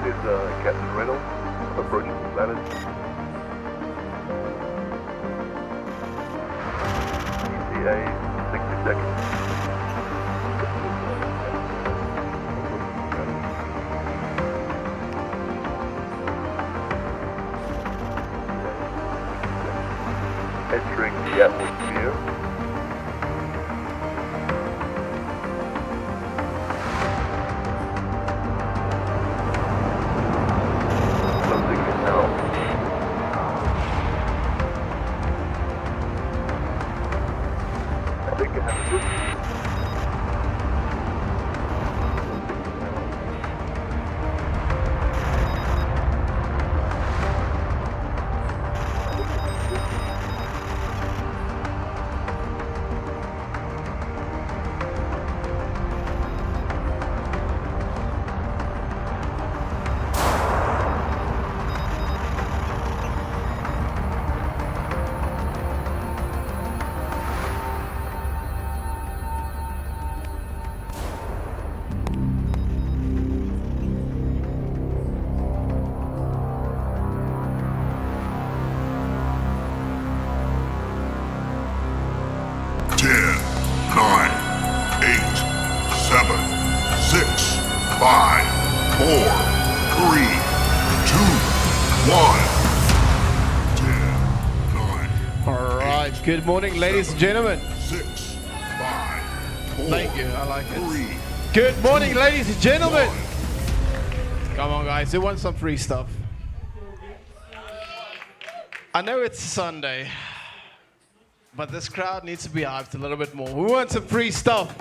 is Captain Reynolds approaching Lattice. ETA 60 seconds. Entering the atmosphere. Closing it now. I think it has a Good morning, ladies and gentlemen. 6, 5, 4, Thank you, I like it. 3. Good morning, ladies and gentlemen. Come on, guys, who wants some free stuff? I know it's Sunday, but this crowd needs to be hyped a little bit more. Who wants some free stuff?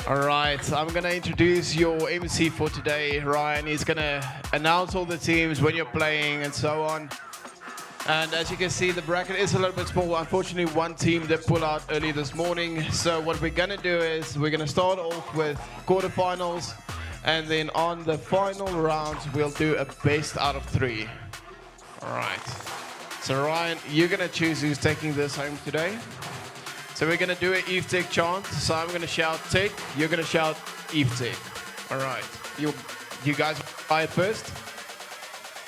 All right, I'm gonna introduce your MC for today, Ryan. He's gonna announce all the teams, when you're playing, and so on. And as you can see, the bracket is a little bit small. Unfortunately, one team did pull out early this morning. So what we're gonna do is we're gonna start off with quarterfinals, and then on the final round, we'll do a best out of 3. All right. So Ryan, you're gonna choose who's taking this home today. So we're gonna do an Eve Tech chant. So I'm gonna shout Tech, you're gonna shout Eve Tech. All right. You guys try it first.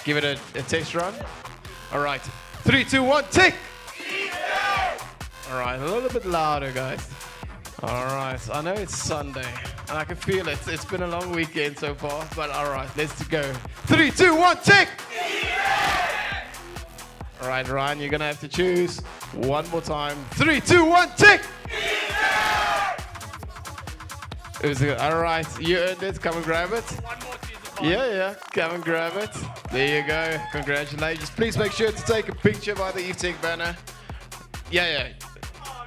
Give it a test run. All right, 3, 2, 1, tick! All right, a little bit louder, guys. All right, I know it's Sunday, and I can feel it. It's been a long weekend so far, but all right, let's go. 3, 2, 1, tick! All right, Ryan, you're gonna have to choose one more time. 3, 2, 1, tick! It was good. All right, you earned it. Come and grab it. Yeah, come and grab it. There you go. Congratulations. Please make sure to take a picture by the Eve Tech banner. Yeah.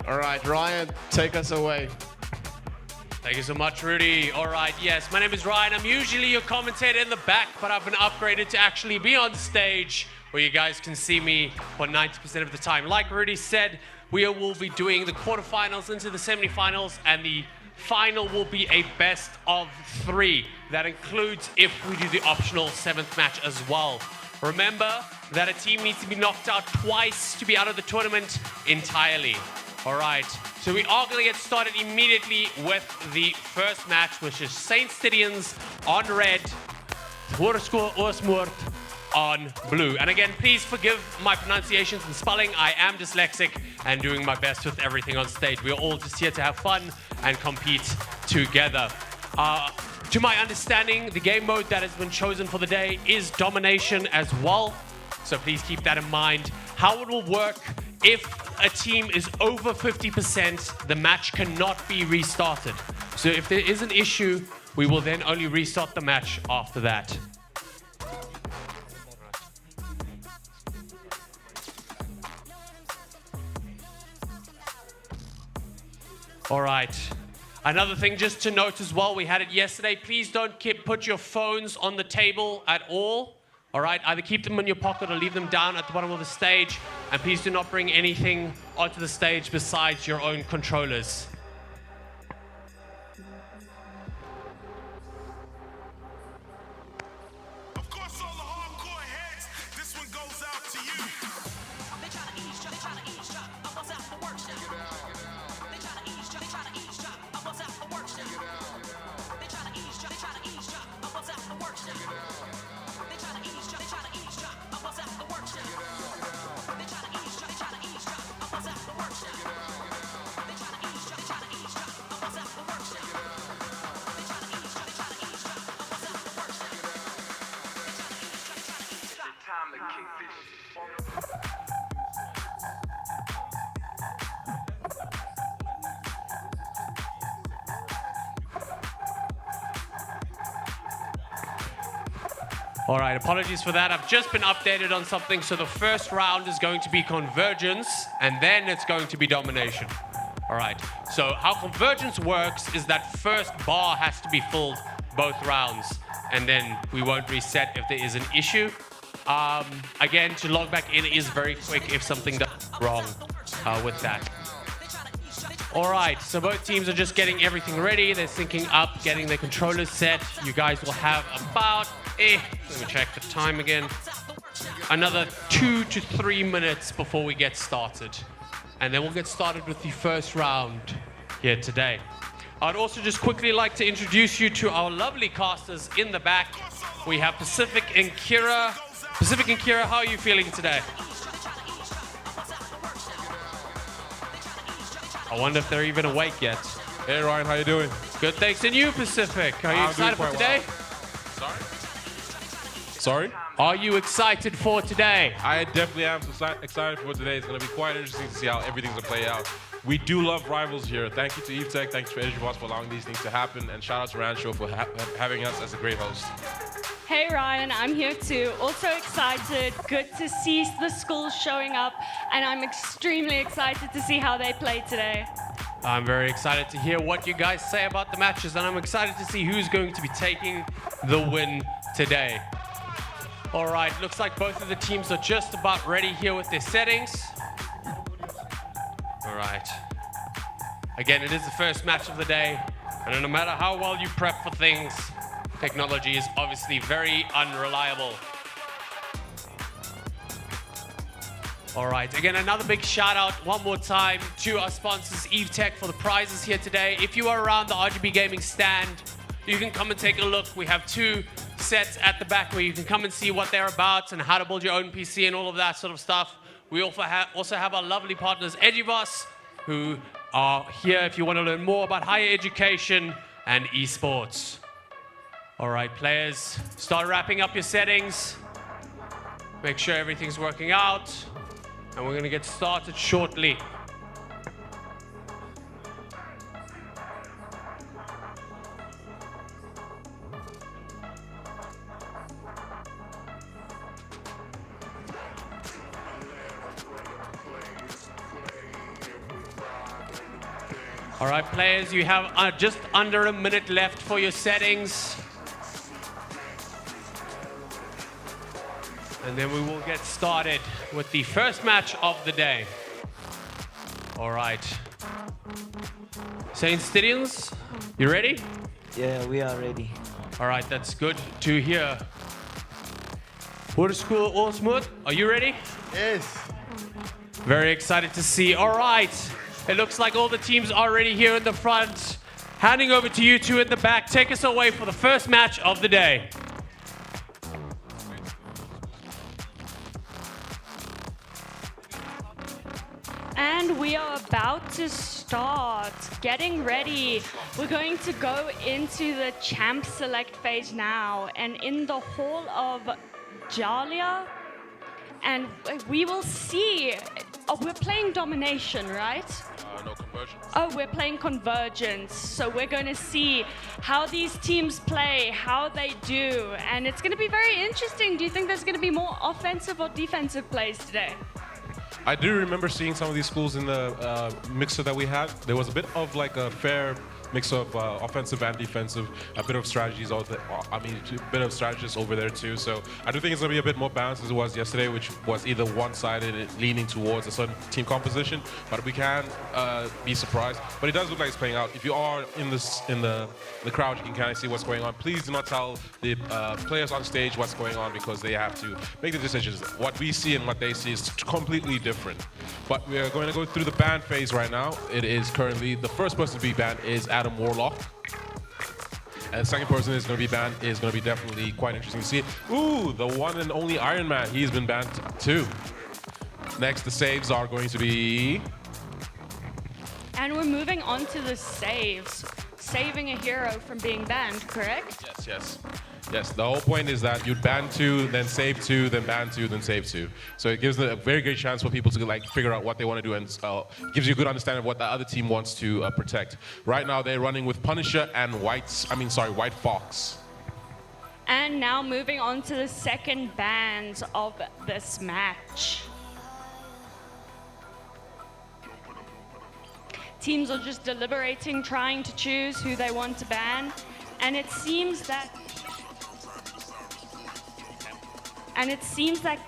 All right, Ryan, take us away. Thank you so much, Rudy. All right, yes, my name is Ryan. I'm usually your commentator in the back, but I've been upgraded to actually be on stage where you guys can see me for 90% of the time. Like Rudy said, we will be doing the quarterfinals into the semifinals, and the final will be a best of 3. That includes if we do the optional 7th match as well. Remember that a team needs to be knocked out twice to be out of the tournament entirely. All right, so we are going to get started immediately with the first match, which is Saint Stidians on red, Hoorskool Oosmoord on blue. And again, please forgive my pronunciations and spelling. I am dyslexic and doing my best with everything on stage. We're all just here to have fun and compete together. To my understanding, the game mode that has been chosen for the day is domination as well. So please keep that in mind. How it will work, if a team is over 50%, the match cannot be restarted. So if there is an issue, we will then only restart the match after that. All right. Another thing just to note as well, we had it yesterday. Please don't put your phones on the table at all. All right, either keep them in your pocket or leave them down at the bottom of the stage. And please do not bring anything onto the stage besides your own controllers. Of course, all the hardcore heads, this one goes out to you. They try to eavesdrop, I bust out the workshop. They try to eavesdrop, I bust out the workshop. They try to eavesdrop, I bust out the All right, apologies for that. I've just been updated on something. So the first round is going to be convergence, and then it's going to be domination. All right, so how convergence works is that first bar has to be filled both rounds, and then we won't reset if there is an issue. Again, to log back in is very quick if something does wrong with that. All right, so both teams are just getting everything ready. They're syncing up, getting their controllers set. You guys will have about, let me check the time again, another 2 to 3 minutes before we get started. And then we'll get started with the first round here today. I'd also just quickly like to introduce you to our lovely casters in the back. We have Pacific and Kira. Pacific and Kira, how are you feeling today? I wonder if they're even awake yet. Hey Ryan, how you doing? Good, thanks. And you, Pacific, are you excited for today? Well. Sorry? Are you excited for today? I definitely am excited for today. It's going to be quite interesting to see how everything's going to play out. We do love rivals here. Thank you to Eve Tech, thanks to RGB for allowing these things to happen, and shout out to Randshow for having us as a great host. Hey Ryan, I'm here too. Also excited, good to see the schools showing up, and I'm extremely excited to see how they play today. I'm very excited to hear what you guys say about the matches, and I'm excited to see who's going to be taking the win today. All right, looks like both of the teams are just about ready here with their settings. All right. Again, it is the first match of the day, and no matter how well you prep for things, technology is obviously very unreliable. All right, again, another big shout out one more time to our sponsors, Eve Tech, for the prizes here today. If you are around the RGB gaming stand, you can come and take a look. We have 2 sets at the back where you can come and see what they're about and how to build your own PC and all of that sort of stuff. We also have our lovely partners, RGB, who are here if you want to learn more about higher education and esports. All right, players, start wrapping up your settings. Make sure everything's working out. And we're going to get started shortly. All right, players, you have just under a minute left for your settings. And then we will get started with the first match of the day. All right. Saint Stidians, you ready? Yeah, we are ready. All right, that's good to hear. School Osmut, are you ready? Yes. Very excited to see. All right. It looks like all the teams are already here in the front. Handing over to you two in the back. Take us away for the first match of the day. And we are about to start, getting ready. We're going to go into the champ select phase now, and in the hall of Jalia, and we will see, we're playing domination, right? No conversions. Oh, we're playing convergence. So we're going to see how these teams play, how they do, and it's going to be very interesting. Do you think there's going to be more offensive or defensive plays today? I do remember seeing some of these schools in the mixer that we had. There was a bit of like a fair mix of offensive and defensive, a bit of strategies, a bit of strategists over there too. So I do think it's going to be a bit more balanced as it was yesterday, which was either one-sided, leaning towards a certain team composition, but we can be surprised. But it does look like it's playing out. If you are in the crowd, you can kind of see what's going on. Please do not tell the players on stage what's going on, because they have to make the decisions. What we see and what they see is completely different. But we are going to go through the ban phase right now. It is currently, the first person to be banned is Adam Warlock. And the second person is going to be banned is going to be definitely quite interesting to see. Ooh, the one and only Iron Man. He's been banned too. Next, the saves are going to be... And we're moving on to the saves. Saving a hero from being banned, correct? Yes, yes. Yes, the whole point is that you ban 2, then save 2, then ban 2, then save 2. So it gives a very great chance for people to like figure out what they want to do, and gives you a good understanding of what the other team wants to protect. Right now they're running with Punisher and White Fox. And now moving on to the second band of this match. Teams are just deliberating, trying to choose who they want to ban. And it seems that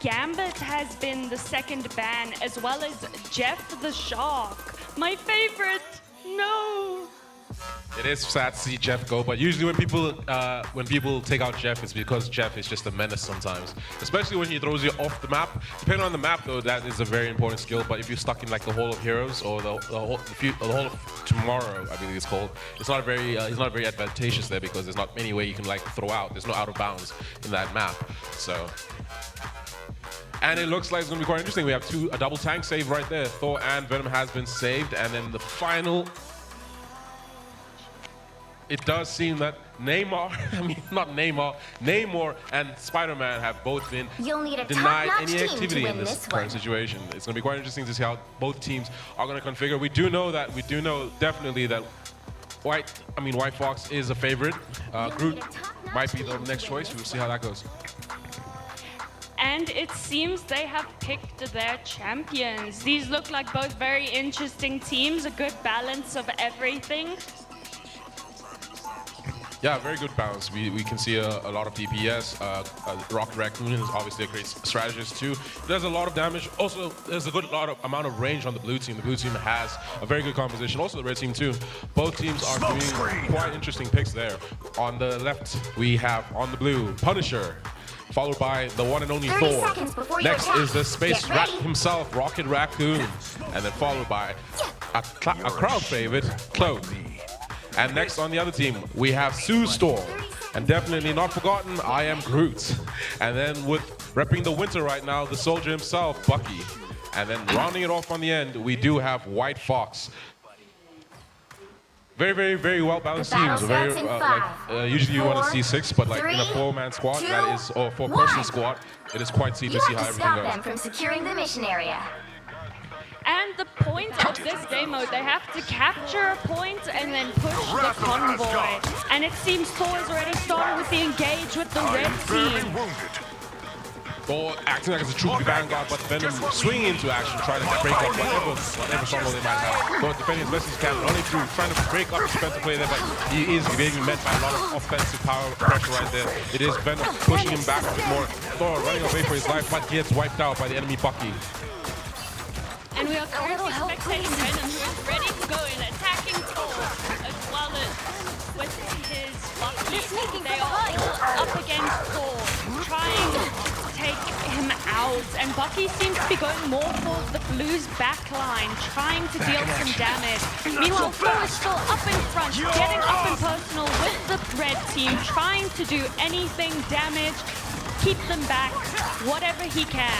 Gambit has been the second ban, as well as Jeff the Shark. My favorite. No. It is sad to see Jeff go, but usually when people take out Jeff, it's because Jeff is just a menace sometimes. Especially when he throws you off the map. Depending on the map, though, that is a very important skill. But if you're stuck in like the Hall of Heroes or the Hall of Tomorrow, I believe it's called, it's not very advantageous there because there's not any way you can like throw out. There's no out of bounds in that map. So. And it looks like it's going to be quite interesting. We have a double tank save right there. Thor and Venom has been saved, and then the final. It does seem that Namor and Spider-Man have both been denied any activity in this current situation. It's going to be quite interesting to see how both teams are going to configure. We do know definitely that White Fox is a favorite. Groot might be the next choice. We'll see how that goes. And it seems they have picked their champions. These look like both very interesting teams, a good balance of everything. Yeah, very good balance. We can see a lot of DPS. Rocket Raccoon is obviously a great strategist too. There's a lot of damage. Also, there's a good amount of range on the blue team. The blue team has a very good composition. Also, the red team too. Both teams are doing quite interesting picks there. On the left, we have on the blue Punisher, followed by the one and only Thor. Next is the space rat himself, Rocket Raccoon, and then followed by a crowd favorite, Cloak. And next on the other team, we have Sue Storm. And definitely not forgotten, I am Groot. And then repping the winter right now, the soldier himself, Bucky. And then rounding it off on the end, we do have White Fox. Very, very, very well balanced teams. Usually you want to see 6, but like in a 4-man squad, or 4-person squad, it is quite easy to see how everything goes. Them from securing the mission area. And the point of this game mode, they have to capture a point and then push the convoy. And it seems Thor has already started with the engage with the red team. Thor acting like it's a true vanguard, but Venom swinging into action, trying to break up whatever struggle they might have. Thor defending as best as he can, running through, trying to break up his defensive play there, but he is being met by a lot of offensive power pressure right there. It is Venom pushing him back a bit more. Thor running away for his life, but gets wiped out by the enemy Bucky. And we are currently spectating Venom, who is ready to go in, attacking Thor, as well as with his Bucky. They are all up against Thor, trying to take him out. And Bucky seems to be going more for the Blues backline, trying to deal some damage. Meanwhile, Thor is still up in front, getting up and personal with the red team, trying to do anything damage, keep them back, whatever he can.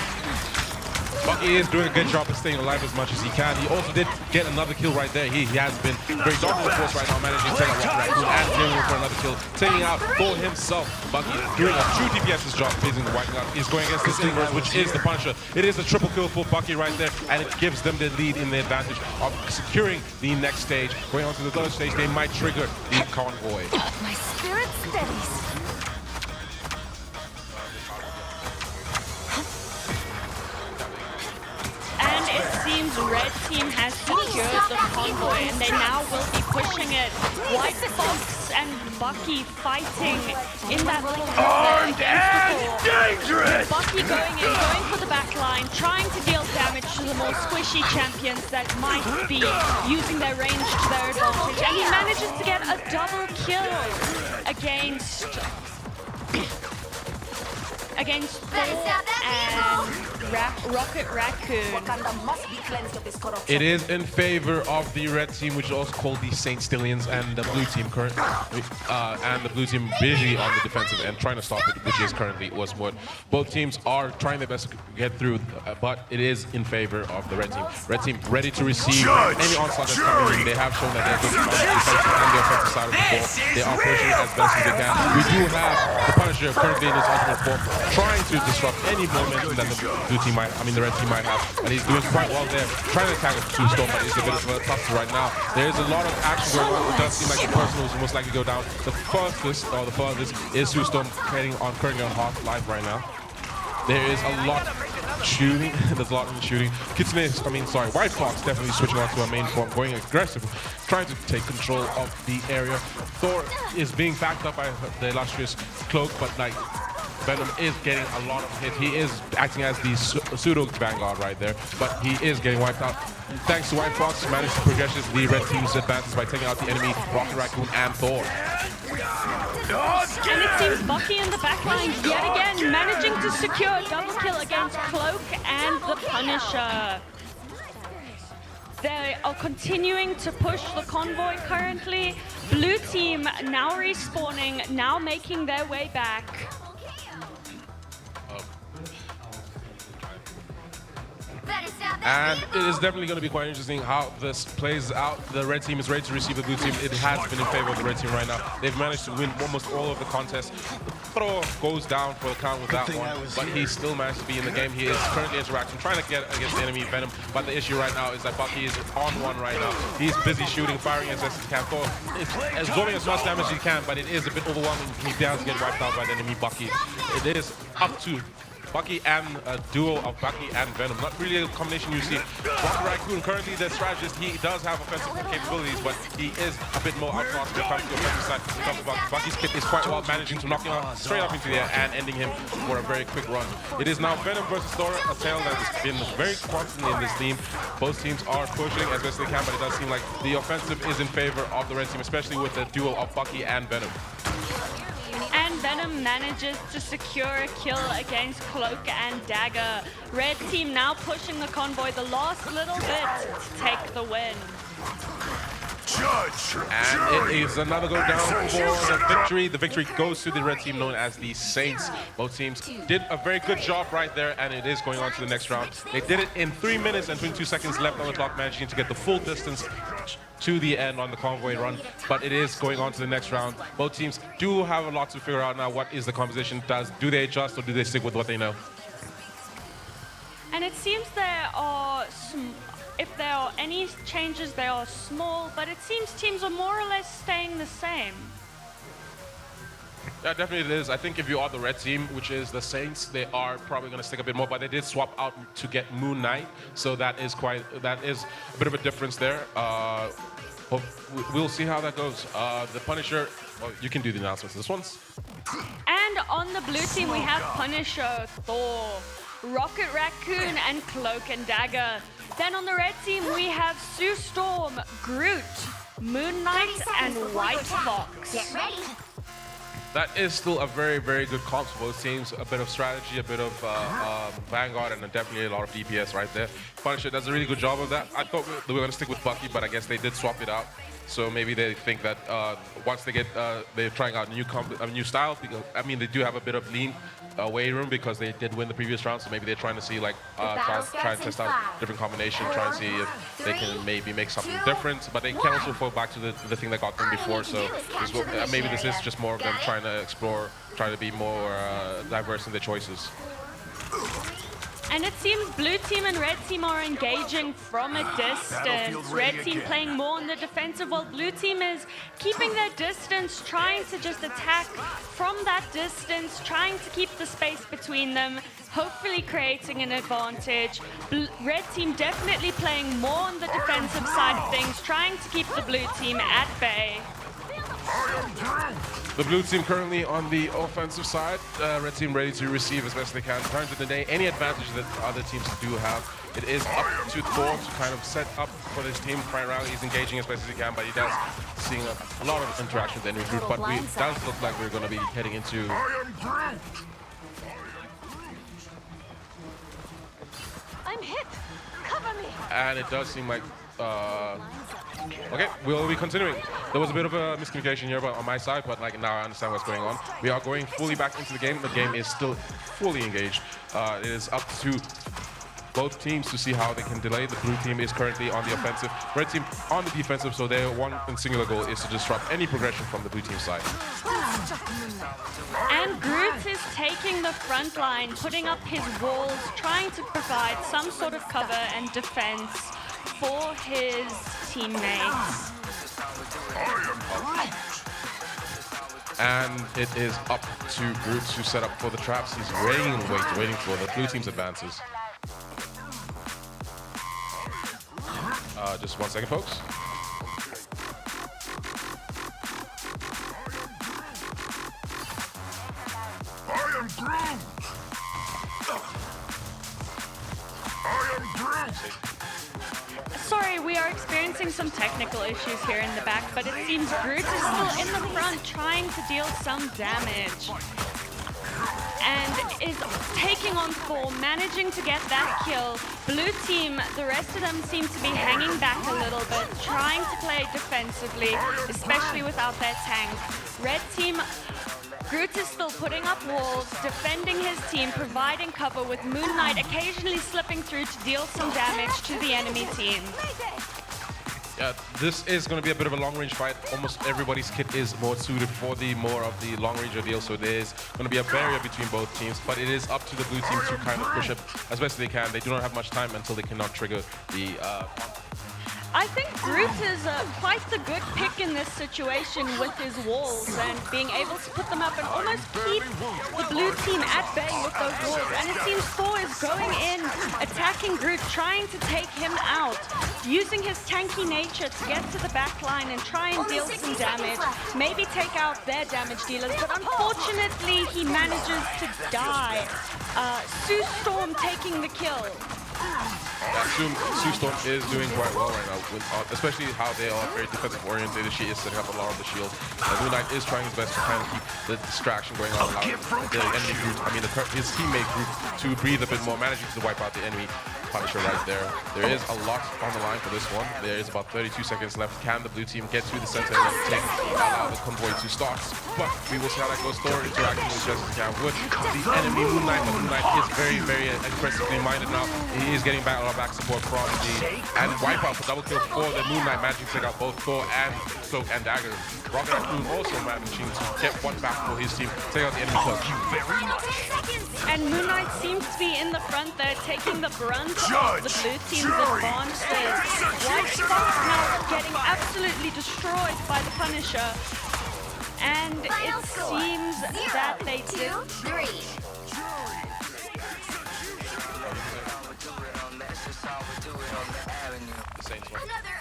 Bucky is doing a good job of staying alive as much as he can. He also did get another kill right there. He has been very dominant force right now, managing to take out Rocket Raccoon and clearing for another kill, taking out Thor himself. Bucky doing a true DPS's job, facing the wiping out. He's going against this inverse, which is the Punisher. It is a triple kill for Bucky right there, and it gives them the lead in the advantage of securing the next stage. Going on to the third stage, they might trigger the convoy. My spirit steadies. And it seems red team has secured the convoy, and they now will be pushing it. White Fox and Bucky fighting in that little armed and dangerous. Bucky going in, going for the back line, trying to deal damage to the more squishy champions that might be using their range to their advantage, and he manages to get a double kill against Thor and Rocket Raccoon. It is in favor of the red team, which is also called the Saint Stillions, and the blue team busy on the defensive end, trying to stop it, which is currently was what both teams are trying their best to get through, but it is in favor of the red team. Red team ready to receive any onslaught that's coming in. They have shown that they're good on the defensive and the offensive side of the ball. They are pushing as best as they can. We do have the Punisher currently in his ultimate form, trying to disrupt any momentum that the blue team might, the red team might have. And he's doing quite well there, trying to attack Sue Storm, but it's a bit of a tough right now. There is a lot of action going on. It does seem like the person who's most likely to go down the furthest is Sue Storm currently on Half Life right now. There is a lot shooting. There's a lot of shooting. White Fox definitely switching on to a main form, going aggressive, trying to take control of the area. Thor is being backed up by the illustrious Cloak, but like Venom is getting a lot of hits. He is acting as the pseudo Vanguard right there, but he is getting wiped out. Thanks to White Fox, he managed to progress the red team's advances by taking out the enemy Rocket Raccoon and Thor. And it seems Bucky in the backline yet again managing to secure a double kill against Cloak and the Punisher. They are continuing to push the convoy currently. Blue team now respawning, now making their way back. And it is definitely going to be quite interesting how this plays out. The red team is ready to receive the blue team. It has been in favor of the red team right now. They've managed to win almost all of the contests. Thor goes down for the count with that one, but he still managed to be in the game. He is currently interacting, trying to get against the enemy Venom, but the issue right now is that Bucky is on one right now. He's busy shooting, firing as best as he can. Thor is absorbing as much damage as he can, but it is a bit overwhelming. He does get wiped out by the enemy Bucky. It is up to Bucky and a duo of Bucky and Venom. Not really a combination you see. Rocket Raccoon, currently the strategist, he does have offensive capabilities, but he is a bit more outclassed when it comes to the offensive side. When it comes to Bucky. Bucky's kit is quite well, managing to knock him out straight up into the air and ending him for a very quick run. It is now Venom versus Thor, a tale that has been very constantly in this team. Both teams are pushing as best they can, but it does seem like the offensive is in favor of the red team, especially with the duo of Bucky and Venom. And Venom manages to secure a kill against Cloak and Dagger. Red team now pushing the convoy the last little bit to take the win. And it is another go down for the victory. The victory goes to the red team known as the Saints. Both teams did a very good job right there, and it is going on to the next round. They did it in 3 minutes and 22 seconds left on the clock, managing to get the full distance to the end on the convoy run, but it is going on to the next round. Both teams do have a lot to figure out now. What is the composition? Do they adjust or do they stick with what they know? And it seems there are if there are any changes, they are small, but it seems teams are more or less staying the same. Yeah, definitely it is. I think if you are the red team, which is the Saints, they are probably going to stick a bit more, but they did swap out to get Moon Knight, so that is a bit of a difference there. We'll see how that goes. The Punisher, well, you can do the announcements. This one's. And on the blue team, we have Punisher, Thor, Rocket Raccoon, and Cloak and Dagger. Then on the red team, we have Sue Storm, Groot, Moon Knight, and White Fox. Get ready. That is still a very, very good comp for both teams. A bit of strategy, a bit of Vanguard, and definitely a lot of DPS right there. Punisher does a really good job of that. I thought we were going to stick with Bucky, but I guess they did swap it out. So maybe they think that once they get, they're trying out a new style. Because, they do have a bit of lean way room because they did win the previous round. So maybe they're trying to see, like, try and test out different combination, try and see if they can maybe make something different. But they can also fall back to the thing that got them before. So maybe this is just more of them trying to explore, trying to be more diverse in their choices. And it seems blue team and red team are engaging from a distance. Red team playing more on the defensive, while blue team is keeping their distance, trying to just attack from that distance, trying to keep the space between them, hopefully creating an advantage. Red team definitely playing more on the defensive side of things, trying to keep the blue team at bay. The blue team currently on the offensive side. Red team ready to receive as best they can. Turn to the day, any advantage that other teams do have, it is up to Thor to kind of set up for this team. Right around, he's engaging as best as he can, but he does seeing a lot of interaction with enemy group. But it does look like we're going to be heading into. I'm hit. Cover me. And it does seem like. Okay, we'll be continuing. There was a bit of a miscommunication here on my side, but like now I understand what's going on. We are going fully back into the game. The game is still fully engaged. It is up to both teams to see how they can delay. The blue team is currently on the offensive, red team on the defensive, so their one and singular goal is to disrupt any progression from the blue team side. And Groot is taking the front line, putting up his walls, trying to provide some sort of cover and defense for his teammates. And it is up to Groot to set up for the traps. He's waiting for the blue team's advances. Just 1 second, folks. I am Groot! I am Groot! Sorry, we are experiencing some technical issues here in the back, but it seems Groot is still in the front trying to deal some damage. And is taking on 4, managing to get that kill. Blue team, the rest of them seem to be hanging back a little bit, trying to play defensively, especially without their tank. Red team, Groot is still putting up walls, defending his team, providing cover with Moon Knight occasionally slipping through to deal some damage to the enemy team. Yeah, this is going to be a bit of a long-range fight. Almost everybody's kit is more suited for the more of the long-range ordeal, so there's going to be a barrier between both teams, but it is up to the blue team to kind of push up as best they can. They do not have much time until they cannot trigger the... I think Groot is quite the good pick in this situation with his walls and being able to put them up and almost keep the blue team at bay with those walls. And it seems Thor is going in, attacking Groot, trying to take him out, using his tanky nature to get to the back line and try and deal some damage, maybe take out their damage dealers, but unfortunately he manages to die. Sue Storm taking the kill. Sue Storm is doing quite well right now, with, especially how they are very defensive oriented. She is setting up a lot of the shields. Moon Knight is trying his best to kind of keep the distraction going on. The enemy group, his teammate group, to breathe a bit more, managing to wipe out the enemy Punisher right there. There is a lot on the line for this one. There is about 32 seconds left. Can the blue team get to the center and allow the convoy to start? But we will see how that goes. Thor interacting with Jessica with the enemy Moon Knight, but Moon Knight is very, very aggressively minded now. He is getting back a lot of back support from the and wipeout for double kill for the Moon Knight, managing to take out both Thor and Cloak and Dagger. Rocket Raccoon also managing to get one back for his team, take out the enemy Cloak. And Moon Knight seems to be in the front there, taking the brunt of the blue team's advances. White Fox now getting absolutely destroyed by the Punisher. And it seems that they did.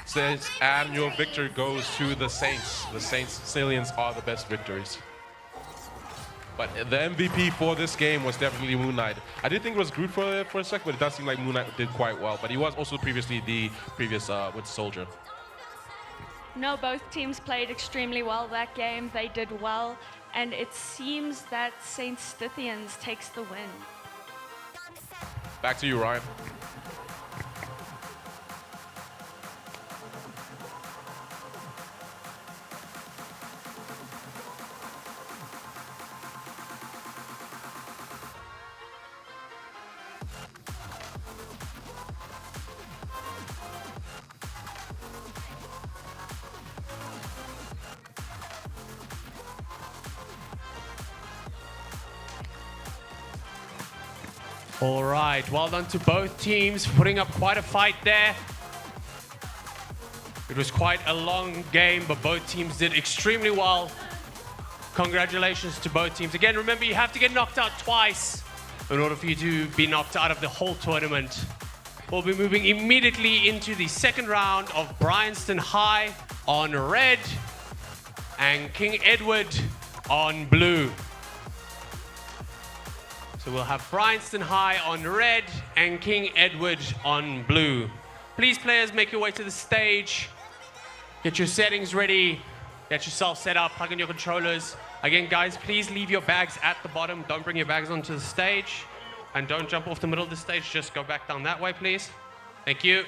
Saints, and your victory goes to the Saints. The Saints Salients are the best victories. But the MVP for this game was definitely Moon Knight. I did think it was Groot for a sec, but it does seem like Moon Knight did quite well. But he was also previously the previous Winter Soldier. No, both teams played extremely well that game. They did well. And it seems that Saint Stithians takes the win. Back to you, Ryan. All right, well done to both teams, putting up quite a fight there. It was quite a long game, but both teams did extremely well. Congratulations to both teams. Again, remember, you have to get knocked out twice in order for you to be knocked out of the whole tournament. We'll be moving immediately into the second round of Bryanston High on red and King Edward on blue. So we'll have Bryanston High on red and King Edward on blue. Please, players, make your way to the stage. Get your settings ready. Get yourself set up. Plug in your controllers. Again, guys, please leave your bags at the bottom. Don't bring your bags onto the stage. And don't jump off the middle of the stage. Just go back down that way, please. Thank you.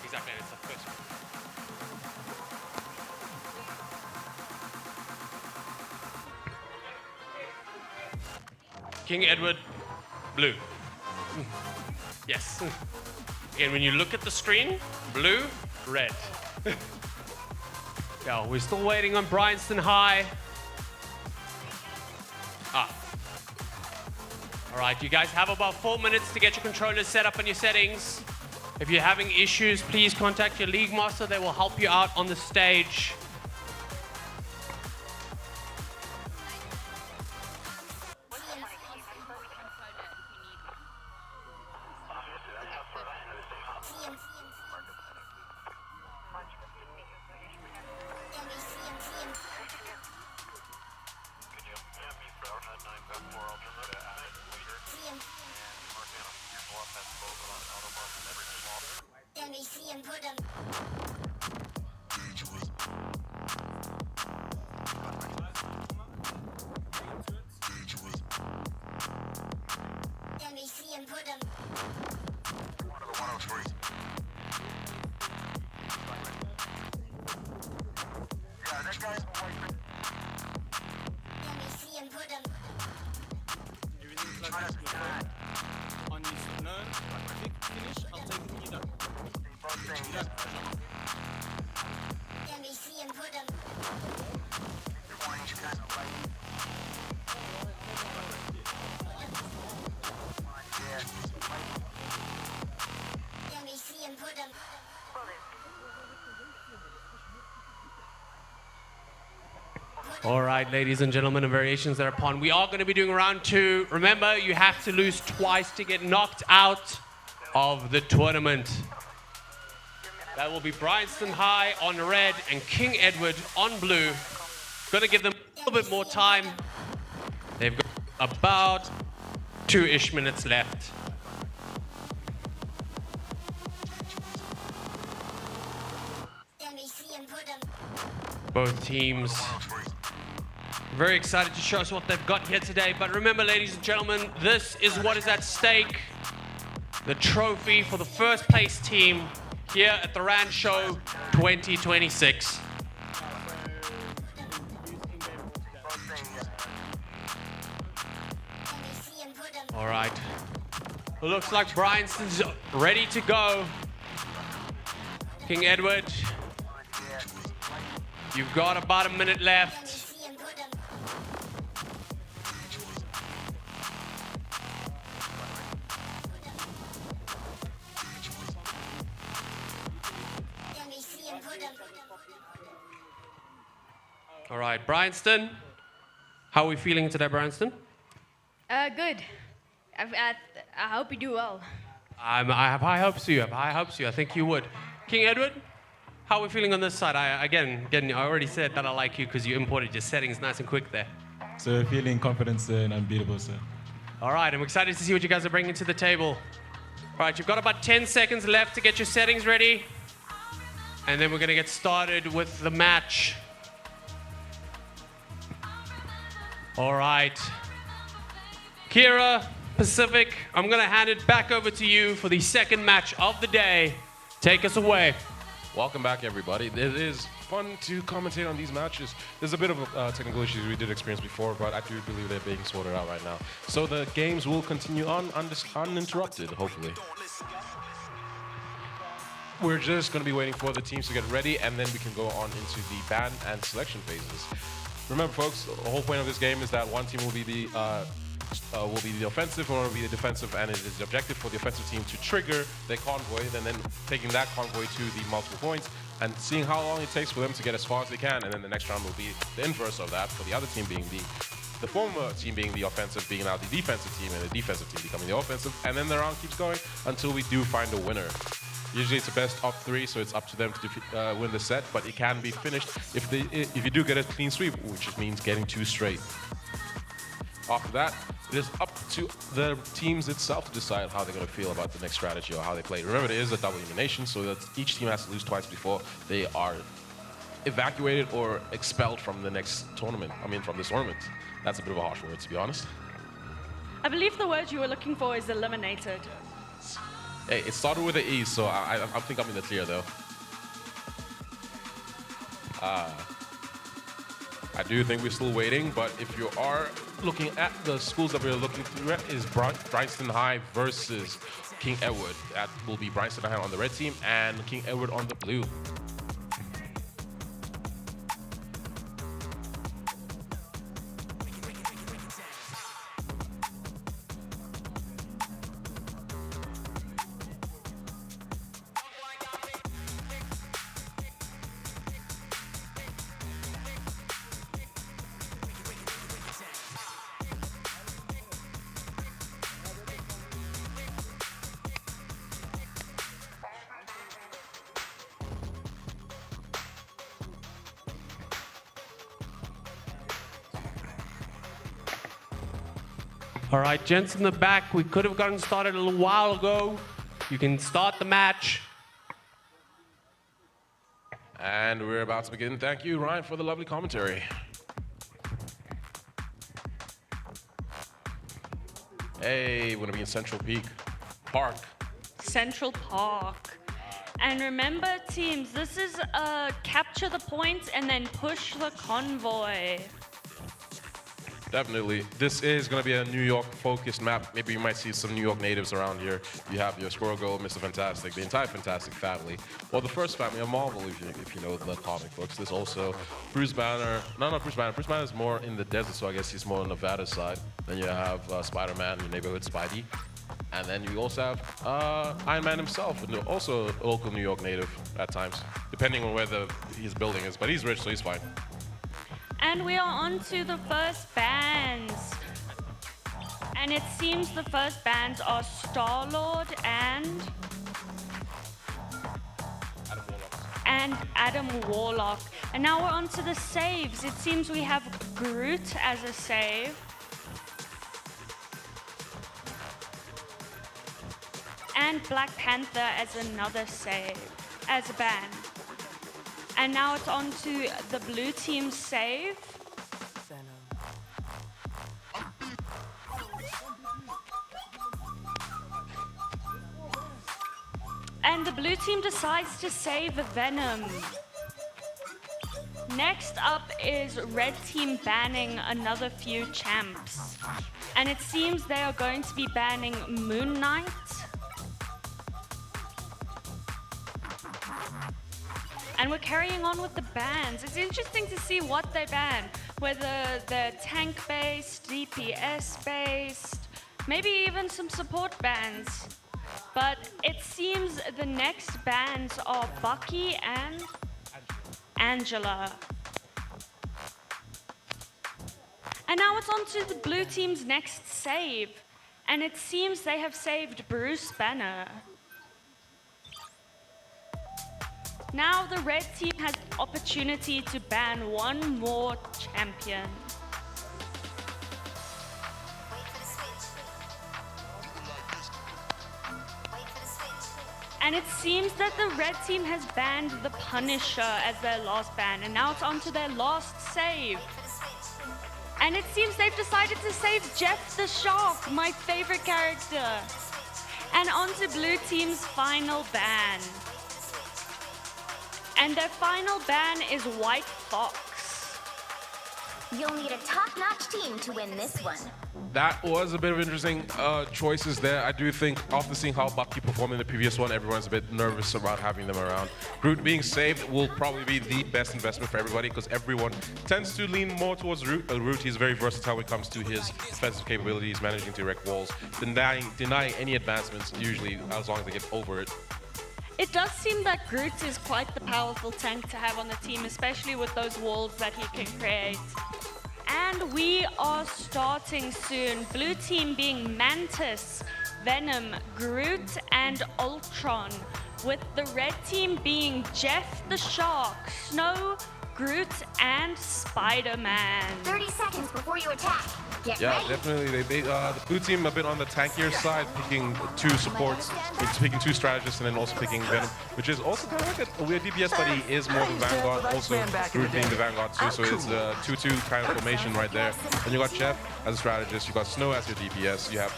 Exactly, and it's the first one. King Edward, Blue. Yes. Again, when you look at the screen, blue, red. Yeah, we're still waiting on Bryanston High. All right, you guys have about 4 minutes to get your controllers set up and your settings. If you're having issues, please contact your league master. They will help you out on the stage. All right, ladies and gentlemen, and variations thereupon, we are going to be doing round 2. Remember, you have to lose twice to get knocked out of the tournament. That will be Bryanston High on red and King Edward on blue. Going to give them a little bit more time. They've got about 2-ish minutes left. Both teams very excited to show us what they've got here today. But remember, ladies and gentlemen, this is what is at stake. The trophy for the first place team here at the Randshow 2026. All right. Looks like Bryanston's ready to go. King Edward, you've got about a minute left. All right, Bryanston. How are we feeling today, Bryanston? Good. I hope you do well. I have high hopes for you. I have high hopes for you. I think you would. King Edward, how are we feeling on this side? Again, I already said that I like you because you imported your settings nice and quick there. So feeling confident and unbeatable, sir. All right, I'm excited to see what you guys are bringing to the table. All right, you've got about 10 seconds left to get your settings ready. And then we're going to get started with the match. All right. Kira, Pacific, I'm going to hand it back over to you for the second match of the day. Take us away. Welcome back, everybody. It is fun to commentate on these matches. There's a bit of technical issues we did experience before, but I do believe they're being sorted out right now. So the games will continue on uninterrupted, hopefully. We're just going to be waiting for the teams to get ready, and then we can go on into the ban and selection phases. Remember, folks, the whole point of this game is that one team will be the offensive, one will be the defensive, and it is the objective for the offensive team to trigger their convoy, and then taking that convoy to the multiple points and seeing how long it takes for them to get as far as they can, and then the next round will be the inverse of that, for the other team being the former team being the offensive, being now the defensive team, and the defensive team becoming the offensive, and then the round keeps going until we do find a winner. Usually it's a best of 3, so it's up to them to win the set, but it can be finished if you do get a clean sweep, which means getting 2 straight. After that, it is up to the teams itself to decide how they're going to feel about the next strategy or how they play. Remember, it is a double elimination, so that each team has to lose twice before they are evacuated or expelled from the next tournament. From this tournament. That's a bit of a harsh word, to be honest. I believe the word you were looking for is eliminated. Hey, it started with an E, so I think I'm in the clear, though. I do think we're still waiting, but if you are looking at the schools that we're looking through at is Bryanston High versus King Edward. That will be Bryanston High on the red team and King Edward on the blue. All right, gents in the back, we could have gotten started a little while ago. You can start the match. And we're about to begin. Thank you, Ryan, for the lovely commentary. Hey, we're gonna be in Central Peak Park. Central Park. And remember, teams, this is capture the points and then push the convoy. Definitely. This is going to be a New York-focused map. Maybe you might see some New York natives around here. You have your Squirrel Girl, Mr. Fantastic, the entire Fantastic family. Well, the first family of Marvel, if you know the comic books. There's also Bruce Banner. No, not Bruce Banner. Bruce Banner is more in the desert, so I guess he's more on Nevada side. Then you have Spider-Man, your neighborhood Spidey. And then you also have Iron Man himself, also a local New York native at times, depending on where his building is. But he's rich, so he's fine. And we are on to the first bands. And it seems the first bands are Star-Lord and Adam Warlock. And now we're on to the saves. It seems we have Groot as a save. And Black Panther as another save, as a band. And now it's on to the blue team save. And the blue team decides to save Venom. Next up is red team banning another few champs. And it seems they are going to be banning Moon Knight. And we're carrying on with the bans. It's interesting to see what they ban, whether they're tank-based, DPS-based, maybe even some support bans. But it seems the next bans are Bucky and Angela. And now it's on to the blue team's next save. And it seems they have saved Bruce Banner. Now the red team has the opportunity to ban one more champion. And it seems that the red team has banned the Punisher as their last ban, and now it's on to their last save. And it seems they've decided to save Jeff the Shark, my favorite character. And on to blue team's final ban. And their final ban is White Fox. You'll need a top-notch team to win this one. That was a bit of interesting choices there. I do think after seeing how Bucky performed in the previous one, everyone's a bit nervous about having them around. Groot being saved will probably be the best investment for everybody because everyone tends to lean more towards Groot. He's very versatile when it comes to his defensive capabilities, managing to erect walls, denying any advancements usually as long as they get over it. It does seem that Groot is quite the powerful tank to have on the team, especially with those walls that he can create. And we are starting soon. Blue team being Mantis, Venom, Groot, and Ultron. With the red team being Jeff the Shark, Snow, Groot, and Spider-Man. 30 seconds before you attack. Get ready. Definitely. The blue team a bit on the tankier side, picking two supports, picking two strategists, and then also picking Venom, which is also kind of like a weird DPS, but he is more the Vanguard, also Groot being the Vanguard too, so it's a 2-2 kind of formation right there. And you got Jeff as a strategist, you got Snow as your DPS, you have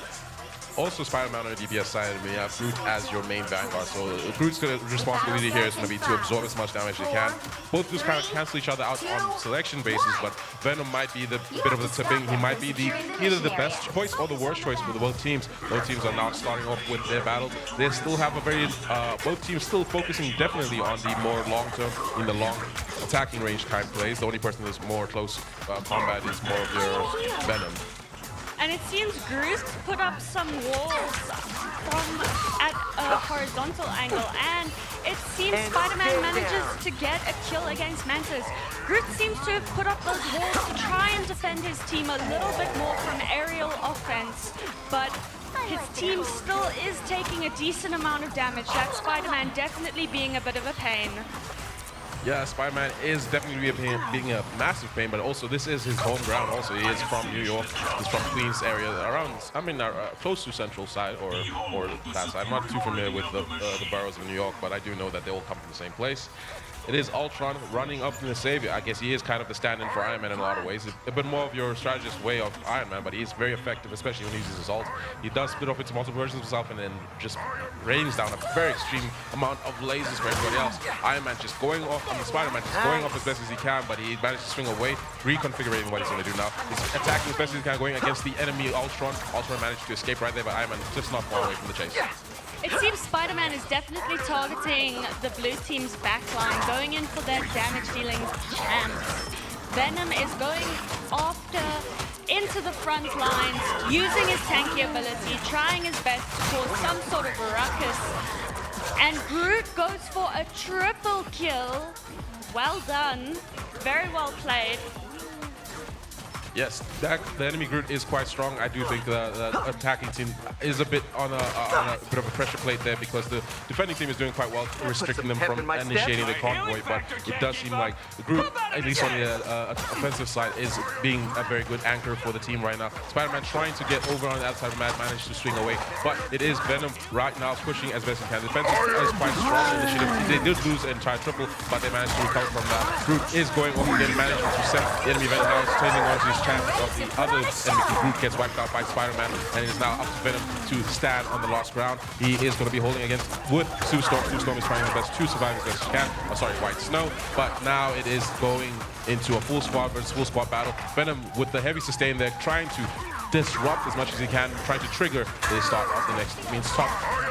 also Spider-Man on the DPS side, and we have Groot as your main vanguard. So Groot's responsibility here is going to be to absorb as much damage as he can. Both just kind of cancel each other out on selection basis, but Venom might be the bit of the tipping. He might be either the best choice or the worst choice for both teams. Both teams are now starting off with their battles. They still have a very, both teams still focusing definitely on the more long-term, in the long attacking range kind of plays. The only person that's more close combat is more of your Venom. And it seems Groot put up some walls at a horizontal angle, and it seems Spider-Man manages to get a kill against Mantis. Groot seems to have put up those walls to try and defend his team a little bit more from aerial offense, but his team still is taking a decent amount of damage. That Spider-Man definitely being a bit of a pain. Yeah, Spider-Man is definitely being a massive pain, but also this is his home ground. Also, he is from New York. He's from Queens area, around, I mean, close to Central Side or that side. I'm not too familiar with the boroughs of New York, but I do know that they all come from the same place. It is Ultron running up to the savior. I guess he is kind of the stand-in for Iron Man in a lot of ways. A bit more of your strategist way of Iron Man, but he is very effective, especially when he uses his ult. He does split off into multiple versions of himself and then just rains down a very extreme amount of lasers for everybody else. Iron Man just going off, Spider-Man just going off as best as he can, but he managed to swing away, reconfiguring what he's going to do now. He's attacking as best as he can, going against the enemy Ultron. Ultron managed to escape right there, but Iron Man just not far away from the chase. It seems Spider-Man is definitely targeting the blue team's backline, going in for their damage-dealing champs. Venom is going after into the front lines, using his tanky ability, trying his best to cause some sort of ruckus. And Groot goes for a triple kill. Well done. Very well played. Yes, the enemy Groot is quite strong. I do think the attacking team is a bit on a bit of a pressure plate there because the defending team is doing quite well, restricting them from initiating the convoy. But it does seem like Groot, at least on the offensive side, is being a very good anchor for the team right now. Spider-Man trying to get over on the outside of Mad, managed to swing away, but it is Venom right now pushing as best he can. The defense is quite strong. They did lose and try triple, but they managed to recover from that. Groot is going off again, managing to set the enemy Venom now, turning on to his of the other enemy Groot gets wiped out by Spider-Man, and it is now up to Venom to stand on the lost ground. He is going to be holding against with Sue Storm. Sue Storm is trying his best to survive as best he can. Oh, sorry, White Snow. But now it is going into a full squad versus full squad battle. Venom with the heavy sustain there, trying to disrupt as much as he can, trying to trigger the start of the next.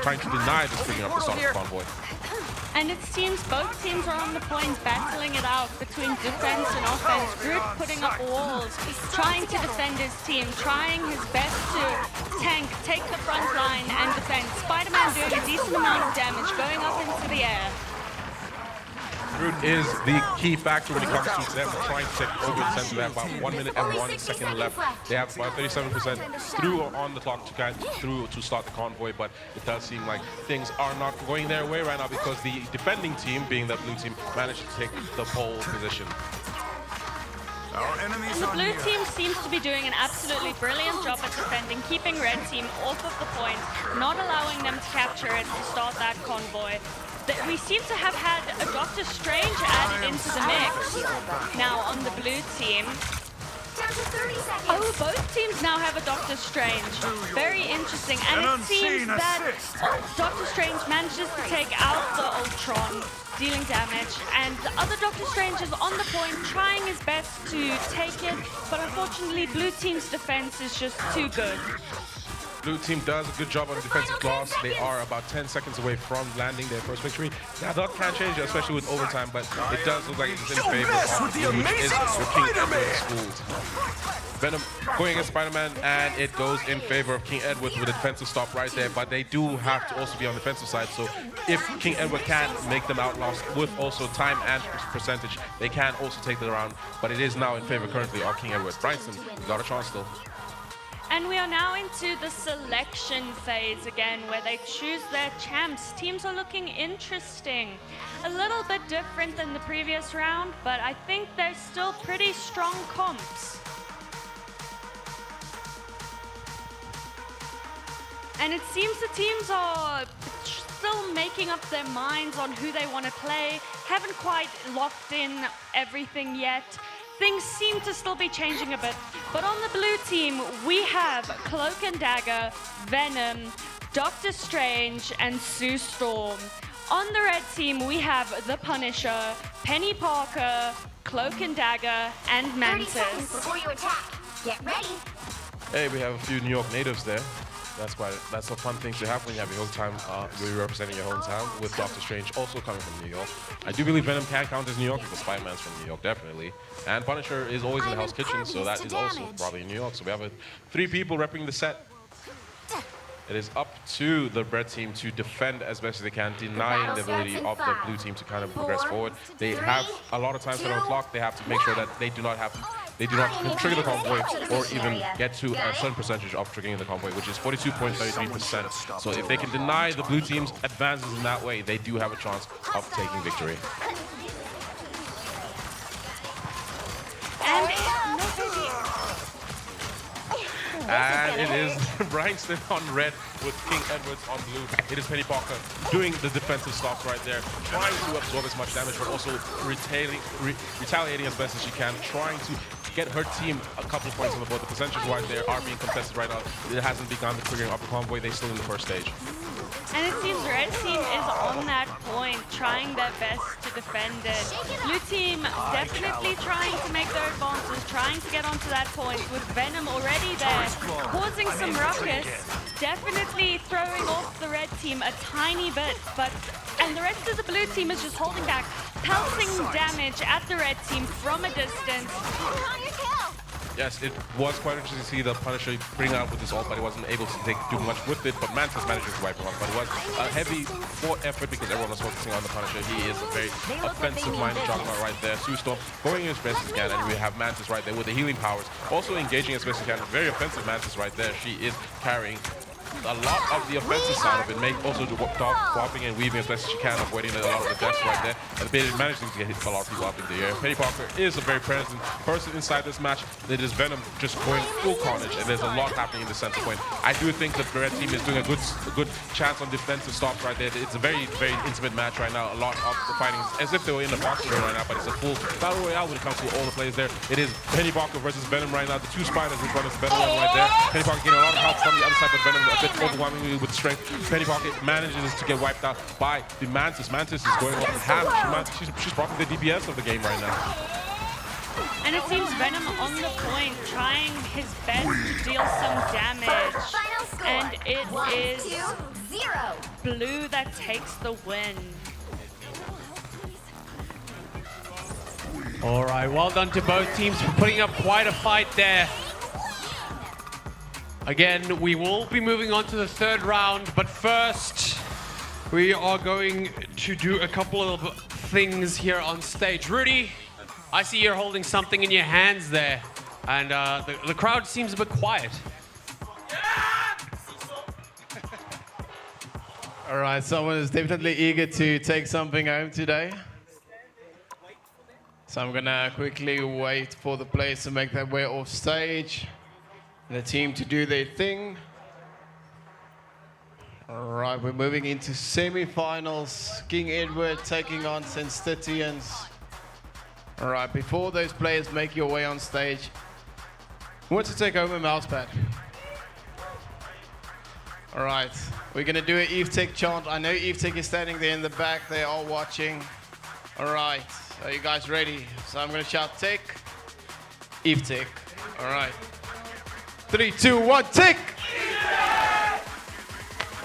Trying to deny the triggering of the start of the convoy. And it seems both teams are on the point, battling it out between defense and offense. Groot putting up walls, trying to defend his team, trying his best to tank, take the front line and defend. Spider-Man doing a decent amount of damage, going up into the air. Groot is the key factor when it comes to them trying to take over the center. They have about 1 minute and 1 second left. They have about 37% through on the clock to start the convoy, but it does seem like things are not going their way right now because the defending team, being the blue team, managed to take the pole position. And the blue team seems to be doing an absolutely brilliant job at defending, keeping red team off of the point, not allowing them to capture it to start that convoy. We seem to have had a Doctor Strange added into the mix now on the blue team. Oh, both teams now have a Doctor Strange. Very interesting. And it seems that Doctor Strange manages to take out the Ultron, dealing damage. And the other Doctor Strange is on the point, trying his best to take it. But unfortunately, blue team's defense is just too good. Blue team does a good job on the defensive glass. They are about 10 seconds away from landing their first victory. Now that can change, especially with overtime, but it does look like it's in favor of the blue, which is the King Edward schools. Venom going against Spider-Man, and it goes in favor of King Edward with a defensive stop right there, but they do have to also be on the defensive side, so if King Edward can make them outlaws with also time and percentage, they can also take the round, but it is now in favor currently of King Edward. Bryson, you got a chance still. And we are now into the selection phase again, where they choose their champs. Teams are looking interesting. A little bit different than the previous round, but I think they're still pretty strong comps. And it seems the teams are still making up their minds on who they want to play, haven't quite locked in everything yet. things seem to still be changing a bit. But on the blue team, we have Cloak and Dagger, Venom, Doctor Strange, and Sue Storm. On the red team, we have the Punisher, Penny Parker, Cloak and Dagger, and 30 Mantis. seconds before you attack. Get ready. Hey, we have a few New York natives there. That's a fun thing to have when you have your hometown, you're representing your hometown, with Doctor Strange also coming from New York. I do believe Venom can count as New York because Spider-Man's from New York, definitely. And Punisher is always in the Hell's Kitchen, so that is also probably New York. So we have 3 people repping the set. It is up to the red team to defend as best as they can, denying the ability of the blue team to kind of progress forward. They have a lot of time set on the clock. They have to make sure that they do not trigger the convoy or even get to a certain percentage of triggering the convoy, which is 42.33%. So if they can deny the blue team's advances in that way, they do have a chance of taking victory. And it is Bryanston on red with King Edwards on blue. It is Penny Parker doing the defensive stops right there, trying to absorb as much damage, but also retaliating as best as she can, trying to get her team a couple of points on the board. The percentages-wise there are being contested right now. It hasn't begun the triggering of the convoy. They're still in the first stage. And it seems red team is on that point, trying their best to defend it. Blue team definitely trying to make their advances, trying to get onto that point with Venom already there, causing some ruckus, definitely throwing off the red team a tiny bit, and the rest of the blue team is just holding back, pelting damage at the red team from a distance. Yes, it was quite interesting to see the Punisher bring out with his ult, but he wasn't able to do much with it. But Mantis managed to wipe him off. But it was a heavy fought effort because everyone was focusing on the Punisher. He is a very offensive-minded juggernaut right there. Sue Storm going as best as he can, and we have Mantis right there with the healing powers. Also engaging as best as he can. Very offensive Mantis right there. She is carrying a lot of the offensive side of it, also dropping and weaving as best as she can, avoiding a lot of the deaths right there, and managing to get a lot of people up in the air. Penny Parker is a very present person inside this match. It is Venom just going full carnage, and there's a lot happening in the center point. I do think that the red team is doing a good chance on defensive stops right there. It's a very, very intimate match right now. A lot of the fighting is as if they were in the boxing ring right now, but it's a full battle royale when it comes to all the players there. It is Penny Parker versus Venom right now. The 2 spiders in front of Venom right there. Penny Parker getting a lot of help from the other side, but Venom a bit overwhelmingly with strength. Penny Parker manages to get wiped out by the Mantis. Mantis is going off ham. She's blocking the DPS of the game right now. And it seems Venom on the point, trying his best to deal some damage. And it is blue that takes the win. All right, well done to both teams for putting up quite a fight there. Again, we will be moving on to the 3rd round, but first, we are going to do a couple of things here on stage. Rudy, I see you're holding something in your hands there, and the crowd seems a bit quiet. All right, someone is definitely eager to take something home today. So I'm gonna quickly wait for the players to make their way off stage. The team to do their thing. All right, we're moving into semi-finals. King Edward taking on Sensitians. All right, before those players make your way on stage, who wants to take home a mouse pad? All right, we're gonna do an Eve Tech chant. I know Eve Tech is standing there in the back. They are watching. All right, are you guys ready? So I'm gonna shout Tech, Eve Tech. All right. 3, 2, 1, tick!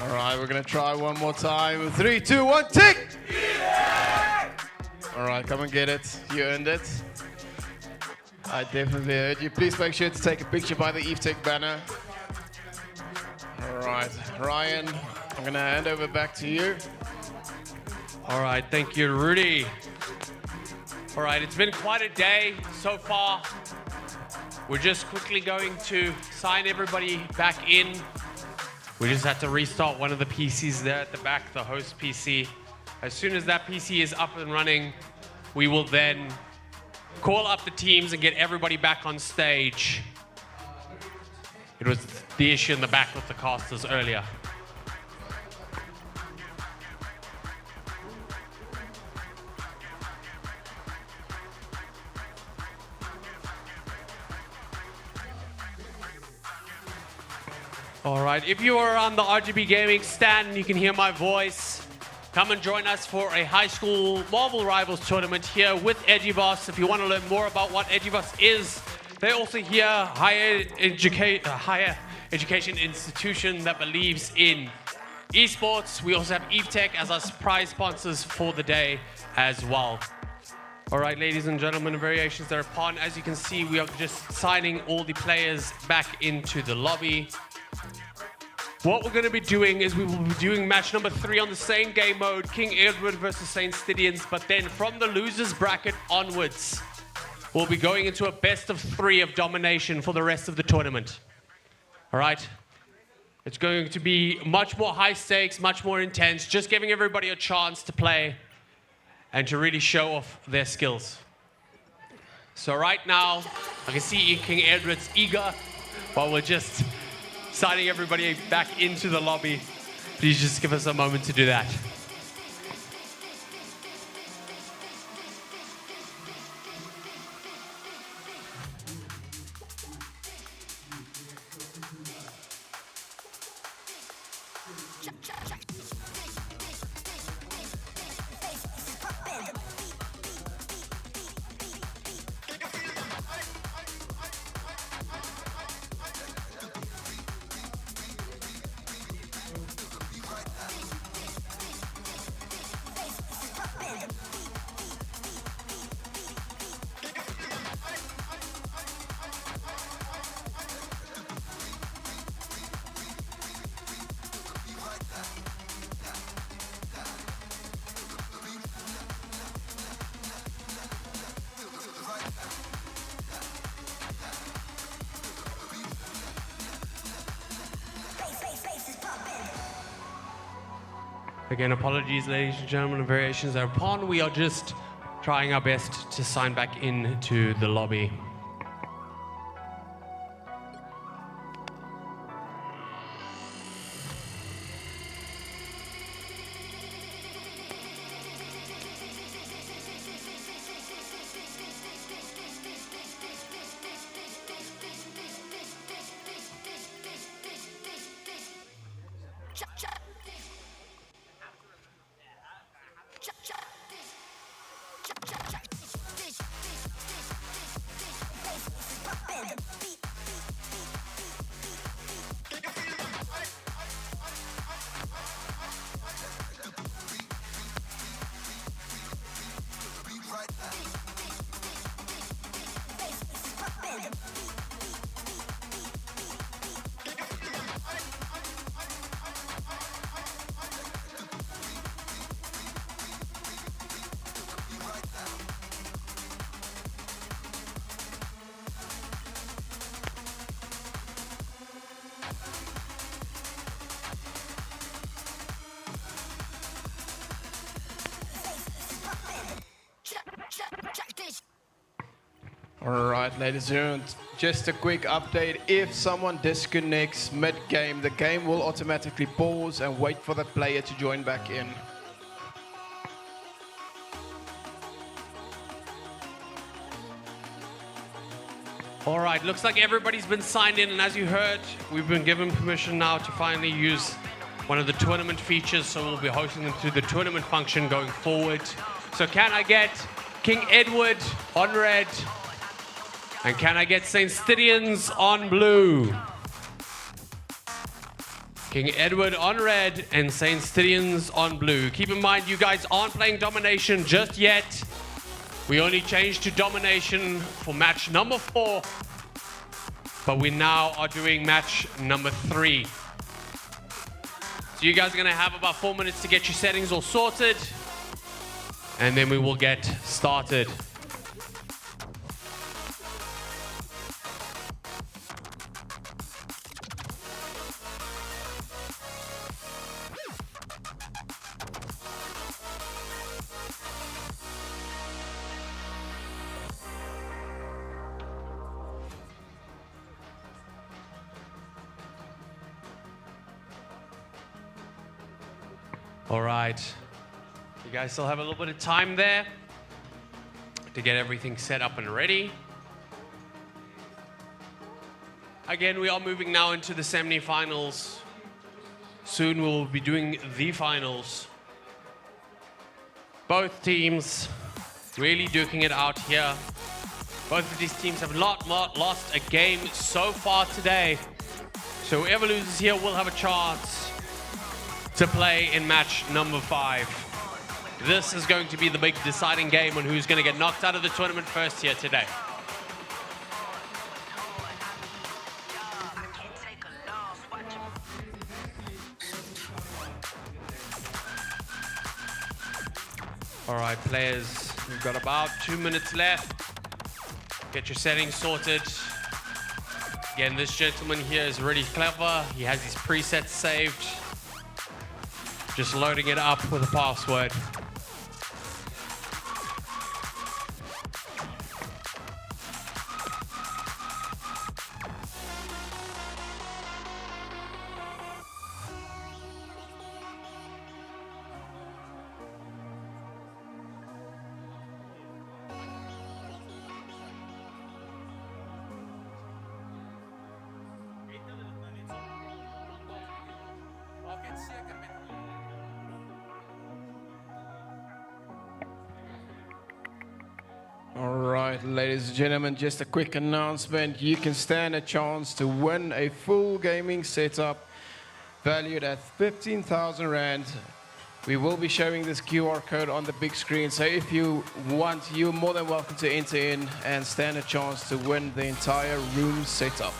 All right, we're gonna try one more time. 3, 2, 1, tick! All right, come and get it. You earned it. I definitely heard you. Please make sure to take a picture by the Eve Tech banner. All right, Ryan, I'm gonna hand over back to you. All right, thank you, Rudy. All right, it's been quite a day so far. We're just quickly going to sign everybody back in. We just had to restart one of the PCs there at the back, the host PC. As soon as that PC is up and running, we will then call up the teams and get everybody back on stage. It was the issue in the back with the casters earlier. All right, if you are on the RGB Gaming stand and you can hear my voice, come and join us for a high school Marvel Rivals tournament here with Edgyboss. If you want to learn more about what Edgyboss is, they're also here, higher education institution that believes in esports. We also have EveTech as our prize sponsors for the day as well. All right, ladies and gentlemen, variations thereupon. As you can see, we are just signing all the players back into the lobby. What we're going to be doing is we will be doing match number 3 on the same game mode, King Edward versus Saint Stydians, but then from the losers bracket onwards, we'll be going into a best of 3 of domination for the rest of the tournament. All right? It's going to be much more high stakes, much more intense, just giving everybody a chance to play and to really show off their skills. So right now, I can see King Edward's eager, while we're just signing everybody back into the lobby. Please just give us a moment to do that. Again, apologies, ladies and gentlemen, variations thereupon. We are just trying our best to sign back into the lobby. All right, ladies and gentlemen, just a quick update. If someone disconnects mid-game, the game will automatically pause and wait for the player to join back in. All right, looks like everybody's been signed in, and as you heard, we've been given permission now to finally use one of the tournament features, so we'll be hosting them through the tournament function going forward. So can I get King Edward on red? And can I get Saint Stydians on blue? King Edward on red and Saint Stydians on blue. Keep in mind, you guys aren't playing domination just yet. We only changed to domination for match number 4. But we now are doing match number 3. So you guys are gonna have about 4 minutes to get your settings all sorted. And then we will get started. All right, you guys still have a little bit of time there to get everything set up and ready. Again, we are moving now into the semi-finals. Soon we'll be doing the finals. Both teams really duking it out here. Both of these teams have not lost a game so far today. So whoever loses here will have a chance to play in match number 5. This is going to be the big deciding game on who's going to get knocked out of the tournament first here today. All right, players, we've got about 2 minutes left. Get your settings sorted. Again, this gentleman here is really clever. He has his presets saved. Just loading it up with a password. All right, ladies and gentlemen, just a quick announcement. You can stand a chance to win a full gaming setup valued at 15,000 Rand. We will be showing this QR code on the big screen, so if you want, you're more than welcome to enter in and stand a chance to win the entire room setup.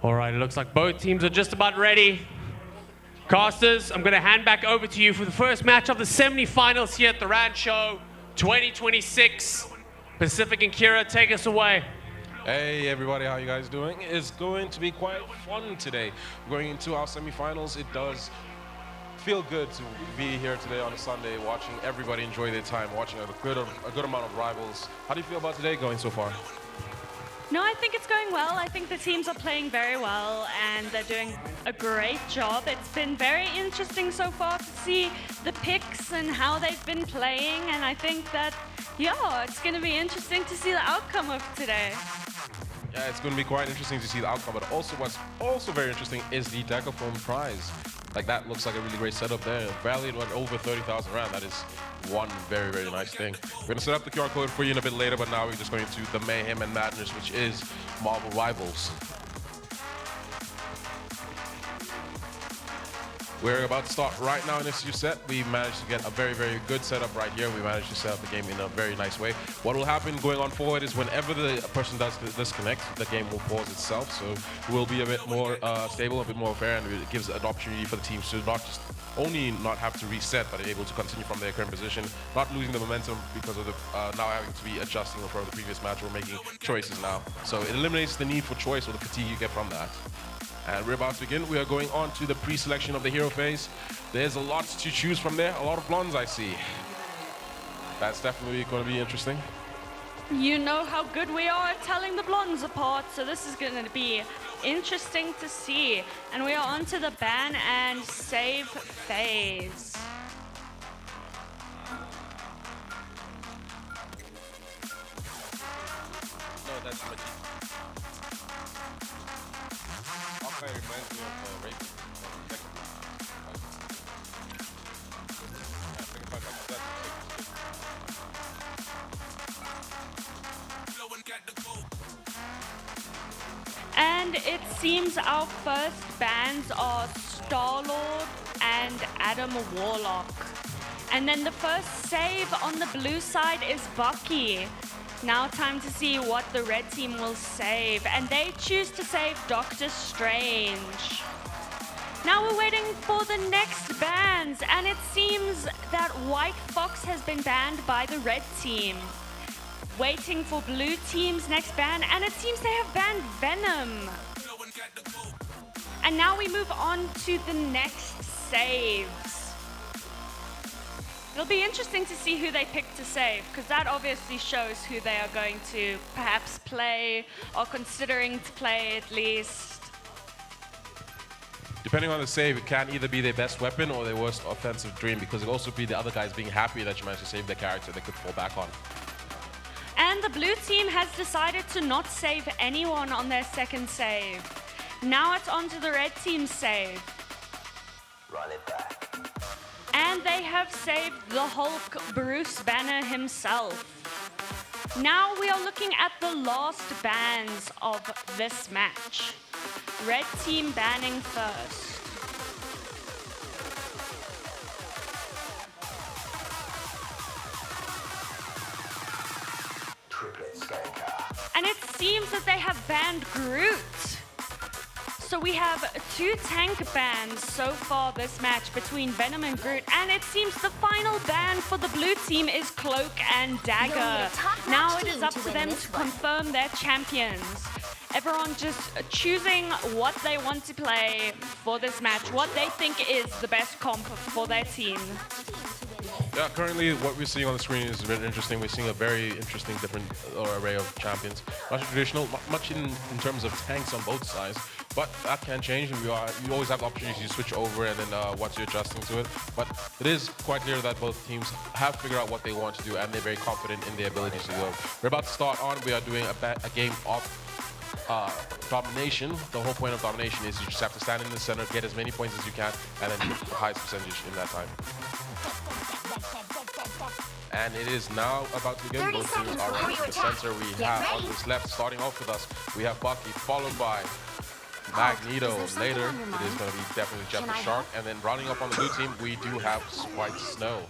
All right, it looks like both teams are just about ready. Casters, I'm going to hand back over to you for the first match of the semi-finals here at the Randshow 2026. Pacific and Kira, take us away. Hey everybody, how you guys doing? It's going to be quite fun today. Going into our semi-finals, it does feel good to be here today on a Sunday, watching everybody enjoy their time, watching a good amount of rivals. How do you feel about today going so far? No, I think it's going well. I think the teams are playing very well and they're doing a great job. It's been very interesting so far to see the picks and how they've been playing, and I think that, yeah, it's going to be interesting to see the outcome of today. Yeah, it's going to be quite interesting to see the outcome, but also what's also very interesting is the Decaphone prize. Like, that looks like a really great setup there. Valued at over 30,000 Rand. That is one very, very nice thing. We're going to set up the QR code for you in a bit later, but now we're just going to the mayhem and madness, which is Marvel Rivals. We're about to start right now in this new set. We managed to get a very, very good setup right here. We managed to set up the game in a very nice way. What will happen going on forward is whenever the person does disconnect, the game will pause itself. So we'll be a bit more stable, a bit more fair, and it gives an opportunity for the teams to not have to reset, but able to continue from their current position, not losing the momentum because of the now having to be adjusting from the previous match or making choices now. So it eliminates the need for choice or the fatigue you get from that. And we're about to begin. We are going on to the pre-selection of the hero phase. There's a lot to choose from there. A lot of blondes I see. That's definitely going to be interesting. You know how good we are at telling the blondes apart, so this is going to be interesting to see. And we are on to the ban and save phase. No, that's Magic. Reminds me of Raven. And it seems our first bans are Star-Lord and Adam Warlock. And then the first save on the blue side is Bucky. Now time to see what the red team will save. And they choose to save Doctor Strange. Now we're waiting for the next bans. And it seems that White Fox has been banned by the red team. Waiting for blue team's next ban. And it seems they have banned Venom. And now we move on to the next saves. It'll be interesting to see who they pick to save, because that obviously shows who they are going to perhaps play or considering to play at least. Depending on the save, it can either be their best weapon or their worst offensive dream, because it'll also be the other guys being happy that you managed to save their character they could fall back on. And the blue team has decided to not save anyone on their second save. Now it's on to the red team's save. Run it back. And they have saved the Hulk, Bruce Banner himself. Now we are looking at the last bans of this match. Red team banning first. And it seems that they have banned Groot. So we have 2 tank bans so far this match between Venom and Groot, and it seems the final ban for the blue team is Cloak and Dagger. Now it is up to them to confirm their champions. Everyone just choosing what they want to play for this match, what they think is the best comp for their team. Yeah, currently what we're seeing on the screen is very interesting. We're seeing a very interesting different array of champions. Not traditional, not much in terms of tanks on both sides, but that can change, and you always have the opportunity to switch over and then once you're adjusting to it. But it is quite clear that both teams have figured out what they want to do, and they're very confident in their abilities to go. We're about to start on. We are doing a game of domination. The whole point of domination is you just have to stand in the center, get as many points as you can, and then hit the highest percentage in that time. And it is now about to begin. Both teams are running to the center. We have on this left, starting off with us, we have Bucky, followed by Magneto. Later, it is going to be definitely Jeff the Shark. And then rounding up on the blue team, we do have White Snow.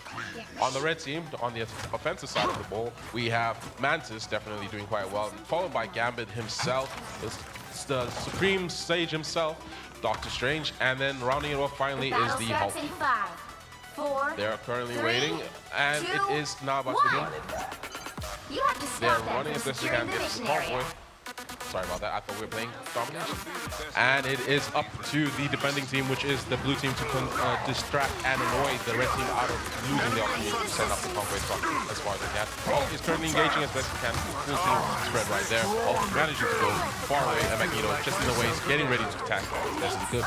On the red team, on the offensive side of the ball, we have Mantis definitely doing quite well, followed by Gambit himself, the Supreme Sage himself, Doctor Strange, and then rounding it off finally is the Hulk. They are currently waiting, and it is now about to begin. They're running as best they can. Get the convoy. Sorry about that. I thought we were playing domination. And it is up to the defending team, which is the blue team, to distract and annoy the red team out of losing the opportunity to send up the convoy as far as they can. Hulk is currently engaging as best he can. Full team spread right there. Hulk managing to go far away, and Magneto just in the way, is getting ready to attack as best he could.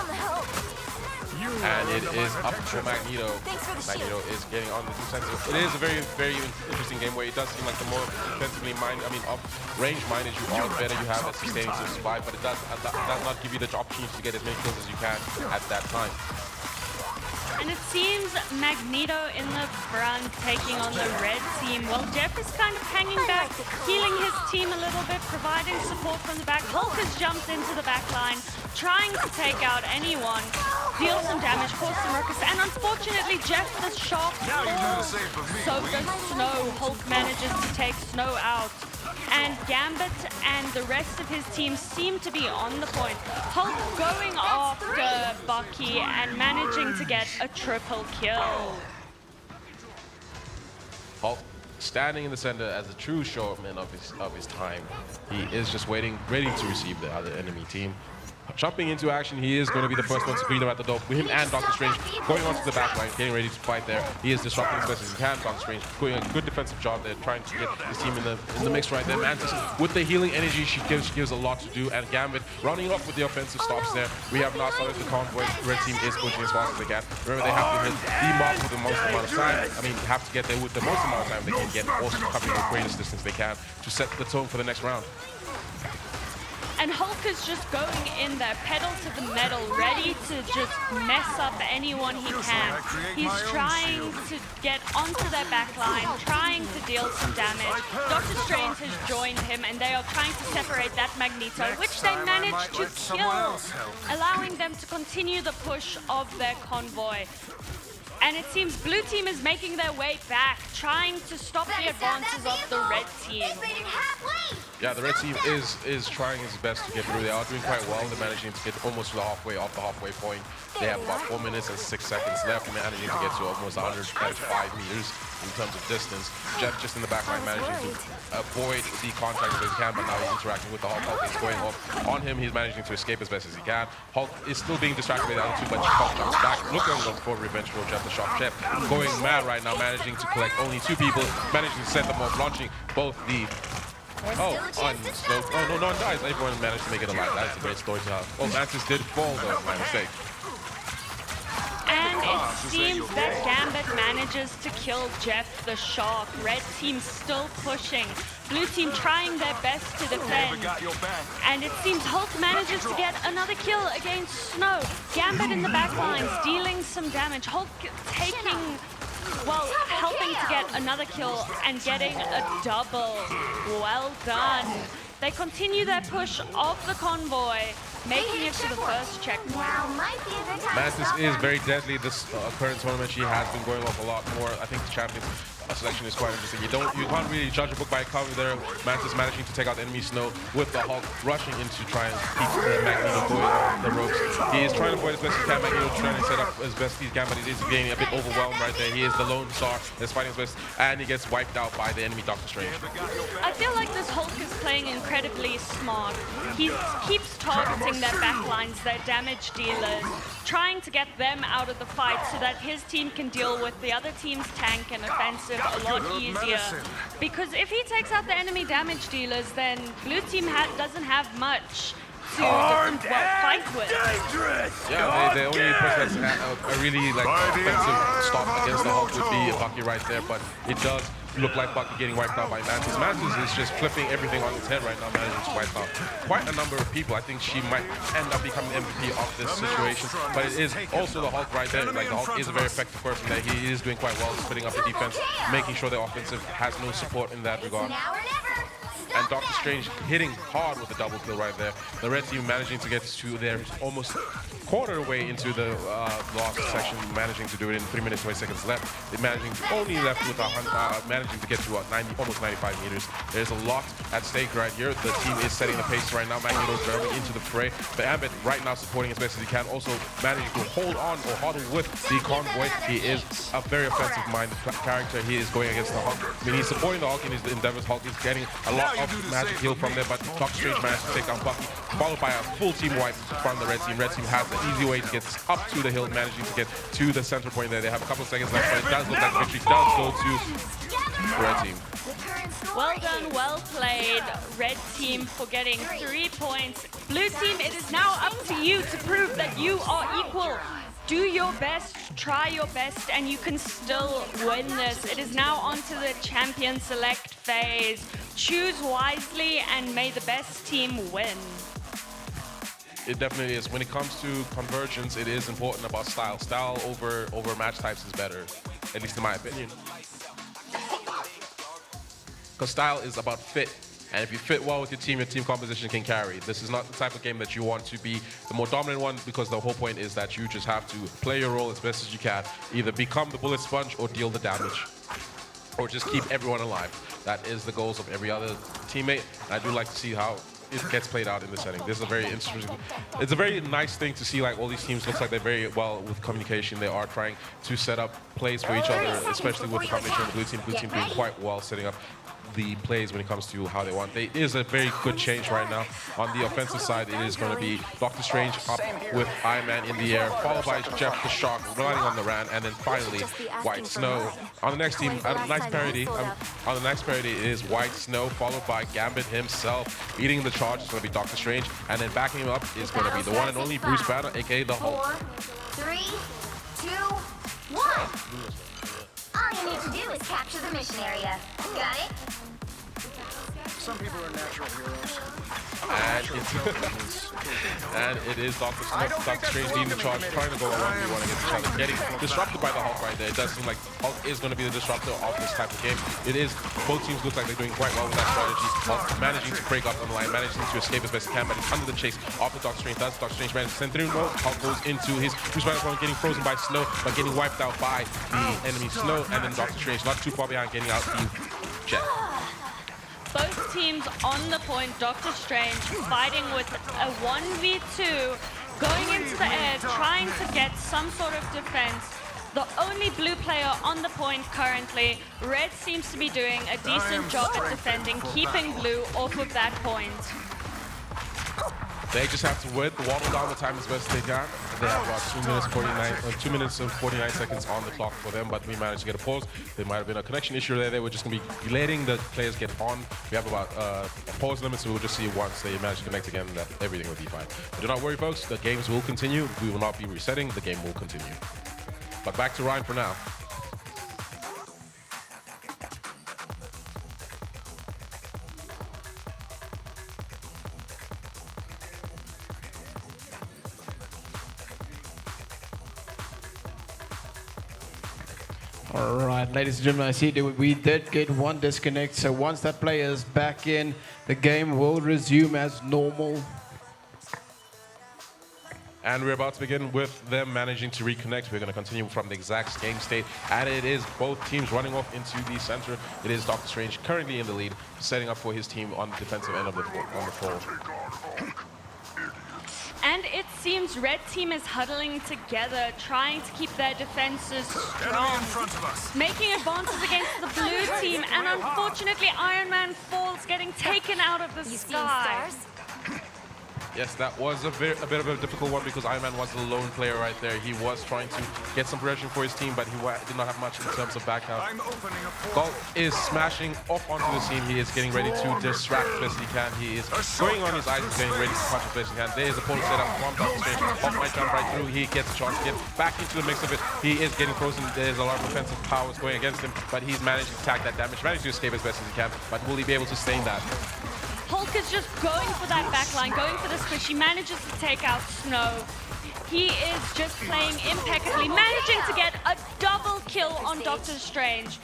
And it is up to Magneto. Magneto is getting on the defensive. It is a very, very interesting game where it does seem like the more defensively minded, range minded you are, the better you have at sustaining to survive, but it does not give you the opportunity to get as many kills as you can at that time. And it seems Magneto in the front taking on the red team. Well, Jeff is kind of hanging back, healing his team a little bit, providing support from the back. Hulk has jumped into the back line, trying to take out anyone, deal some damage, cause some ruckus, and unfortunately Jeff the Shark falls. So does Snow. Hulk manages to take Snow out. And Gambit and the rest of his team seem to be on the point. Hulk going after Bucky and managing to get a triple kill. Hulk standing in the center as a true showman of his time. He is just waiting, ready to receive the other enemy team. Jumping into action, he is going to be the first one to greet them at the door. With him and Doctor Strange going onto the back line, getting ready to fight there. He is disrupting as best as he can. Doctor Strange doing a good defensive job there, trying to get his team in the mix right there. Mantis, with the healing energy, she gives a lot to do. And Gambit running off with the offensive stops there. We have now started the convoy. The red team is pushing as fast as they can. Remember, they have to hit the mark with the most amount of time. Have to get there with the most amount of time they can get, also covering the greatest distance they can to set the tone for the next round. And Hulk is just going in there, pedal to the metal, ready to just mess up anyone he can. He's trying to get onto their backline, trying to deal some damage. Doctor Strange has joined him, and they are trying to separate that Magneto, which they managed to kill, allowing them to continue the push of their convoy. And it seems blue team is making their way back, trying to stop the advances of the red team. Yeah, the red team is trying his best to get through. They are doing quite well. They're managing to get almost to the halfway, off the halfway point. They have about 4 minutes and 6 seconds left, managing to get to almost 135 meters in terms of distance. Jeff just in the back line managing to avoid the contact as he can, but now he's interacting with the Hulk. Hulk is going off on him. He's managing to escape as best as he can. Hulk is still being distracted by the other two, but Hulk jumps back, looking for revenge for Jeff the Shock. Jeff going mad right now, managing to collect only 2 people, managing to set them off, launching both the no one dies. Everyone managed to make it alive. That's a great story to have. Oh, Mantis did fall though, my mistake. And it seems that Gambit manages to kill Jeff the Shark. Red team still pushing. Blue team trying their best to defend. And it seems Hulk manages to get another kill against Snow. Gambit in the back lines dealing some damage. Hulk taking, well, helping to get another kill and getting a double. Well done. They continue their push of the convoy, making it to the first checkpoint. Mantis is very deadly this current tournament. She has been going off a lot more. I think the champions selection is quite interesting. You can't really judge a book by a cover there. Mantis managing to take out enemy Snow with the Hulk rushing in to try and keep Magneto going on the ropes. He is trying to avoid as best he can. Magneto trying to set up as best he can, but he is getting a bit overwhelmed right there. He is the lone star that's fighting his best, and he gets wiped out by the enemy Doctor Strange. I feel like this Hulk is playing incredibly smart. He keeps targeting their backlines, their damage dealers, trying to get them out of the fight so that his team can deal with the other team's tank and offensive a lot easier. Because if he takes out the enemy damage dealers, then blue team doesn't have much to fight with. Yeah, the only person that's a really offensive stop against the Hulk would be Bucky right there, but it does look like Bucky getting wiped out by Mantis. Mantis is just flipping everything on its head right now, managing to wipe out quite a number of people. I think she might end up becoming MVP of this situation, but it is also the Hulk right there. Like, the Hulk is a very effective person there. He is doing quite well, splitting up the defense, making sure the offensive has no support in that regard. And Doctor Strange hitting hard with a double kill right there. The red team managing to get to their almost quarter way into the last section, managing to do it in 3 minutes 20 seconds left. They're managing to only left with managing to get to almost 95 meters. There's a lot at stake right here. The team is setting the pace right now. Magneto driving into the fray. But Ambit right now supporting as best as he can, also managing to hold on or huddle with the convoy. He is a very offensive-minded character. He is going against the Hulk. I mean, he's supporting the Hulk in his endeavors. Hulk is getting a lot of magic heal from there, but Doctor Strange managed to take down Bucky, followed by a full team wipe from the red team. Red team has the easy way to get up to the hill, managing to get to the center point there. They have a couple of seconds left, but it does look like victory does go to the red team. Well done, well played, red team, for getting 3 points. Blue team, it is now up to you to prove that you are equal. Do your best, try your best, and you can still win this. It is now on to the champion select phase. Choose wisely and may the best team win. It definitely is. When it comes to convergence, it is important about style. Style over match types is better, at least in my opinion. Because style is about fit. And if you fit well with your team composition can carry. This is not the type of game that you want to be the more dominant one, because the whole point is that you just have to play your role as best as you can. Either become the bullet sponge or deal the damage. Or just keep everyone alive. That is the goals of every other teammate. And I do like to see how it gets played out in this setting. This is a very interesting, it's a very nice thing to see. Like, all these teams looks like they're very well with communication. They are trying to set up plays for each other, especially with the combination of the blue team. Blue team doing quite well setting up the plays when it comes to how they want. It is a very good change right now. On the offensive side, it is going to be Doctor Strange up with Iron Man in the air, followed by Jeff the Shark running on the Rand, and then finally White Snow. On the next team, nice parody. On the next parody is White Snow, followed by Gambit himself. Leading the charge is going to be Doctor Strange, and then backing him up is going to be the one and only Bruce Banner, aka the Hulk. 4, 3, 2, 1. All you need to do is capture the mission area. Got it? Some people are natural heroes. And it is Doctor Strange leading the charge, trying to go 1v1 against each other, getting disrupted by the Hulk right there. It does seem like Hulk is going to be the disruptor of this type of game. It is, both teams look like they're doing quite well with that strategy. Hulk managing to break up on the line, managing to escape as best he can, but he's under the chase off the Doctor Strange. Doctor Strange manages to send through mode. Hulk goes into his Bruce Banner opponent, getting frozen by Snow, but getting wiped out by the enemy Snow, and then Doctor Strange not too far behind, getting out the Jet. Both teams on the point. Dr. Strange fighting with a 1v2, going into the air, trying to get some sort of defense. The only blue player on the point currently. Red seems to be doing a decent job at defending, keeping blue off of that point. They just have to waddle down the time as best they can. They have about 2 minutes and 49 seconds on the clock for them, but we managed to get a pause. There might have been a connection issue there. They were just going to be letting the players get on. We have about a pause limit, so we'll just see once they manage to connect again that everything will be fine. But do not worry, folks. The games will continue. We will not be resetting. The game will continue. But back to Ryan for now. All right, ladies and gentlemen, I see that we did get one disconnect. So once that player is back in, the game will resume as normal. And we're about to begin with them managing to reconnect. We're going to continue from the exact game state. And it is both teams running off into the center. It is Dr. Strange currently in the lead, setting up for his team on the defensive end of the floor. And it seems Red Team is huddling together, trying to keep their defenses strong, making advances against the blue team, and unfortunately Iron Man falls, getting taken out of the sky. Yes, that was a bit of a difficult one because Iron Man was the lone player right there. He was trying to get some progression for his team, but he did not have much in terms of back out. Galt is smashing off onto the scene. He is getting ready to distract as best he can. He is going on his eyes and getting ready to punch as best he can. There is a pole set up from Dr. Strange. Off might jump right through. He gets a chance to get back into the mix of it. He is getting frozen. There's a lot of offensive powers going against him, but he's managed to tag that damage, managed to escape as best as he can, but will he be able to sustain that? Hulk is just going for that backline, going for the squish. He manages to take out Snow. He is just playing impeccably, managing to get a double kill on Doctor Strange.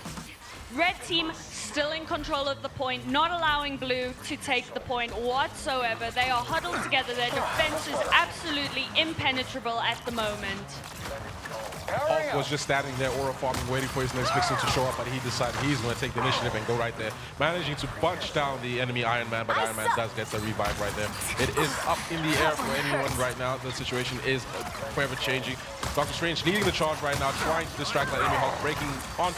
Red team still in control of the point, not allowing blue to take the point whatsoever. They are huddled together. Their defense is absolutely impenetrable at the moment. Hulk was just standing there, aura farming, waiting for his next vixen to show up, but he decided he's going to take the initiative and go right there, managing to bunch down the enemy Iron Man, but Iron Man does get the revive right there. It is up in the air for anyone right now. The situation is forever changing. Doctor Strange leading the charge right now, trying to distract that enemy Hulk, breaking past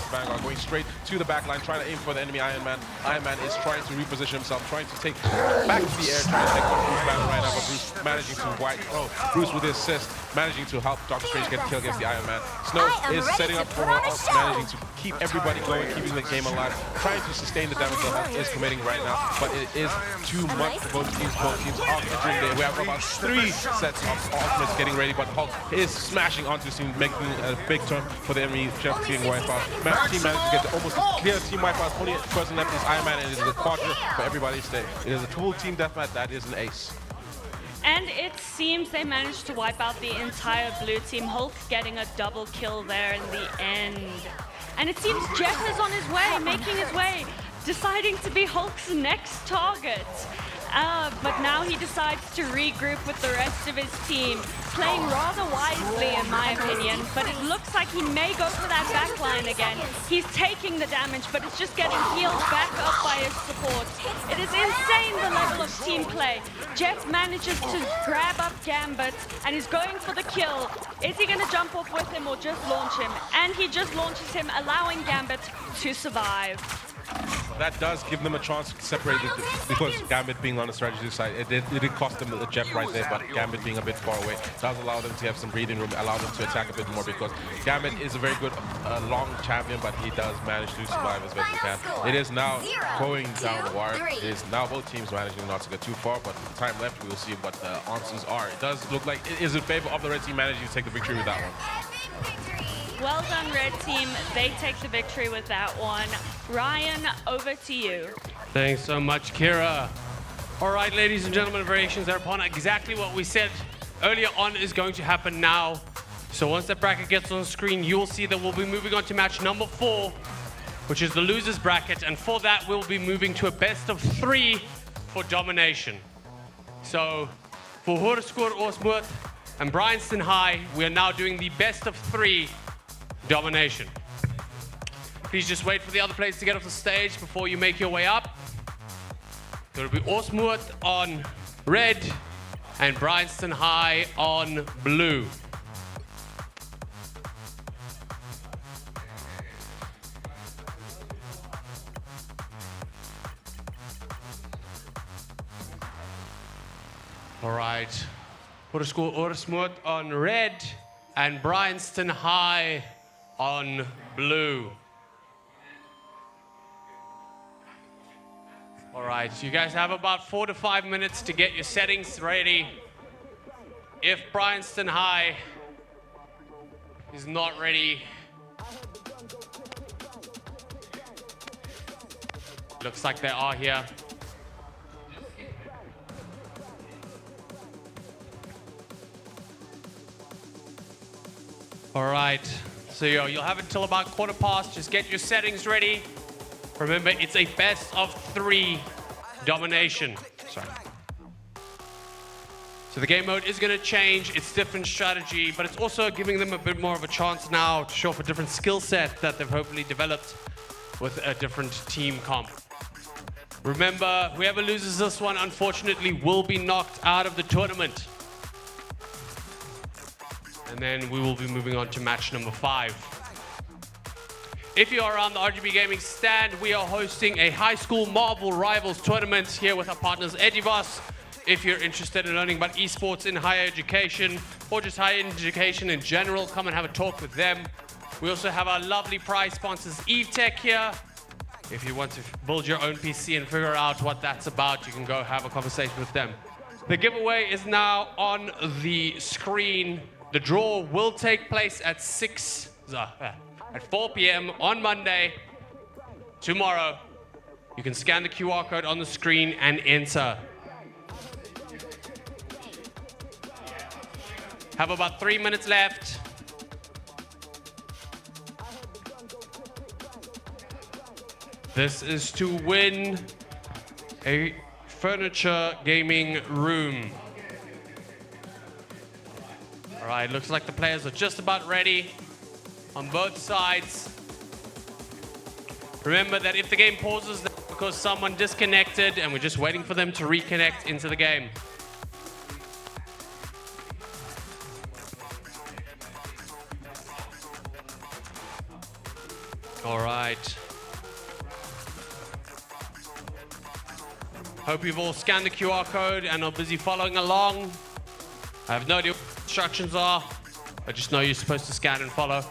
the Vanguard, going straight to the back line, trying to aim for the enemy Iron Man. Iron Man is trying to reposition himself, trying to take back to the air, trying to take on Bruce Banner right now, but Bruce managing to Bruce with the assist, managing to help Doctor Strange get the kill against the Iron Man. Snow is setting up for Hulk, managing to keep everybody going, keeping the game alive, trying to sustain the damage that Hulk is committing right now, but it is too much for both teams. Both teams are entering there. We have about 3 sets of ultimates getting ready, but Hulk is smashing onto the scene, making a big turn for the enemy team wipeout. Team managed to get almost a clear team wipeout. Only person left is Iron Man, and it is a quadra for everybody to stay. It is a full team deathmatch. That is an ace. And it seems they managed to wipe out the entire blue team. Hulk getting a double kill there in the end. And it seems Jeff is on his way, making his way, deciding to be Hulk's next target. But now he decides to regroup with the rest of his team, playing rather wisely in my opinion, but it looks like he may go for that backline again. He's taking the damage, but it's just getting healed back up by his support. It is insane the level of team play. Jet manages to grab up Gambit and is going for the kill. Is he going to jump off with him or just launch him? And he just launches him, allowing Gambit to survive. That does give them a chance to separate it because Gambit being on the strategy side, it did cost them the Jeff right there, but Gambit being a bit far away does allow them to have some breathing room, allow them to attack a bit more because Gambit is a very good long champion, but he does manage to survive as best he can. It is now going down the wire. It is now both teams managing not to get too far, but with the time left, we will see what the answers are. It does look like it is in favor of the red team managing to take the victory with that one. Well done, Red Team. They take the victory with that one. Ryan, over to you. Thanks so much, Kira. All right, ladies and gentlemen, variations are upon exactly what we said earlier on is going to happen now. So once that bracket gets on the screen, you'll see that we'll be moving on to match number 4, which is the losers bracket. And for that, we'll be moving to a best of 3 for domination. So for Hoorskoor Osmoot and Bryanston High, we are now doing the best of 3 domination. Please just wait for the other players to get off the stage before you make your way up. It'll be Osmoot on red and Bryanston High on blue. All right. Put a score Osmoot on red and Bryanston High on blue. All right, you guys have about 4 to 5 minutes to get your settings ready. If Bryanston High is not ready, looks like they are here. All right, so you'll have until about 1:15. Just get your settings ready. Remember, it's a best of 3 domination. Sorry. So the game mode is going to change. It's different strategy, but it's also giving them a bit more of a chance now to show off a different skill set that they've hopefully developed with a different team comp. Remember, whoever loses this one, unfortunately, will be knocked out of the tournament. And then we will be moving on to match number 5. If you are around the RGB Gaming stand, we are hosting a high school Marvel Rivals tournament here with our partners Edivas. If you're interested in learning about esports in higher education or just higher education in general, come and have a talk with them. We also have our lovely prize sponsors EveTech here. If you want to build your own PC and figure out what that's about, you can go have a conversation with them. The giveaway is now on the screen. The draw will take place at 4 p.m. on Monday, tomorrow. You can scan the QR code on the screen and enter. Have about 3 minutes left. This is to win a furniture gaming room. All right, looks like the players are just about ready on both sides. Remember that if the game pauses, that's because someone disconnected and we're just waiting for them to reconnect into the game. All right. Hope you've all scanned the QR code and are busy following along. I have no idea what the instructions are. I just know you're supposed to scan and follow.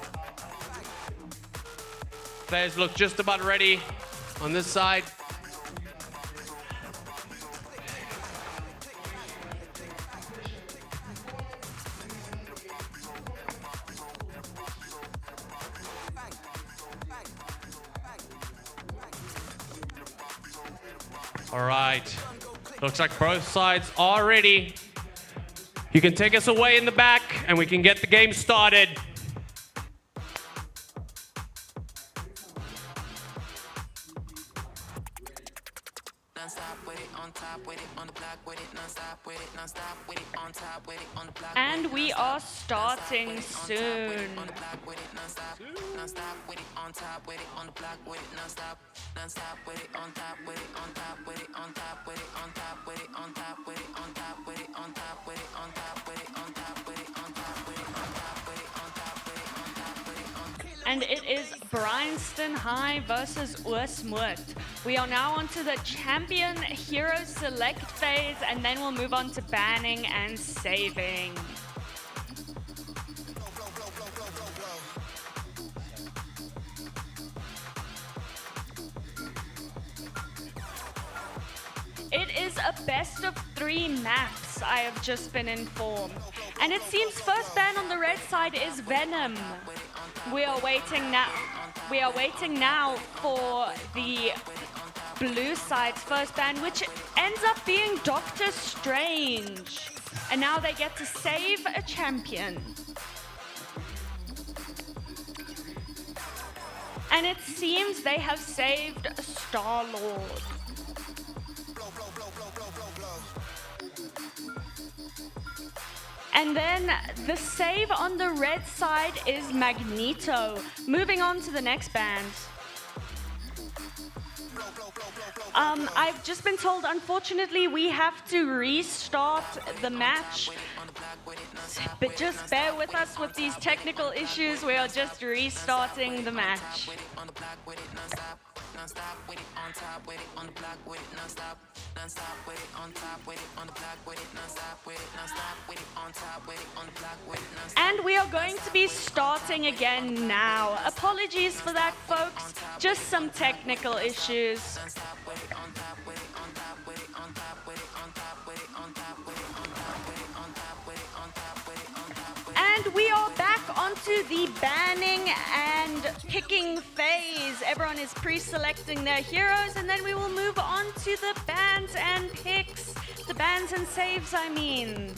Players look just about ready on this side. All right. Looks like both sides are ready. You can take us away in the back and we can get the game started. And we are starting soon. And it is Bryanston High versus Osmoot. We are now on to the champion hero select phase, and then we'll move on to banning and saving. It is a best of 3 maps, I have just been informed. And it seems first ban on the red side is Venom. We are waiting now for the blue side's first ban, which ends up being Doctor Strange. And now they get to save a champion. And it seems they have saved Star-Lord. And then the save on the red side is Magneto. Moving on to the next band. I've just been told, unfortunately, we have to restart the match. But just bear with us with these technical issues. We are just restarting the match. And we are going to be starting again now. Apologies for that, folks. Just some technical issues. And we are back onto the banning and picking phase. Everyone is pre-selecting their heroes, and then we will move on to the bans and picks. The bans and saves, I mean.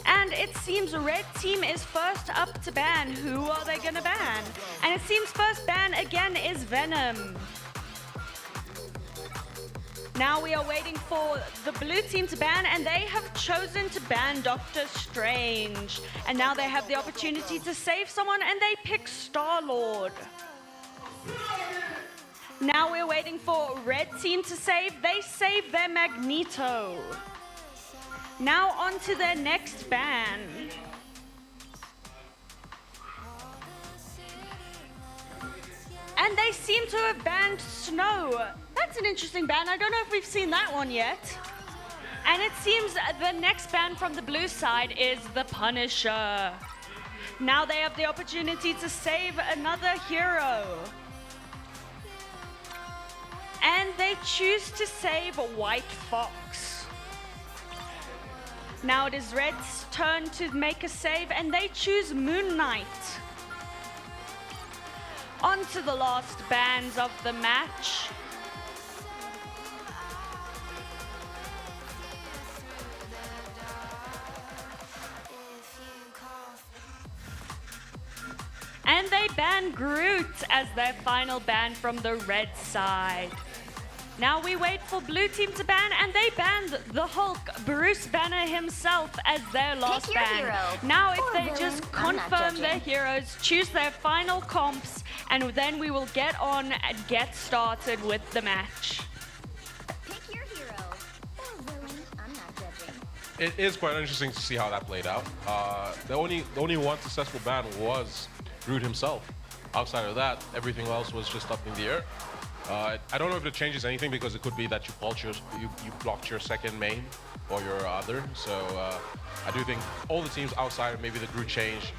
And it seems red team is first up to ban. Who are they gonna ban? And it seems first ban again is Venom. Now we are waiting for the blue team to ban, and they have chosen to ban Doctor Strange. And now they have the opportunity to save someone, and they pick Star-Lord. Now we're waiting for red team to save. They save their Magneto. Now on to their next ban. And they seem to have banned Snow. That's an interesting ban. I don't know if we've seen that one yet. And it seems the next ban from the blue side is the Punisher. Now they have the opportunity to save another hero. And they choose to save White Fox. Now it is Red's turn to make a save, and they choose Moon Knight. On to the last bans of the match. And they ban Groot as their final ban from the red side. Now we wait for blue team to ban, and they banned the Hulk, Bruce Banner himself, as their last Pick your ban. hero. Now if Or they villain. just I'm not confirm their judging. heroes, choose their final comps, and then we will get on and get started with the match. Pick your hero. Or villain. I'm not judging. It is quite interesting to see how that played out. The only one successful ban was Groot himself. Outside of that, everything else was just up in the air. I don't know if it changes anything, because it could be that you blocked your second main or your other. So I do think all the teams outside of maybe the Groot change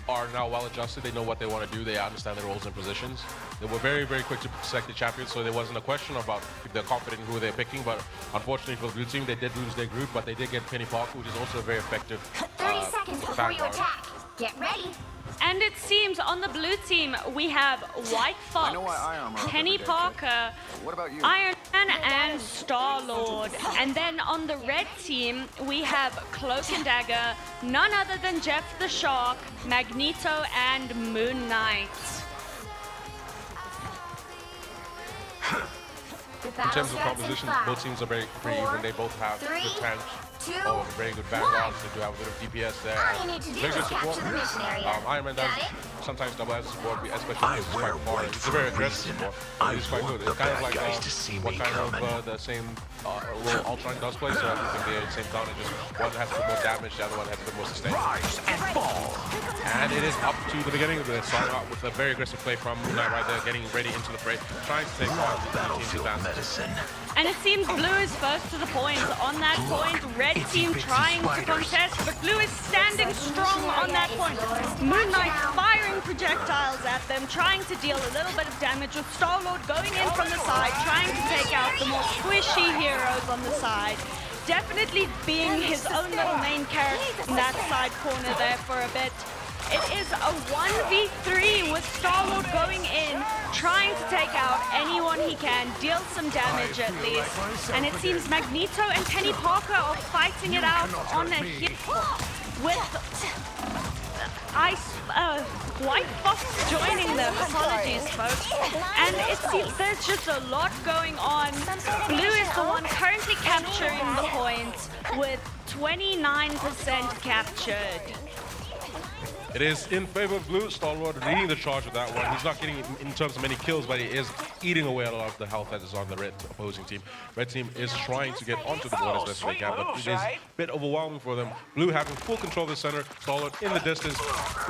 are now well adjusted. They know what they want to do. They understand their roles and positions. They were very, very quick to select the champions, so there wasn't a question about if they're confident in who they're picking. But unfortunately for the blue team, they did lose their group, but they did get Penny Parker, which is also a very effective 30 seconds before you vanguard. attack. Get ready. And it seems on the blue team we have White Fox, know why I armor up Penny every day, kid. Parker, What about you? Iron Man, and Star-Lord. And then on the red team we have Cloak and Dagger, none other than Jeff the Shark, Magneto, and Moon Knight. In terms of composition, both teams are very even. They both have good tanks. Oh, very good vanguards. They do have a bit of DPS there. All you need to do Very is good support. capture the mission area. Iron Man does Got it? sometimes double as support, especially because it's quite far. It's a very aggressive support. It's quite good. It's kind of like what kind of the same role Ultron does play. So I think they're the same counter. Just one has a bit more damage, the other one has a bit more sustain. And it is up to the beginning. They're starting out with a very aggressive play from Moon Knight right there, getting ready into the fray, trying to take on the team's advantage. And it seems blue is first to the point. On that point, red team trying to contest, but blue is standing strong on that point. Moon Knight firing projectiles at them, trying to deal a little bit of damage, with Star-Lord going in from the side, trying to take out the more squishy heroes on the side. Definitely being his own little main character in that side corner there for a bit. It is a 1v3 with Star-Lord going in, trying to take out anyone he can, deal some damage at least. And it seems Magneto and Penny Parker are fighting it out on a hit with White Fox joining them. Apologies, folks. And it seems there's just a lot going on. Blue is the one currently capturing the points with 29% captured. It is in favor of blue. Star-Lord leading the charge with that one. He's not getting in terms of many kills, but he is eating away a lot of the health that is on the red opposing team. Red team is trying to get onto the board as best they can, but it is a bit overwhelming for them. Blue having full control of the center. Star-Lord in the distance,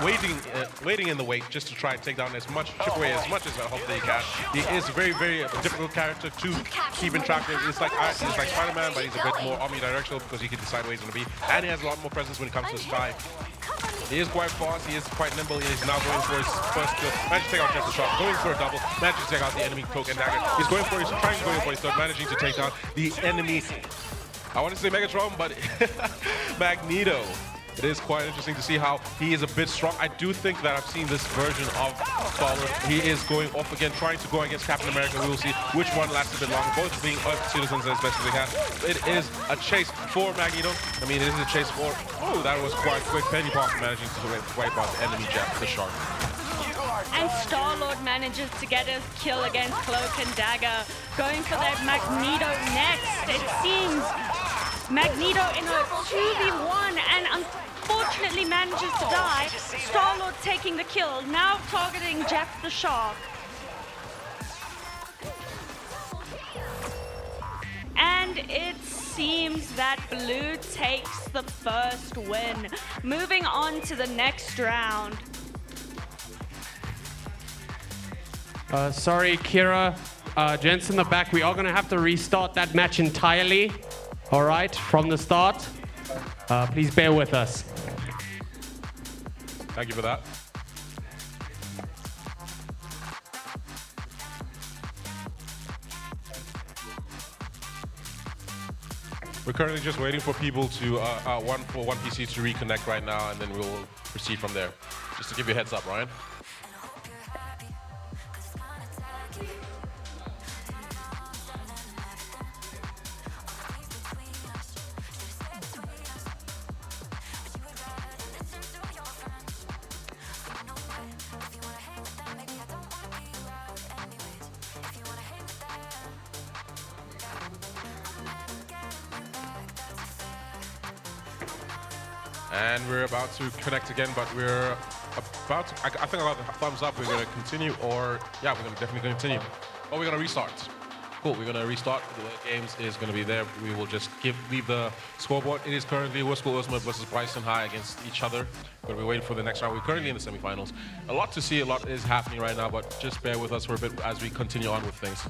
waiting in the wait just to try and take down as much, chip away as much as I hope that he can. He is a very, very difficult character to keep in track of. He's like Spider-Man, but he's a bit more omnidirectional because he can decide where he's going to be, and he has a lot more presence when it comes to the sky. He is quite fast, he is quite nimble, he's now going for his first kill. Managed to take out just a shot, going for a double, managed to take out the enemy cloak and dagger. He's trying to go for his third, managing to take down the enemy. I want to say Megatron, but Magneto. It is quite interesting to see how he is a bit strong. I do think that I've seen this version of Star-Lord. He is going off again, trying to go against Captain America. We will see which one lasts a bit longer, both being Earth citizens as best as they can. It is a chase for Magneto. I mean, it is a chase for... Oh, that was quite quick. Penny Parker managing to wipe out the enemy jet, the shark. And Star-Lord manages to get his kill against Cloak and Dagger. Going for that Magneto next. It seems Magneto in a 2v1 and unfortunately manages to die. Star-Lord taking the kill, now targeting Jack the Shark. And it seems that blue takes the first win. Moving on to the next round. Sorry, Kira. Gents in the back, we are going to have to restart that match entirely. All right, from the start. Please bear with us. Thank you for that. We're currently just waiting for people to, one PC to reconnect right now, and then we'll proceed from there. Just to give you a heads up, Ryan. And we're about to connect again, but we're about to, I think I got the thumbs up. We're going to continue, or yeah, we're going to definitely continue. Or we're going to restart. Cool, we're going to restart. The games is going to be there. We will just leave the scoreboard. It is currently Westwood versus Bryson High against each other. But we're waiting for the next round. We're currently in the semifinals. A lot to see, a lot is happening right now, but just bear with us for a bit as we continue on with things.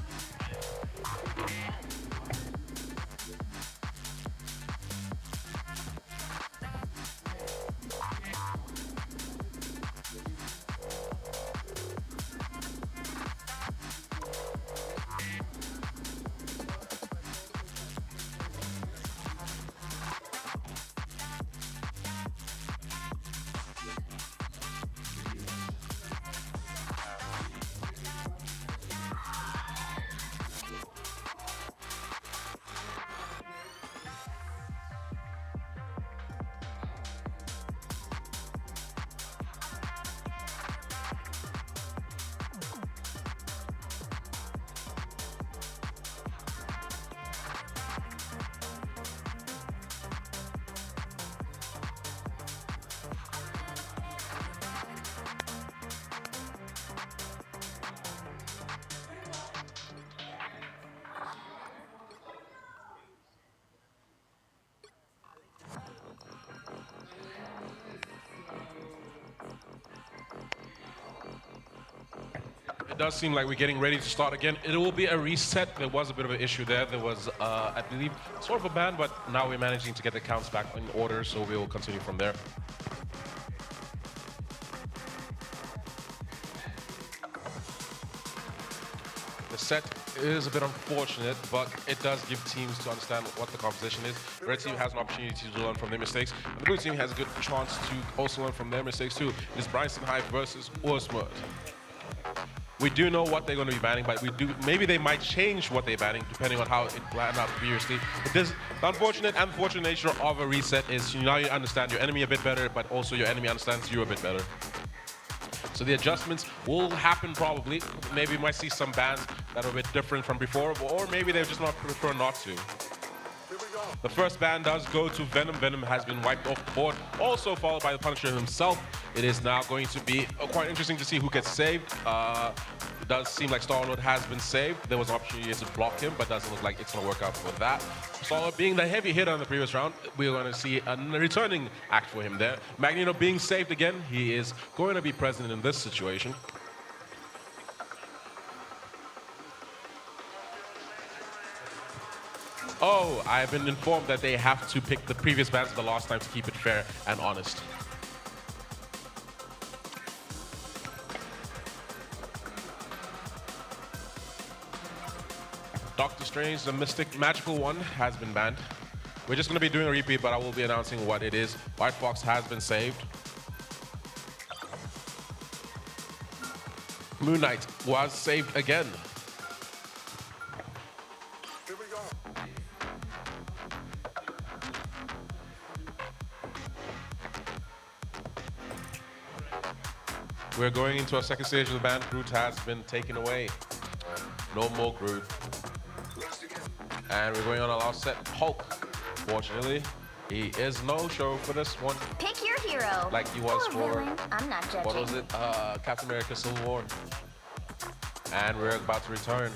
It does seem like we're getting ready to start again. It will be a reset. There was a bit of an issue there. There was, I believe, sort of a ban, but now we're managing to get the counts back in order, so we will continue from there. The set is a bit unfortunate, but it does give teams to understand what the composition is. Red team has an opportunity to learn from their mistakes, and the blue team has a good chance to also learn from their mistakes too. It is Bryson High versus Ursmud. We do know what they're going to be banning, but maybe they might change what they're banning depending on how it planned out previously. But the unfortunate and fortunate nature of a reset is now you understand your enemy a bit better, but also your enemy understands you a bit better. So the adjustments will happen probably. Maybe we might see some bans that are a bit different from before, or maybe they just prefer not to. The first ban does go to Venom. Venom has been wiped off the board, also followed by the Punisher himself. It is now going to be quite interesting to see who gets saved. It does seem like Star-Lord has been saved. There was an opportunity to block him, but doesn't look like it's going to work out for that. Star-Lord being the heavy hitter in the previous round, we're going to see a returning act for him there. Magneto being saved again. He is going to be present in this situation. Oh, I've been informed that they have to pick the previous bans of the last time to keep it fair and honest. Doctor Strange, the Mystic Magical one, has been banned. We're just going to be doing a repeat, but I will be announcing what it is. White Fox has been saved. Moon Knight was saved again. Here we go. We're going into our second stage of the ban. Groot has been taken away. No more Groot. And we're going on our last set. Hulk, fortunately, he is no show for this one. Pick your hero. Like he was Or for, villain. I'm not judging. what was it? Captain America Civil War. And we're about to return.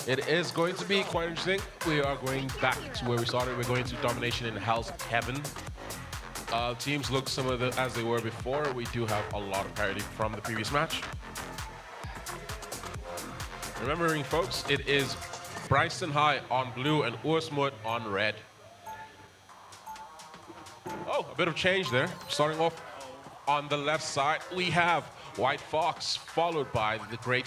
It is going to be quite interesting. We are going back to where we started. We're going to Domination in Hell's Heaven. Teams look similar as they were before. We do have a lot of parity from the previous match. Remembering, folks, it is Bryson High on blue and Ursmut on red. Oh, a bit of change there. Starting off on the left side, we have White Fox, followed by the great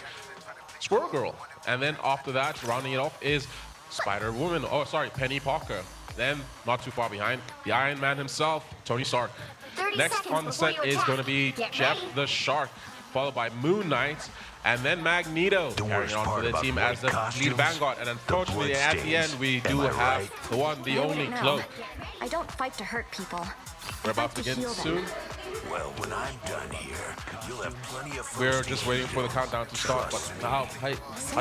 Squirrel Girl. And then after that, rounding it off is Spider-Woman. Oh, sorry, Penny Parker. Then, not too far behind, the Iron Man himself, Tony Stark. Next on the set is going to be Jeff the Shark, followed by Moon Knight, and then Magneto carrying on for the team as the lead vanguard. And unfortunately, at the end, we do have the one, the only Cloak. I don't fight to hurt people. We're about to begin soon. Well, when I'm done here, you'll have plenty of We're just waiting for the countdown to start. But how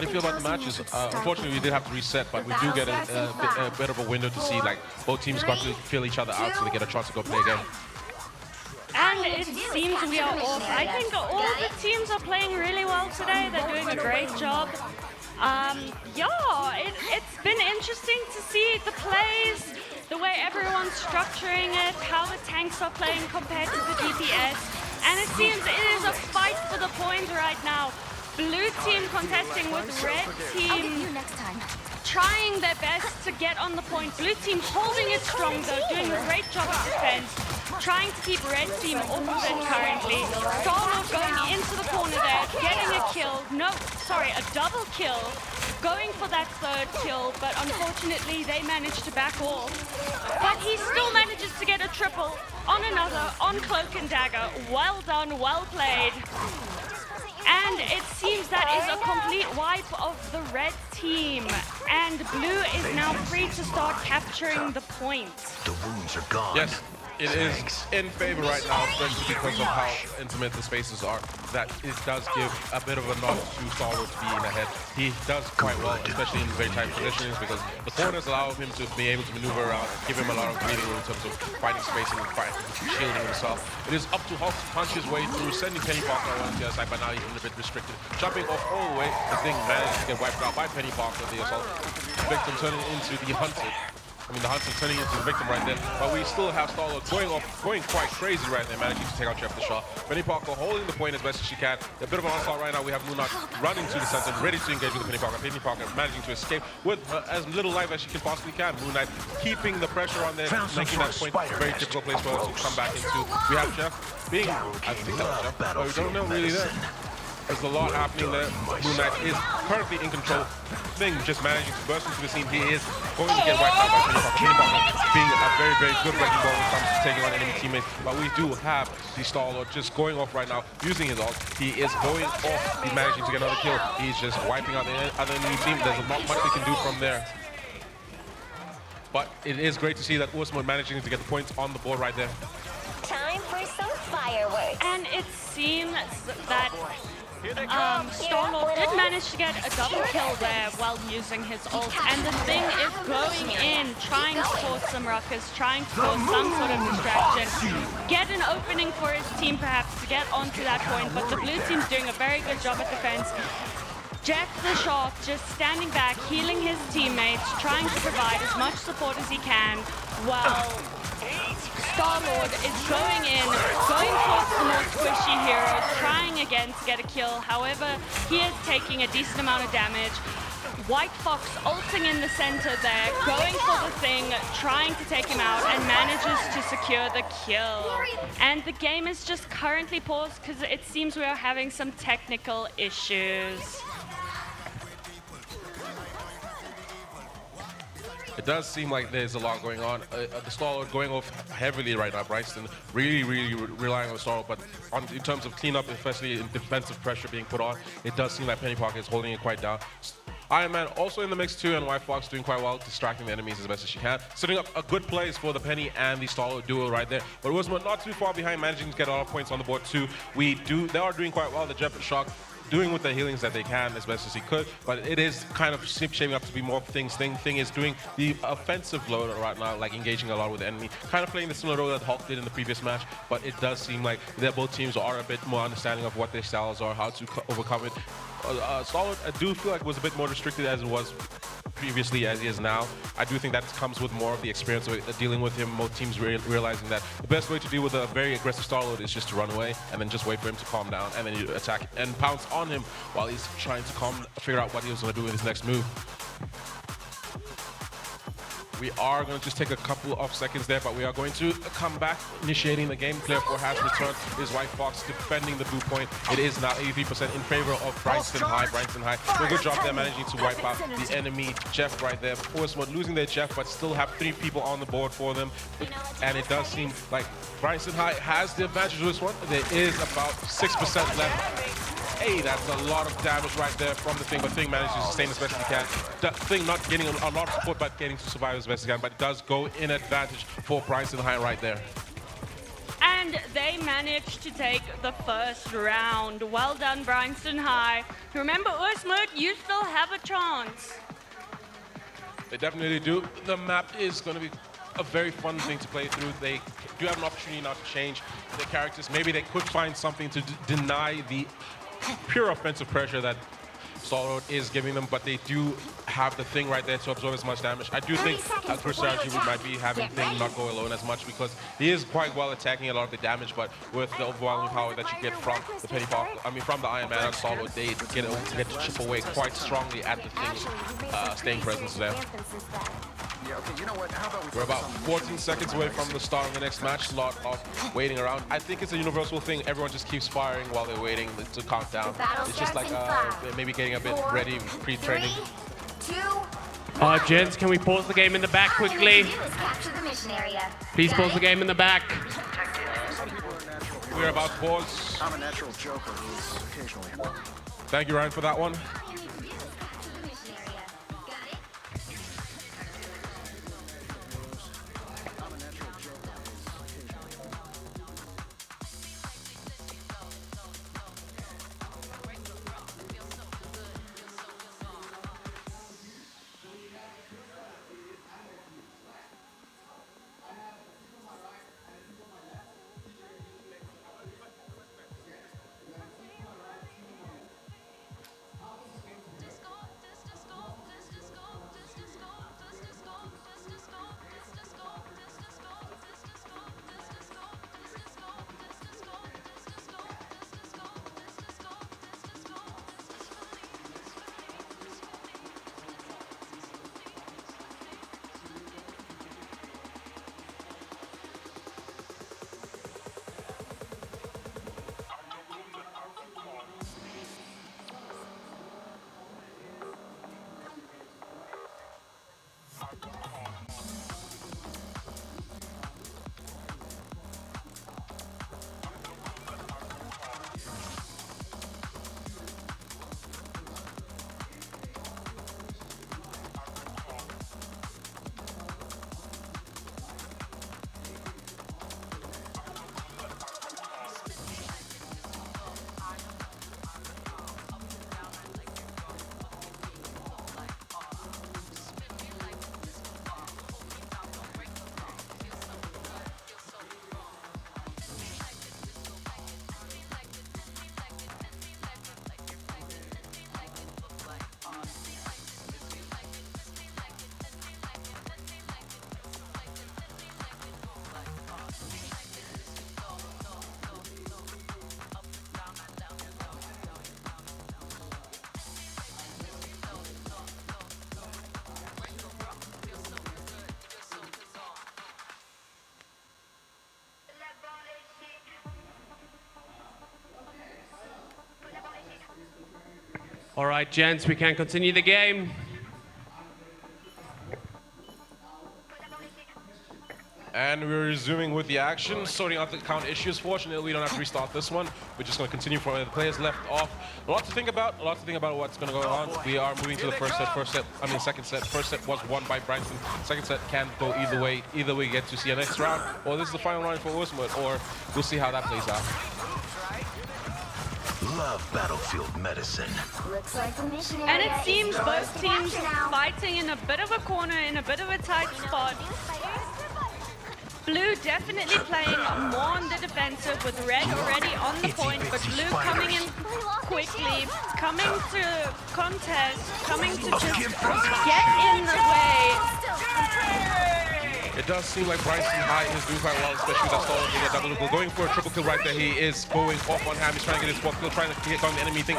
do you feel about the matches? Unfortunately, we did have to reset, but we do get a bit of a window to see, like, both teams got to feel each other out so they get a chance to go play again. And it seems we are off. I think all the teams are playing really well today. They're doing a great job. Yeah, it's been interesting to see the plays, the way everyone's structuring it, how the tanks are playing compared to the DPS. And it seems it is a fight for the point right now. Blue team contesting with red team trying their best to get on the point. Blue team holding it strong though, doing a great job of defense, trying to keep red team off of it currently. Star-Lord going into the corner there, getting a kill. No, sorry, a double kill. Going for that third kill, but unfortunately they managed to back off. But he still manages to get a triple on another, on Cloak and Dagger. Well done, well played. And it seems that is a complete wipe of the red team. And blue is now free to start capturing the point. The wounds are gone. Yes, it is in favor right now, especially because of how intimate the spaces are, that it does give a bit of a nod to Star-Lord to be in ahead. He does quite well, especially in very tight positions, because the corners allow him to be able to maneuver around, give him a lot of breathing room in terms of fighting spacing and shielding himself. It is up to Hulk to punch his way through, sending Penny Parker on the other side, but now he's a bit restricted. Jumping off all the way, the thing managed to get wiped out by Penny Parker, the assault victim turning into the hunted. I mean, the hunter turning into the victim right there, but we still have Star-Lord going quite crazy right there, managing to take out Jeff the Shot. Penny Parker holding the point as best as she can. A bit of an onslaught right now. We have Moon Knight running to the center, ready to engage with the Penny Parker. Penny Parker managing to escape with as little life as she can possibly can. Moon Knight keeping the pressure on there, making that point a very difficult place for us to come back into. We have Jeff being, I think that was Jeff, but we don't know really there. There's a lot happening there. Moon Knight is currently in control. Thing just managing to burst into the scene. He is going to get wiped out by Penny Parker. Penny Parker being a very, very good wrecking ball when it comes to taking on enemy teammates. But we do have the Star-Lord just going off right now, using his ult. He is going off. He's managing to get another kill. He's just wiping out the other enemy team. There's not much they can do from there. But it is great to see that Ursmut managing to get the points on the board right there. Time for some fireworks. And it seems that Star-Lord did manage to get a double kill there while using his ult, and the thing is going in, trying to cause some ruckus, trying to cause some sort of distraction, get an opening for his team perhaps to get onto that point, but the blue team's doing a very good job at defense. Jeff the Shark just standing back, healing his teammates, trying to provide as much support as he can, while Star-Lord is going in, going towards the more squishy heroes, trying again to get a kill. However, he is taking a decent amount of damage. White Fox ulting in the center there, going for the thing, trying to take him out, and manages to secure the kill. And the game is just currently paused because it seems we are having some technical issues. It does seem like there's a lot going on. The Star-Lord going off heavily right now. Bryson really relying on the Star-Lord, but in terms of cleanup, especially in defensive pressure being put on, it does seem like Penny Pocket is holding it quite down. Iron Man also in the mix too, and White Fox doing quite well, distracting the enemies as best as she can. Setting up a good plays for the Penny and the Star-Lord duo right there. But it was not too far behind, managing to get a lot of points on the board too. They are doing quite well. The Jet Shock doing with the healings that they can as best as he could, but it is kind of shaping up to be more things. Thing is doing the offensive load right now, like engaging a lot with the enemy, kind of playing the similar role that Hulk did in the previous match, but it does seem like that both teams are a bit more understanding of what their styles are, how to overcome it. Solid, I do feel like was a bit more restricted as it was previously as he is now. I do think that comes with more of the experience of dealing with him, most teams realizing that the best way to deal with a very aggressive Star-Lord is just to run away and then just wait for him to calm down, and then you attack and pounce on him while he's trying to figure out what he was going to do with his next move. We are going to just take a couple of seconds there, but we are going to come back, initiating the game. Player 4 has returned. Is White Fox defending the blue point. It is now 83% in favor of Bryson High. Bryson High, a good job there managing to wipe out the enemy Jeff right there. Of course, losing their Jeff, but still have 3 people on the board for them. And it does seem like Bryson High has the advantage of this one. There is about 6% left. Hey, that's a lot of damage right there from the Thing, but Thing manages to sustain as best as he can. The Thing not getting a lot of support, but getting to survive as best as he can, but it does go in advantage for Bryson High right there. And they managed to take the first round. Well done, Bryson High. Remember, Usmut, you still have a chance. They definitely do. The map is going to be a very fun thing to play through. They do have an opportunity now to change their characters. Maybe they could find something to deny the pure offensive pressure that Star-Lord is giving them, but they do have the Thing right there to absorb as much damage. I do think a good strategy might be having Thing not go alone as much, because he is quite well attacking a lot of the damage, but with the overwhelming power that you get from the from the Iron Man and Star-Lord, they get to chip away quite strongly at the Thing's staying presence there. Yeah, okay, you know what? How about we We're about 14 seconds away from the start of the next match. A lot of waiting around. I think it's a universal thing. Everyone just keeps firing while they're waiting to count down. It's just like maybe getting a bit ready, pre-training. 2, Gents, can we pause the game in the back quickly? Please pause the game in the back. We're about to pause. I'm a natural joker who's occasionally. Thank you, Ryan, for that one. All right, gents, we can continue the game. And we're resuming with the action, sorting out the count issues. Fortunately, we don't have to restart this one. We're just going to continue from where the players left off. A lot to think about what's going to go on. We are moving to the second set. First set was won by Branson. Second set can go either way. Either we get to see a next round, or this is the final round for Usman, or we'll see how that plays out. Love battlefield medicine. Looks like the mission And area it seems is close both to teams capture now. fighting in a bit of a corner, in a bit of a tight spot. Blue definitely playing more on the defensive with red already on the point, but blue coming in quickly, coming to contest, coming to just get in the way. It does seem like Bryson High is doing quite well, especially with that stall getting a double kill. Going for a triple kill right there. He is going off on Ham. He's trying to get his fourth kill, trying to get on the enemy thing,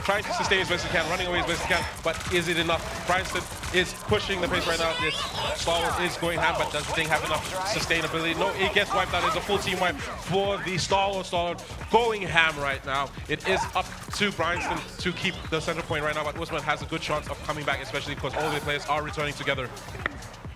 trying to sustain as best he can, running away as best he can. But is it enough? Bryson is pushing the pace right now. This stall is going Ham, but does the thing have enough sustainability? No, it gets wiped out. It's a full team wipe for the stall going Ham right now. It is up to Bryson to keep the center point right now, but Usman has a good chance of coming back, especially because all the players are returning together.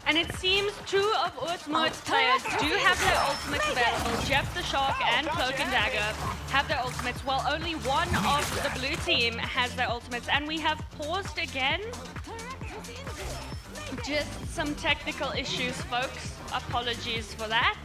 And it seems two of Usman's players do have their ultimates available. Jeff the Shark and Cloak and Dagger have their ultimates, while only one of the blue team has their ultimates. And we have paused again. Just some technical issues, folks. Apologies for that.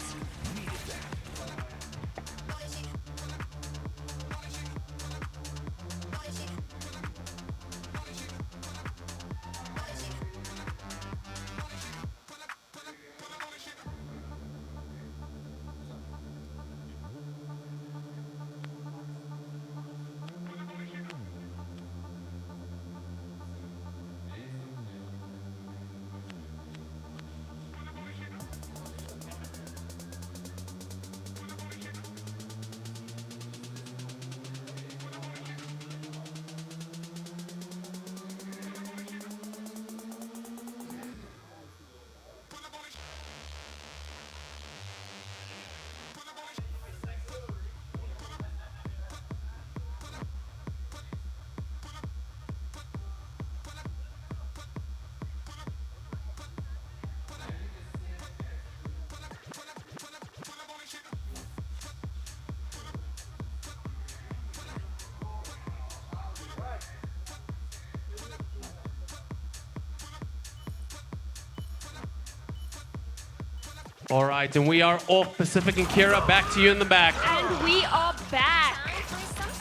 All right, and we are off. Pacific and Kira, back to you in the back. And we are back.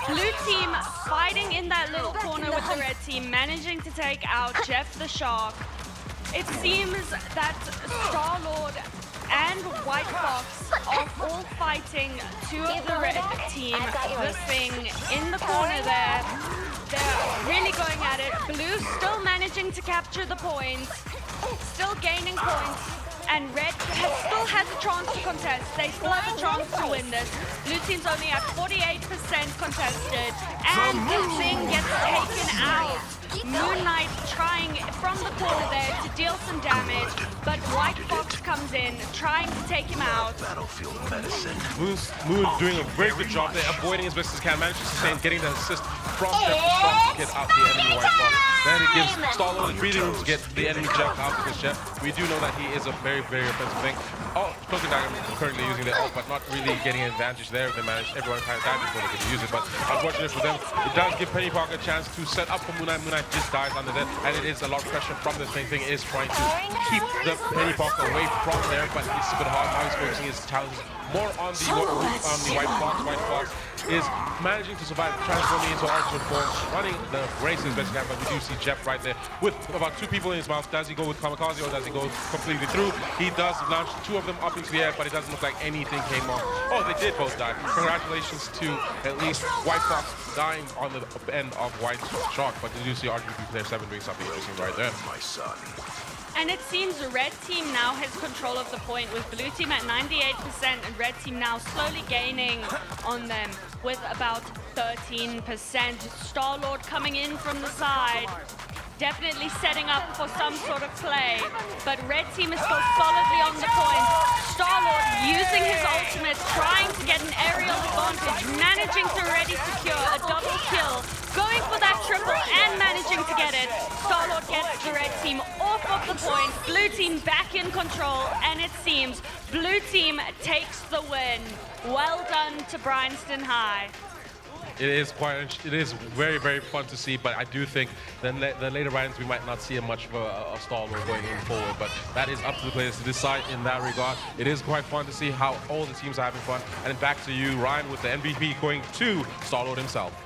Blue team fighting in that little corner with the red team, managing to take out Jeff the Shark. It seems that Star-Lord and White Fox are all fighting two of the red team. This thing in the corner there. They're really going at it. Blue still managing to capture the points, still gaining points. And red still has a chance to contest. They still have a chance to win this. Blue team's only at 48% contested. And this thing gets taken out. Moon Knight trying from the corner there to deal some damage, but White Fox comes in, trying to take him out. Battlefield medicine. Moon doing a very good job there, avoiding as best as he can, managing to sustain, getting the assist from Jeff the Shark to get out the enemy White Fox. Then it gives Star-Lord the breathing room to get the enemy Jeff out, because Jeff, we do know that he is a very, very offensive thing. Oh, Cloak and Dagger currently using their ult, but not really getting an advantage there. They managed, everyone kind of died before they could use it, but unfortunately for them, it does give Penny Parker a chance to set up for Moon Knight. Moon Knight just dies under there, and it is a lot of pressure from this thing. Thing is trying to keep the Penny Parker away from there, but it's a bit hard. Now he's focusing his challenges more on the White Fox. White Fox is managing to survive, transforming into Archer form, running the race as best he can, but we do see Jeff right there with about two people in his mouth. Does he go with Kamikaze or does he go completely through? He does launch two of them up into the air, but it doesn't look like anything came off. Oh, they did both die. Congratulations to at least White Fox dying on the end of White Shark, but you do see RGB player 7 doing something interesting right there. My son. And it seems the red team now has control of the point, with blue team at 98% and red team now slowly gaining on them with about 13%. Star-Lord coming in from the side, definitely setting up for some sort of play, but red team is still solidly on the point. Star-Lord using his ultimate, trying to get an aerial advantage, managing to already secure a double kill going for that triple and managing to get it. Star-Lord gets the red team off of the point, blue team back in control, and it seems blue team takes the win. Well done to Bryanston High. It is very, very fun to see, but I do think the later rounds we might not see much of a Star-Lord going in forward, but that is up to the players to decide in that regard. It is quite fun to see how all the teams are having fun. And back to you, Ryan, with the MVP going to Star-Lord himself.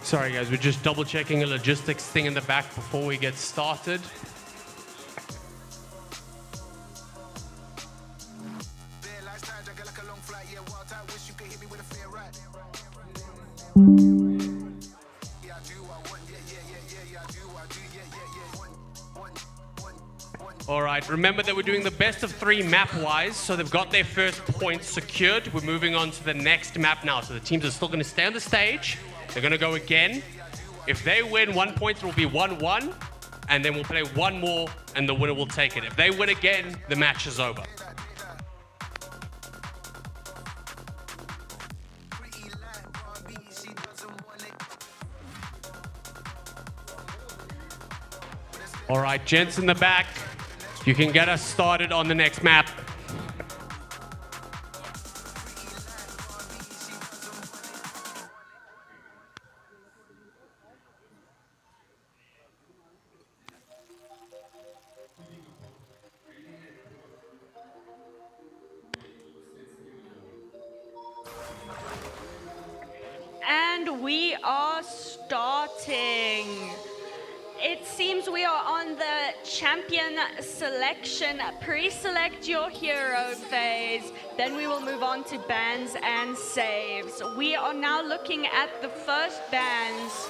Sorry guys, we're just double checking a logistics thing in the back before we get started. All right, remember that we're doing the best of 3 map-wise, so they've got their first point secured. We're moving on to the next map now, so the teams are still going to stay on the stage. They're going to go again. If they win 1 point, it will be 1-1, and then we'll play one more, and the winner will take it. If they win again, the match is over. All right, gents in the back, you can get us started on the next map. And we are starting. It seems we are on the champion selection. Pre-select your hero phase. Then we will move on to bans and saves. We are now looking at the first bans.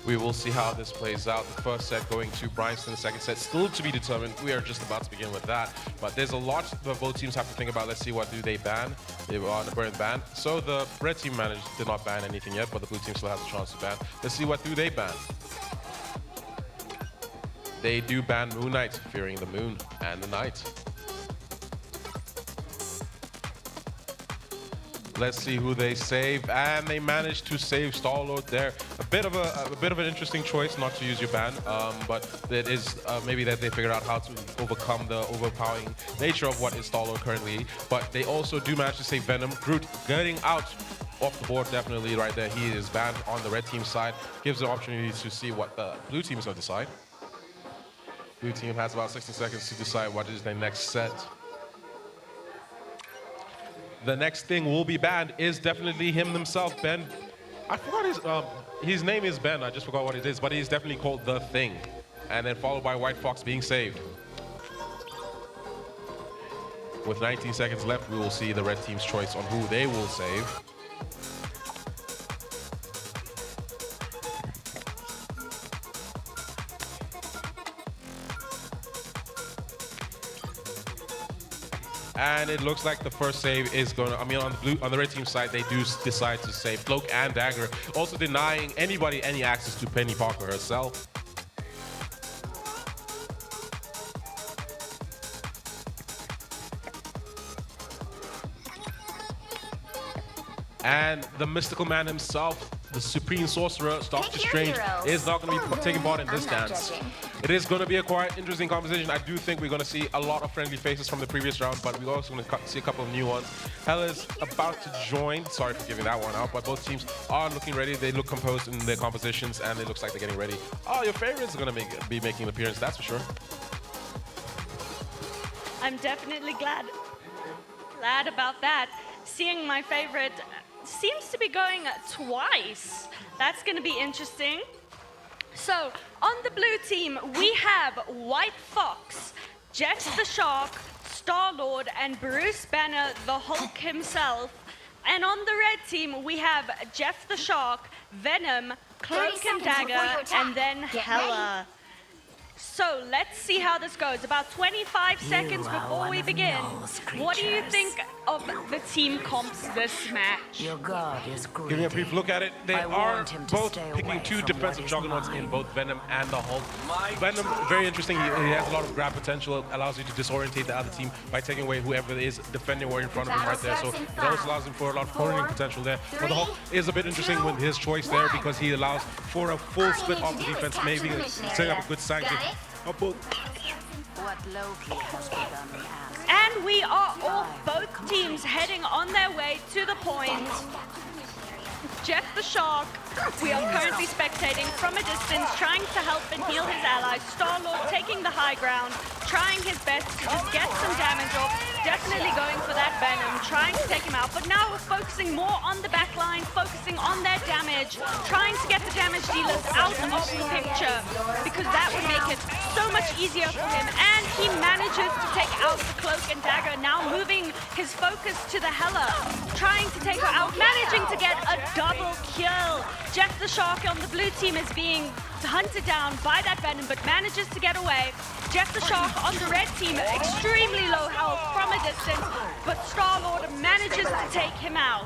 We will see how this plays out. The first set going to Bryanston, the second set still to be determined. We are just about to begin with that. But there's a lot that both teams have to think about. Let's see, what do they ban? They were on the burn ban. So the red team did not ban anything yet, but the blue team still has a chance to ban. Let's see, what do they ban? They do ban Moon Knight, fearing the moon and the night. Let's see who they save, and they managed to save Star-Lord there. A bit of an interesting choice not to use your ban, but it is maybe that they figured out how to overcome the overpowering nature of what is Star-Lord currently. But they also do manage to save Venom. Groot getting out off the board definitely right there. He is banned on the red team side. Gives the opportunity to see what the blue team is going to decide. Blue team has about 60 seconds to decide what is their next set. The next thing will be banned is definitely him himself, Ben. I forgot his name is Ben. I just forgot what it is, but he's definitely called The Thing. And then followed by White Fox being saved. With 19 seconds left, we will see the red team's choice on who they will save. And it looks like the first save is going to, on the red team side, they do decide to save Cloak and Dagger, also denying anybody any access to Penny Parker herself. And the mystical man himself, the supreme sorcerer, Doctor Strange, is not going to be taking part in this dance. It is going to be a quite interesting conversation. I do think we're going to see a lot of friendly faces from the previous round, but we're also going to see a couple of new ones. Hell is about to join. Sorry for giving that one out, but both teams are looking ready. They look composed in their compositions, and it looks like they're getting ready. Oh, your favorites are going to be making an appearance, that's for sure. I'm definitely glad about that. Seeing my favorite seems to be going twice. That's going to be interesting. So, on the blue team, we have White Fox, Jeff the Shark, Star-Lord, and Bruce Banner, the Hulk himself. And on the red team, we have Jeff the Shark, Venom, Cloak and Dagger, and then Hela. So let's see how this goes. About 25 seconds before we begin. What do you think of the team comps this match? Your god is greedy. Giving a brief look at it, they I are warned him to both stay picking away two from defensive what is juggernauts mine. in both Venom and the Hulk. Venom, very interesting. He has a lot of grab potential. It allows you to disorientate the other team by taking away whoever is defending or in front of him right there. So it also allows him for a lot of cornering potential there. But the Hulk is a bit interesting with his choice there because he allows for a full split off the defense, maybe setting up a good sanction. What Loki has begun in us. And we are all both teams heading on their way to the point. Jeff the Shark, we are currently spectating from a distance, trying to help and heal his allies. Star-Lord taking the high ground, trying his best to just get some damage off. Definitely going for that Venom, trying to take him out. But now we're focusing more on the back line, focusing on their damage, trying to get the damage dealers out of the picture, because that would make it so much easier for him. And he manages to take out the Cloak and Dagger, now moving his focus to the Hela, trying to take her out, managing to get a double kill. Jeff the Shark on the blue team is being hunted down by that Venom, but manages to get away. Jeff the Shark on the red team, extremely low health from a distance, but Star-Lord manages to take him out.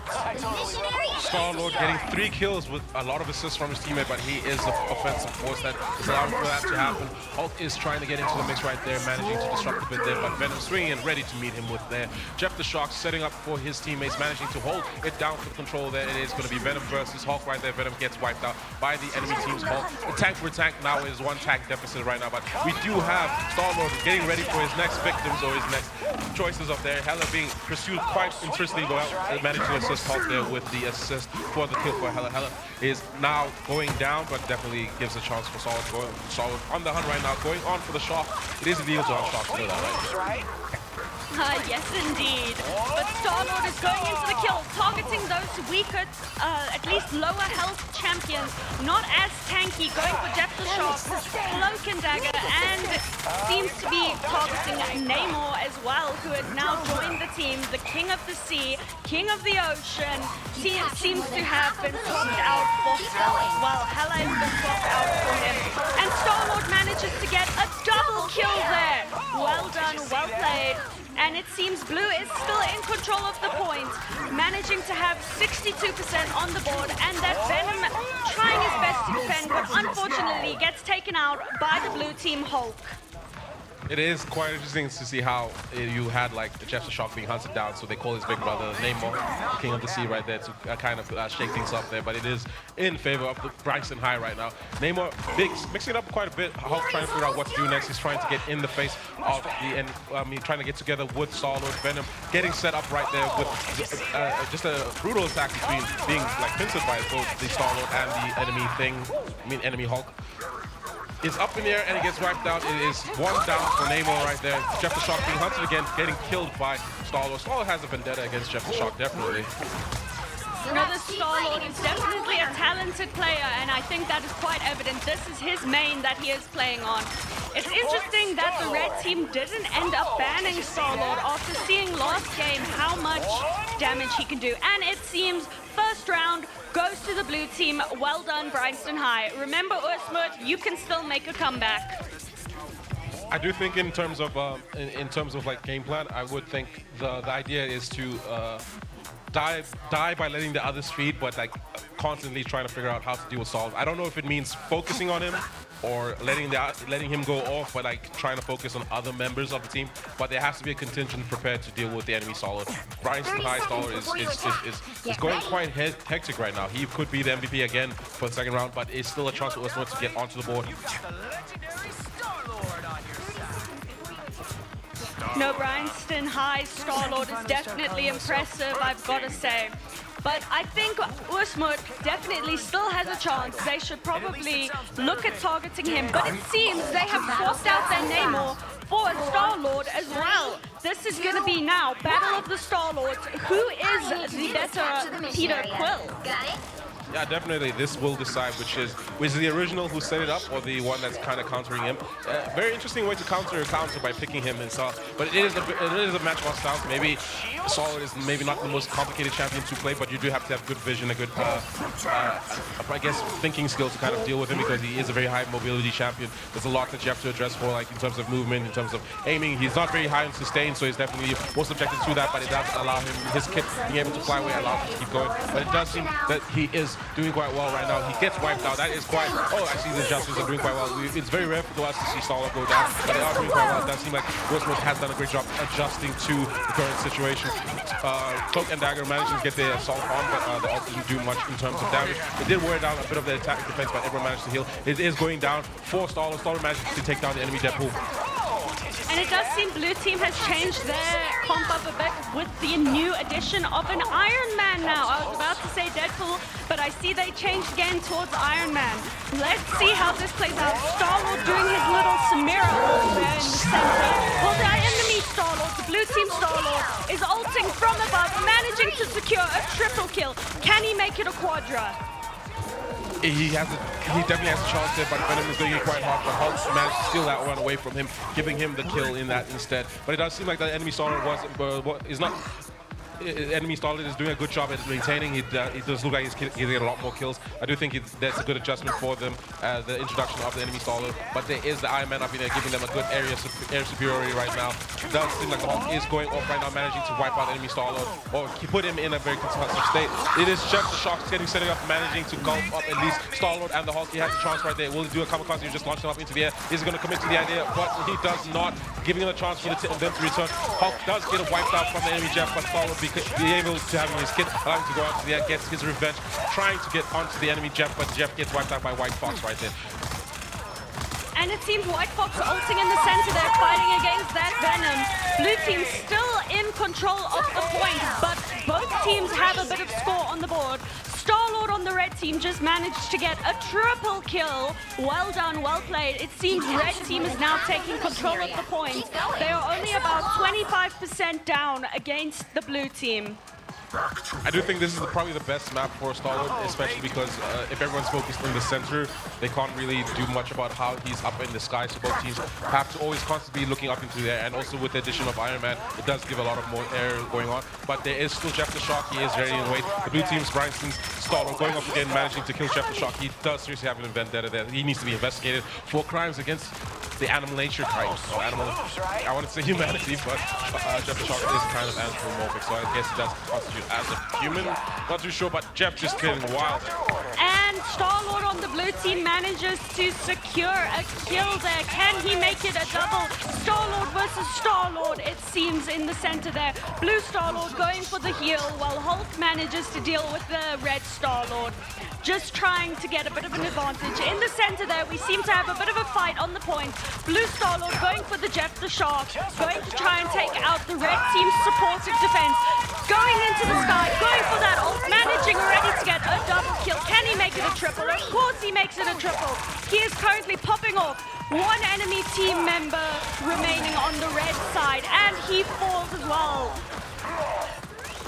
Star-Lord getting 3 kills with a lot of assists from his teammate, but he is the offensive force that is allowing for that to happen. Hulk is trying to get into the mix right there, managing to disrupt a bit there, but Venom swinging and ready to meet him with there. Jeff the Shark setting up for his teammates, managing to hold it down for control there. It is going to be Venom versus Hulk right there. Venom gets wiped out by the enemy team's Hulk. The tank for tank now is 1 tank deficit right now, but we do have Star-Lord getting ready for his next victims or his next choices of there. Hela being pursued quite interestingly, but managed to assist Hulk there with the assist for the kill for Hela. Hela is now going down, but definitely gives a chance for Star-Lord on the hunt right now, going on for the shot. It is illegal to have shots, you know that, right? Yes, indeed. But Star-Lord is going into the kill, targeting those weaker, at least lower health champions, not as tanky, going for Jeff the Shark, Cloak and Dagger, and seems to be targeting Namor as well, who has now joined the team, the King of the Sea, King of the Ocean, seems to have been swapped out for Hela. Well, Hela has been swapped out for him. And Star-Lord manages to get a double kill there. Well done, well played. And it seems Blue is still in control of the point, managing to have 62% on the board, and that Venom trying his best to defend, but unfortunately gets taken out by the blue team Hulk. It is quite interesting to see how you had like Jeff the Shark being hunted down, so they call his big brother Namor, the King of the Sea right there to kind of shake things up there, but it is in favor of the Bryson High right now. Namor mixing it up quite a bit. Hulk trying to figure out what to do next. He's trying to get in the face of the trying to get together with Star-Lord. Venom getting set up right there with just a brutal attack between being like pincered by both the Star-Lord and the enemy Hulk. Is up in the air and it gets wiped out. It is 1 down for Namor right there. Jeff the Shark being hunted again, getting killed by Star-Lord. Star-Lord has a vendetta against Jeff the Shark, definitely. Another Star-Lord is definitely a talented player, and I think that is quite evident. This is his main that he is playing on. It's interesting that the red team didn't end up banning Star-Lord after seeing last game how much damage he can do. And it seems first round goes to the blue team. Well done, Bryanston High. Remember, Ursmut, you can still make a comeback. I do think in terms of like game plan, I would think the idea is to die by letting the others feed, but like constantly trying to figure out how to deal with Saul. I don't know if it means focusing on him or letting him go off, but like trying to focus on other members of the team. But there has to be a contingent prepared to deal with the enemy Solid. Bryanston High Solid is going quite hectic right now. He could be the MVP again for the second round, but it's still a chance for us to get onto the board. No, Bryanston High Star-Lord is definitely impressive, I've got to say. But I think Ursmut definitely still has a chance. They should probably look at targeting him. But it seems they have swapped out their Namor for a Star-Lord as well. This is going to be now Battle of the Star-Lords. Who is the better Peter Quill? Got it? Yeah, definitely. This will decide which is the original who set it up or the one that's kind of countering him. Very interesting way to counter by picking him himself. But it is a match about styles. Maybe Solid is maybe not the most complicated champion to play, but you do have to have good vision, a good, I guess, thinking skill to kind of deal with him because he is a very high mobility champion. There's a lot that you have to address for, like in terms of movement, in terms of aiming. He's not very high on sustain, so he's definitely more subjected to that. But it does allow him, his kit being able to fly away, allows him to keep going. But it does seem that he is doing quite well right now. He gets wiped out. That is quite. Oh, I see the adjustments are doing quite well. It's very rare for us to see Starlord go down, but they are doing quite well. It does seem like Wolfsmith has done a great job adjusting to the current situation. Cloak and Dagger managed to get their assault on, but the ult didn't do much in terms of damage. It did wear down a bit of the attack defense, but everyone managed to heal. It is going down for Starlord. Starlord managed to take down the enemy jet pool. And it does seem Blue Team has changed their comp up a bit with the new addition of an Iron Man now. I was about to say Deadpool, but I see they changed again towards Iron Man. Let's see how this plays out. Starlord doing his little Samira ult there in the center. Well, the enemy Starlord, the Blue Team Starlord, is ulting from above, managing to secure a triple kill. Can he make it a quadra? He definitely has a chance there, but Venom is doing it quite hard. But Hulk managed to steal that one away from him, giving him the kill in that instead. But it does seem like the enemy Starlord is not. Enemy Starlord is doing a good job at maintaining. It does look like he's getting a lot more kills. I do think that's a good adjustment for them, the introduction of the enemy Starlord. But there is the Iron Man up in there, giving them a good air superiority right now. It does seem like the Hulk is going off right now, managing to wipe out enemy Starlord, or put him in a very contested state. It is just the Shock setting up, managing to gulp up at least Starlord and the Hulk. He has a chance right there. Will he do a kamikaze? He just launched him up into the air. Is he going to commit to the idea? But he does not, giving him a chance for them to return. Hulk does get wiped out from the enemy jet, but Starlord be able to have his kit, allowing him to go out to the air, gets his revenge, trying to get onto the enemy Jeff, but Jeff gets wiped out by White Fox right there. And it seems White Fox ulting in the center there, fighting against that Venom. Blue team still in control of the point, but both teams have a bit of score on the board. Starlord on the red team just managed to get a triple kill. Well done, well played. It seems red team is now taking control of the point. They are only about 25% down against the blue team. I do think this is probably the best map for Starlord, especially because if everyone's focused in the center, they can't really do much about how he's up in the sky, so both teams have to always constantly be looking up into the air, and also with the addition of Iron Man, it does give a lot of more air going on, but there is still Jeff the Shock. He is ready in wait. The blue team's Bryanston Starlord going up again, managing to kill Jeff the Shock. He does seriously have an vendetta there. He needs to be investigated for crimes against the animal nature types. So animal, I want to say humanity, but Jeff the Shock is kind of anthropomorphic, so I guess he does constitute as a human. Not too sure, but Jeff just getting wild. And Starlord on the blue team manages to secure a kill there. Can he make it a double? Starlord versus Starlord, it seems, in the center there. Blue Starlord going for the heal, while Hulk manages to deal with the red Starlord. Just trying to get a bit of an advantage. In the center there, we seem to have a bit of a fight on the point. Blue Starlord going for the Jeff the Shark, going to try and take out the red team's supportive defense. Going into the sky, going for that ult, managing already to get a double kill. Can he make it a triple? Of course he makes it a triple. He is currently popping off. One enemy team member remaining on the red side, and he falls as well.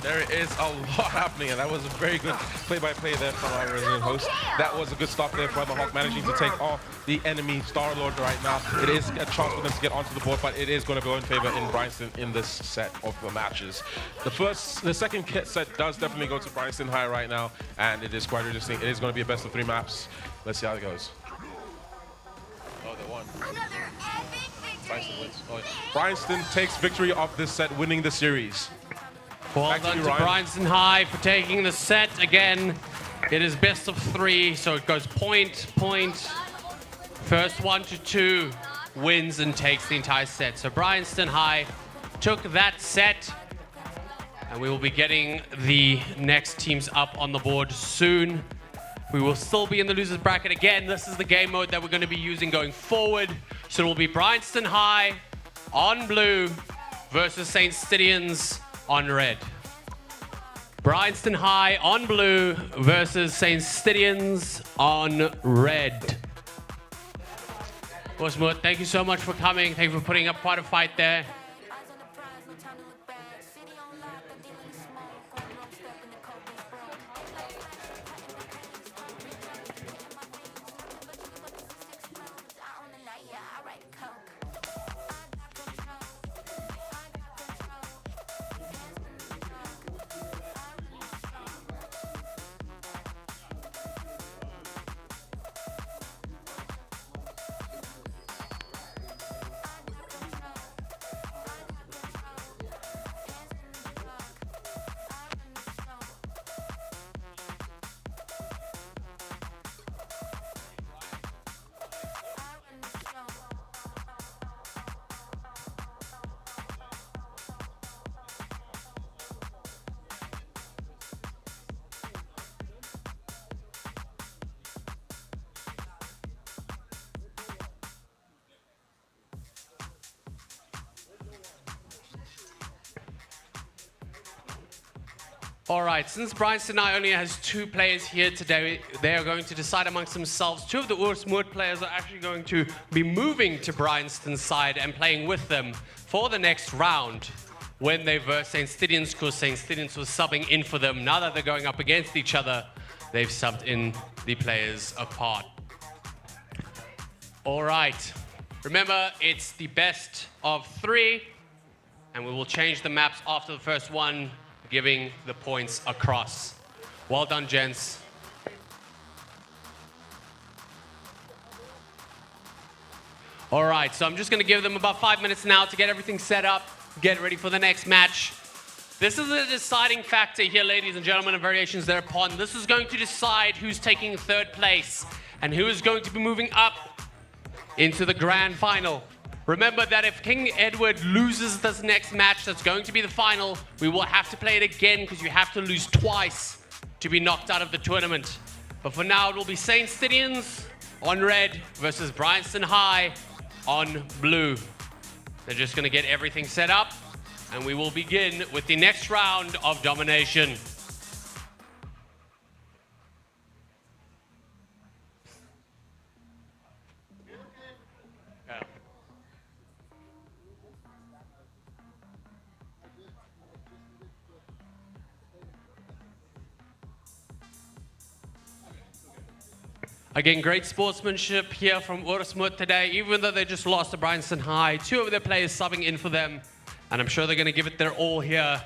There is a lot happening, and that was a very good play-by-play there from our resident host. That was a good stop there for the Hulk, managing to take off the enemy Starlord right now. It is a chance for them to get onto the board, but it is going to go in favor in Bryanston in this set of the matches. The second set does definitely go to Bryanston high right now, and it is quite interesting. It is going to be a best of 3 maps. Let's see how it goes. Oh, they won. Bryanston wins. Oh, yeah. Bryanston takes victory of this set, winning the series. Well done to Bryanston High for taking the set again. It is best of 3, so it goes point. First 1 to 2 wins and takes the entire set. So Bryanston High took that set, and we will be getting the next teams up on the board soon. We will still be in the losers bracket again. This is the game mode that we're going to be using going forward. So it will be Bryanston High on blue versus St. Stidians on red. Bryanston High on blue versus St. Stidians on red. Wolfsmith, thank you so much for coming. Thank you for putting up quite a fight there. All right, since Bryanston only has 2 players here today, they are going to decide amongst themselves. 2 of the Oorsmoed players are actually going to be moving to Bryanston's side and playing with them for the next round when they verse St. Stidians, because St. Stidians was subbing in for them. Now that they're going up against each other, they've subbed in the players apart. All right, remember, it's the best of 3, and we will change the maps after the first one, giving the points across. Well done, gents. All right, so I'm just gonna give them about 5 minutes now to get everything set up, get ready for the next match. This is the deciding factor here, ladies and gentlemen, and variations thereupon. This is going to decide who's taking 3rd place and who is going to be moving up into the grand final. Remember that if King Edward loses this next match, that's going to be the final, we will have to play it again because you have to lose twice to be knocked out of the tournament. But for now, it will be St. Stidians on red versus Bryanston High on blue. They're just going to get everything set up, and we will begin with the next round of domination. Again, great sportsmanship here from Oorsmoed today. Even though they just lost to Bryanston High, 2 of their players subbing in for them, and I'm sure they're going to give it their all here.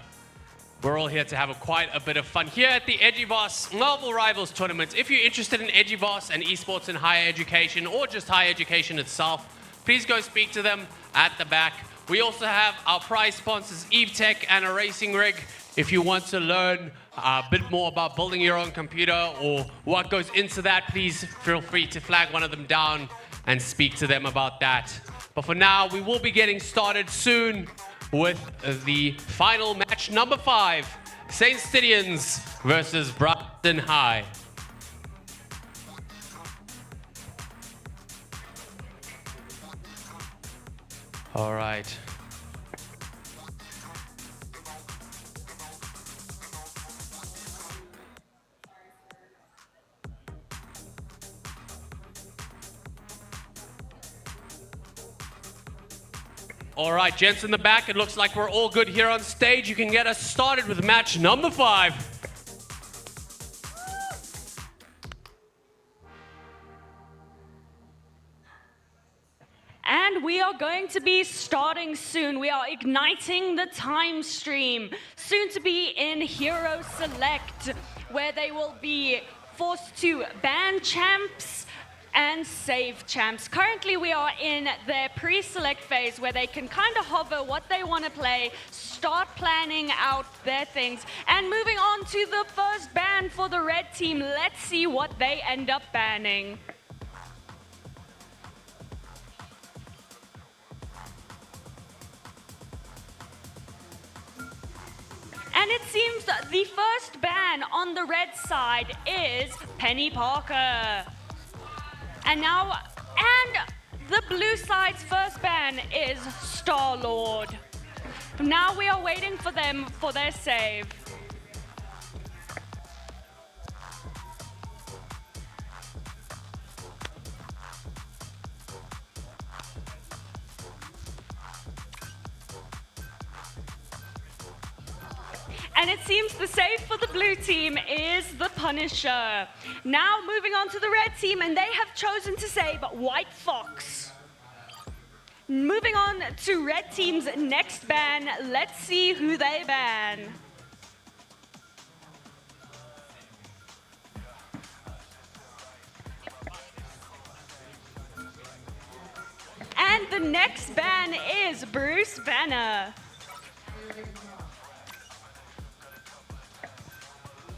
We're all here to have quite a bit of fun here at the Edgivas Marvel Rivals Tournament. If you're interested in Edgivas and esports in higher education, or just higher education itself, please go speak to them at the back. We also have our prize sponsors, Eve Tech and a racing rig. If you want to learn a bit more about building your own computer or what goes into that, please feel free to flag one of them down and speak to them about that. But for now, we will be getting started soon with the final match number 5, St. Stidians versus Bryanston High. All right. All right, gents in the back, it looks like we're all good here on stage. You can get us started with match number 5. And we are going to be starting soon. We are igniting the time stream, soon to be in Hero Select, where they will be forced to ban champs and save champs. Currently, we are in their pre-select phase where they can kind of hover what they want to play, start planning out their things, and moving on to the first ban for the red team. Let's see what they end up banning. And it seems that the first ban on the red side is Penny Parker. And the blue side's first ban is Star-Lord. Now we are waiting for them for their save. And it seems the save for the blue team is the Punisher. Now moving on to the red team, and they have chosen to save White Fox. Moving on to red team's next ban, let's see who they ban. And the next ban is Bruce Banner.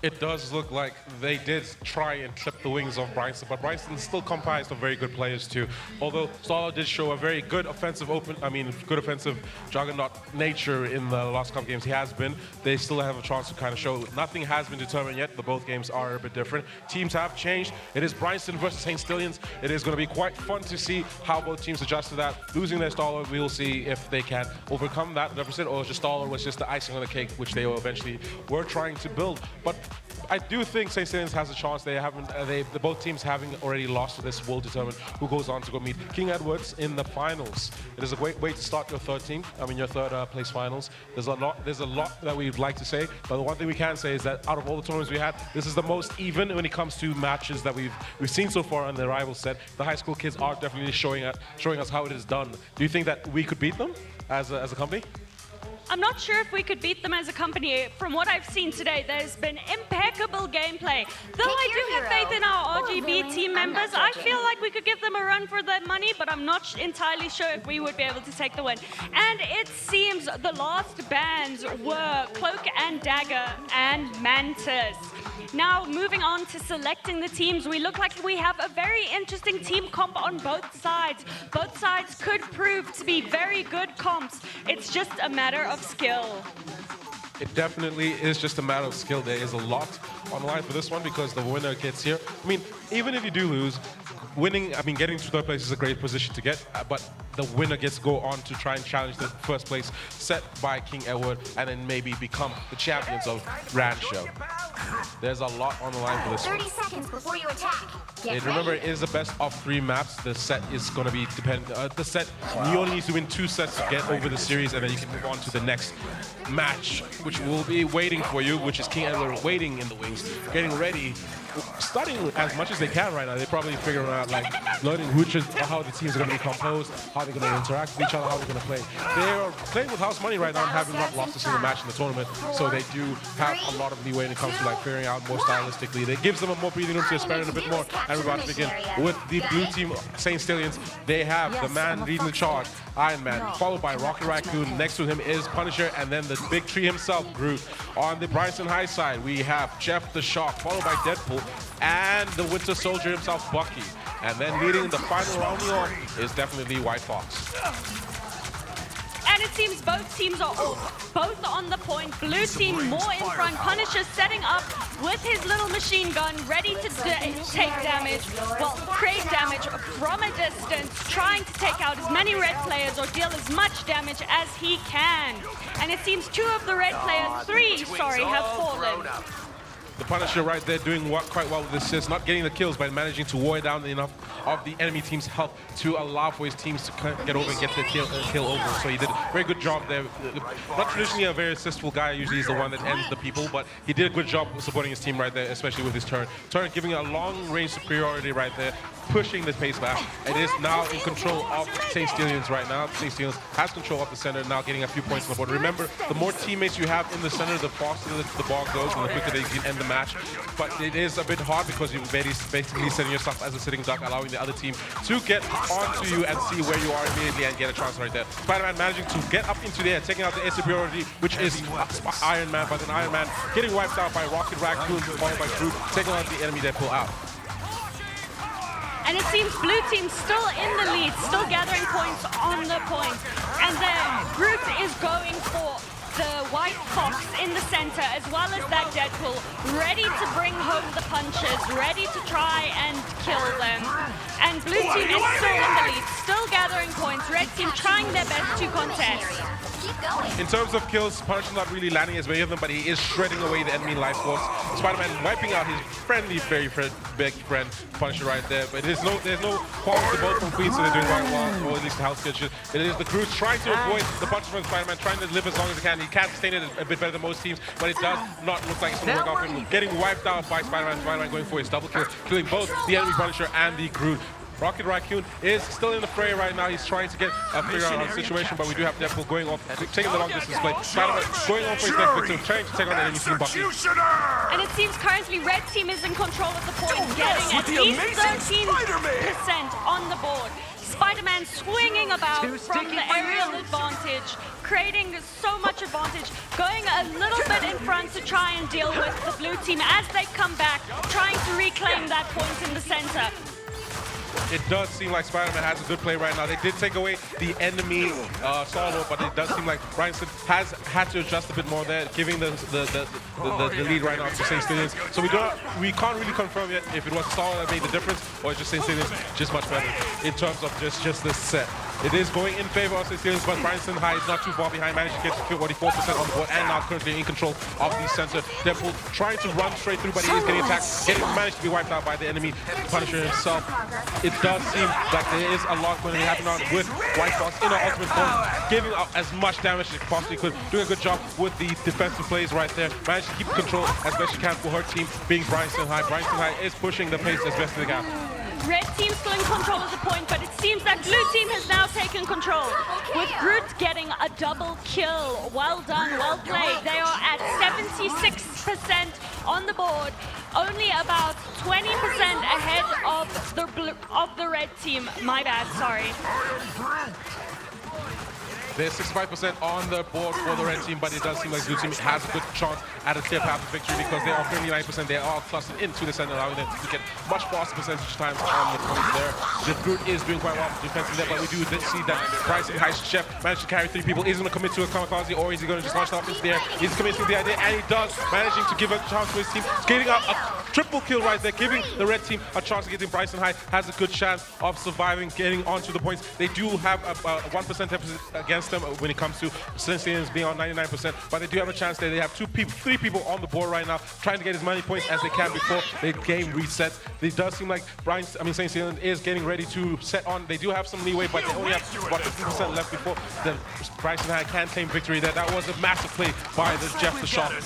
It does look like they did try and clip the wings of Bryson, but Bryson's still comprised of very good players too. Although Starlo did show a very good offensive good offensive juggernaut nature in the last couple games he has been. They still have a chance to kind of show. Nothing has been determined yet. The both games are a bit different. Teams have changed. It is Bryson versus Saint Stillions. It is going to be quite fun to see how both teams adjust to that. Losing their Starlo, we will see if they can overcome that deficit, or just Starlo was just the icing on the cake, which they eventually were trying to build. But I do think St. Stillions has a chance. They haven't. Both teams having already lost to this will determine who goes on to go meet King Edwards in the finals. It is a great way to start your third place finals. There's a lot that we'd like to say, but the one thing we can say is that out of all the tournaments we had, this is the most even when it comes to matches that we've seen so far on the rival set. The high school kids are definitely showing us how it is done. Do you think that we could beat them as a company? I'm not sure if we could beat them as a company. From what I've seen today, there's been impeccable gameplay. Though I do have faith in our RGB team members, I feel like we could give them a run for their money, but I'm not entirely sure if we would be able to take the win. And it seems the last bans were Cloak and Dagger and Mantis. Now, moving on to selecting the teams, we look like we have a very interesting team comp on both sides. Both sides could prove to be very good comps. It's just a matter of skill. It definitely is just a matter of skill. There is a lot on the line for this one because the winner gets here. I mean, even if you do lose, getting to third place is a great position to get, but the winner gets to go on to try and challenge the first place set by King Edward and then maybe become the champions of Randshow. There's a lot on the line for this 30 one. seconds before you attack. And remember, it is the best of 3 maps. The set is going to be you only need to win 2 sets to get over the series, and then you can move on to the next match, which will be waiting for you, which is King Edward waiting in the wings, getting ready, studying as much as they can right now. They're probably figuring out, like, learning how the teams are going to be composed, how they're going to interact with each other, how they're going to play. They are playing with house money right now and having not lost a single match in the tournament, so they do have a lot of leeway when it comes to, like, figuring out more stylistically. It gives them a more breathing room to experiment a bit more, and we're about to begin with the blue team, St. Stillions. They have the man leading the charge, Iron Man, followed by Rocky Raccoon. Next to him is Punisher, and then the big tree himself, Groot. On the Bryson High side, we have Jeff the Shark, followed by Deadpool, and the Winter Soldier himself, Bucky. And then leading the final round off is definitely White Fox. And it seems both teams are both on the point. Blue team more in front. Punisher setting up with his little machine gun, ready to take damage, create damage from a distance, trying to take out as many red players or deal as much damage as he can. And it seems 2 of the red players, 3, have fallen. The Punisher right there doing quite well with this assist, not getting the kills, but managing to wear down enough of the enemy team's health to allow for his teams to get over and get the kill over. So he did a very good job there. Not traditionally a very assistful guy, usually he's the one that ends the people, but he did a good job supporting his team right there, especially with his turn. Turn giving a long range superiority right there, pushing the pace back. It is now in control of St. Stillions right now. St. Stillions has control of the center, now getting a few points on the board. Remember, the more teammates you have in the center, the faster the ball goes and the quicker they can end the match. But it is a bit hard because you're basically setting yourself as a sitting duck, allowing the other team to get onto you and see where you are immediately and get a chance right there. Spider-Man managing to get up into there, taking out the air superiority, which is Iron Man, but then Iron Man getting wiped out by Rocket Raccoon, followed by Groot, taking out the enemy Deadpool out. And it seems blue team still in the lead, still gathering points on the point. And then Groot is going for the White Fox in the center, as well as that Deadpool, ready to bring home the punches, ready to try and kill them. And blue team is still in the lead, still gathering points. Red team trying their best to contest. In terms of kills, Punisher's not really landing as many of them, but he is shredding away the enemy life force. Spider-Man wiping out his friendly, very big friend, Punisher right there. But there's no qualms to both from Queens, so they're doing quite well, or at least the house kitchen. It is the crew trying to avoid the punches from Spider-Man, trying to live as long as he can. He can sustain it a bit better than most teams, but it does not look like it's going to work out for him. Getting wiped out by Spider-Man. Spider-Man going for his double kill, killing both the enemy Punisher and the Groot. Rocket Raccoon is still in the fray right now. He's trying to get a figure out the situation, but we do have Deadpool going off, taking the long distance play. Spider-Man going on for his next victim, trying to take on the enemy team Bucky. And it seems currently Red team is in control of the point, getting at least 13% on the board. Spider-Man swinging about from the aerial advantage, creating so much advantage, going a little bit in front to try and deal with the blue team as they come back, trying to reclaim that point in the center. It does seem like Spider-Man has a good play right now. They did take away the enemy solo, but it does seem like Bryanston has had to adjust a bit more there, giving the lead right now to St. Stilians. So we can't really confirm yet if it was solo that made the difference or just St. Stilians just much better in terms of just this set. It is going in favor of St. Stilians, but Bryanston High is not too far behind, managed to get to 44% on the board and now currently in control of the center. Deadpool trying to run straight through, but he is getting attacked, managed to be wiped out by the enemy Punisher himself. It does seem like there is a lot going to be happening on with White Fox in our ultimate form, giving out as much damage as he possibly could, doing a good job with the defensive plays right there, managed to keep control as best she can for her team, being Bryanston High. Bryanston High is pushing the pace as best they can. Red team still in control of the point, but it seems that blue team has now taken control, with Groot getting a double kill. Well done, well played. They are at 76% on the board, only about 20% ahead of the red team. My bad, sorry. There's 65% on the board for the red team, but it does seem like the blue team has a good chance at a clear path to victory because they are currently 9%. They are clustered into the center, allowing them to get much faster percentage times on the points there. The Groot is doing quite well defensively there, but we do see that Bryson High Chef managed to carry 3 people. Is he going to commit to a kamikaze or is he going to just launch it off into the air? He's committing to the idea, and he does, managing to give a chance to his team. Getting up a triple kill right there, giving the red team a chance of getting Bryson High. Has a good chance of surviving, getting onto the points. They do have a 1% deficit against them when it comes to St. Stilians being on 99%, but they do have a chance there. They have 3 people on the board right now, trying to get as many points as they can before the game resets. It does seem like St. Stilians is getting ready to set on. They do have some leeway, but they only have about 50% left before the Bryson High can claim victory there. That was a massive play by the Jeff the Shark. No,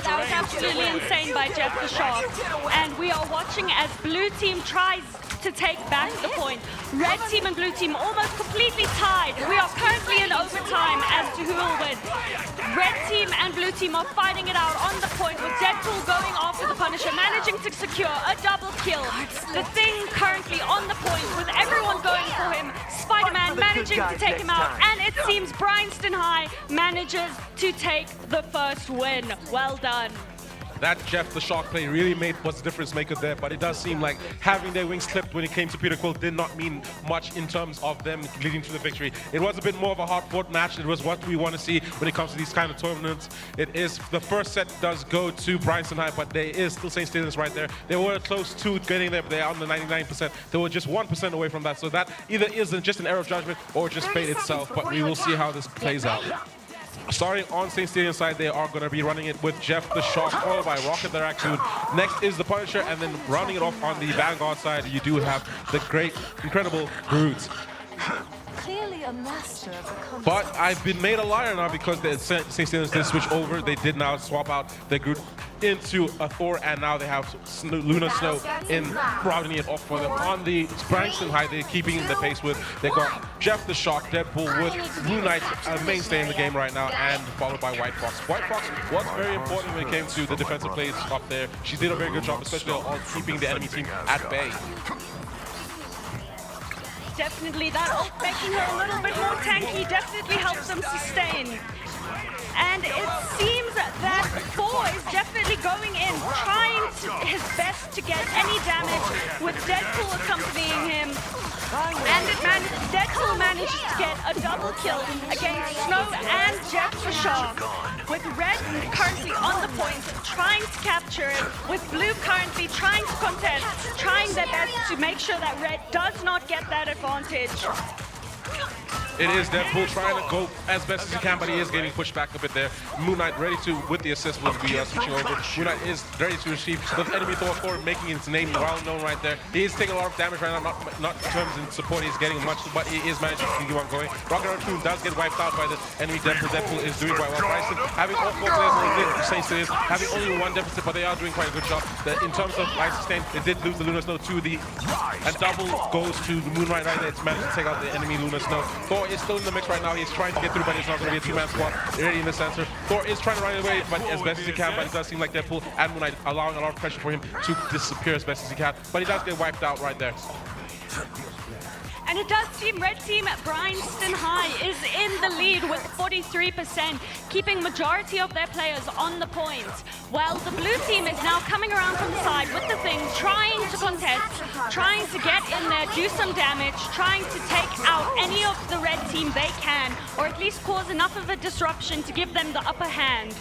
that was absolutely insane by Jeff the Shark. And we are watching as blue team tries to take back the point. Red team and blue team almost completely tied. We are currently in overtime as to who will win. Red team and blue team are fighting it out on the point with Deadpool going after the Punisher, managing to secure a double kill. The Thing currently on the point with everyone going for him. Spider-Man managing to take him out, and it seems Bryanston High manages to take the first win. Well done. That Jeff the Shark play really was the difference maker there, but it does seem like having their wings clipped when it came to Peter Quill did not mean much in terms of them leading to the victory. It was a bit more of a hard-fought match. It was what we want to see when it comes to these kind of tournaments. It is the first set does go to Bryanston High, but there is still St. Stilians right there. They were close to getting there, but they're on the 99%. They were just 1% away from that, so that either isn't just an error of judgment or just fate itself, but we will see how this plays out. Starting on St. Stilians side, they are going to be running it with Jeff the Shark, followed by Rocket the Raccoon. Next is the Punisher, and then rounding it off on the Vanguard side, you do have the great, incredible Groot. Clearly a master of the concept. But I've been made a liar now because the St. Stilians did switch over. They did now swap out their Groot into a Thor, and now they have Luna Snow in rounding it off for them. On the Bryanston High, they're keeping the pace with. They got Jeff the Shark, Deadpool with Moon Knight, a mainstay in the game right now, and followed by White Fox. White Fox was very important when it came to the defensive plays up there. She did a very good job, especially on keeping the enemy team at bay. Definitely, that making her a little bit more tanky definitely helps them sustain. And it seems that Thor is definitely going in, trying his best to get any damage with Deadpool accompanying him. And Deadpool manages to get a double kill against Snow and Jeff the Shark. With Red currently on the point, trying to capture it, with Blue currently trying to contest, trying their best to make sure that Red does not get that advantage. It is Deadpool trying to go as best as he can, but he is getting pushed back a bit there. Moon Knight ready to, with the assist, will be switching over. Moon Knight is ready to receive the enemy Thor, making his name well known right there. He is taking a lot of damage right now, not in terms of support he's getting much, but he is managing to keep on going. Rocket Raccoon does get wiped out by the enemy Deadpool. Deadpool is doing quite well. Bryson having all 4 players on St. Stilians, having only 1 deficit, but they are doing quite a good job. In terms of life sustain, they did lose the Luna Snow to the, and double goes to the Moon Knight right there. It's managed to take out the enemy Luna Snow. Thor is still in the mix right now. He's trying to get through, but it's not going to be a 2-man squad. Already in the center. Thor is trying to run away, but as best as he can. But it does seem like Deadpool and Moon Knight allowing a lot of pressure for him to disappear as best as he can. But he does get wiped out right there. And it does seem red team at Bryanston High is in the lead with 43%, keeping majority of their players on the point. While the blue team is now coming around from the side with the thing, trying to contest, trying to get in there, do some damage, trying to take out any of the red team they can, or at least cause enough of a disruption to give them the upper hand.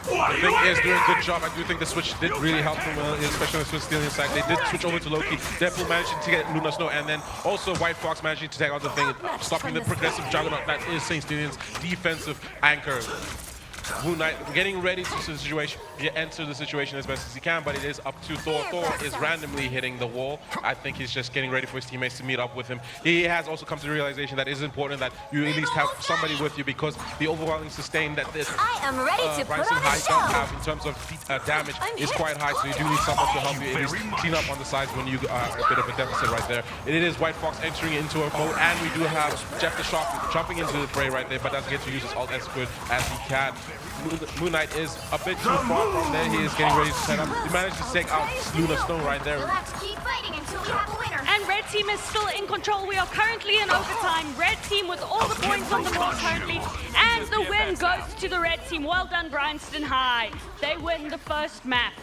The thing is, doing a good job. I do think the switch did really help them, especially on the Swiss stealing side. They did switch over to Loki. Deadpool managing to get Luna Snow, and then also White Fox managing to take out the thing, stopping the progressive juggernaut that is St. Stelian's defensive anchor. Moon Knight getting ready to enter the situation as best as he can, but it is up to Thor. Thor is randomly hitting the wall. I think he's just getting ready for his teammates to meet up with him. He has also come to the realization that it is important that you at least have somebody with you, because the overwhelming sustain that this Bryanston High does have in terms of damage is quite high, so you do need someone to help you at least clean up on the sides when you are a bit of a deficit right there. It is White Fox entering into a mode, and we do have Jeff the Shark jumping into the fray right there, but doesn't get to use his ult as good as he can. Moon Knight is a bit too far from there. He is getting ready to set up. He managed to take out Luna Snow right there. We'll have to keep fighting until we have a winner. And red team is still in control. We are currently in overtime. Red team with all the points on the board currently. And the win goes to the red team. Well done, Bryanston High. They win the first map.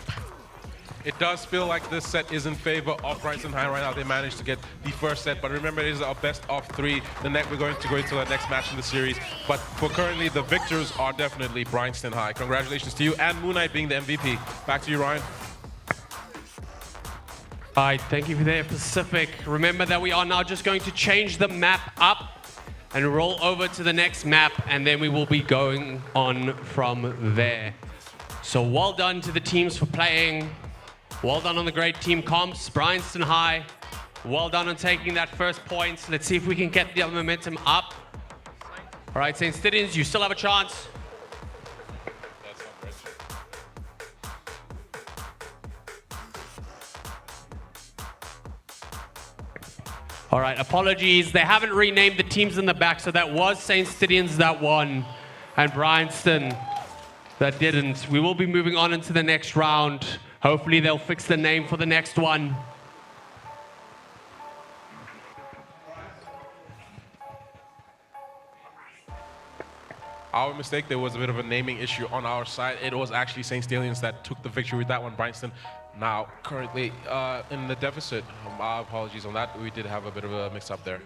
It does feel like this set is in favor of Bryanston High right now. They managed to get the first set, but remember, it is a best of 3. We're going to go into the next match in the series. But for currently, the victors are definitely Bryanston High. Congratulations to you, and Moon Knight being the MVP. Back to you, Ryan. All right, thank you for that, Pacific. Remember that we are now just going to change the map up and roll over to the next map, and then we will be going on from there. So well done to the teams for playing. Well done on the great team comps, Bryanston High. Well done on taking that first point. Let's see if we can get the momentum up. All right, St. Stelians, you still have a chance. All right, apologies. They haven't renamed the teams in the back, so that was St. Stelians that won, and Bryanston that didn't. We will be moving on into the next round. Hopefully they'll fix the name for the next one. Our mistake, there was a bit of a naming issue on our side. It was actually St. Stelians that took the victory with that one. Bryanston now currently in the deficit. My apologies on that. We did have a bit of a mix-up there.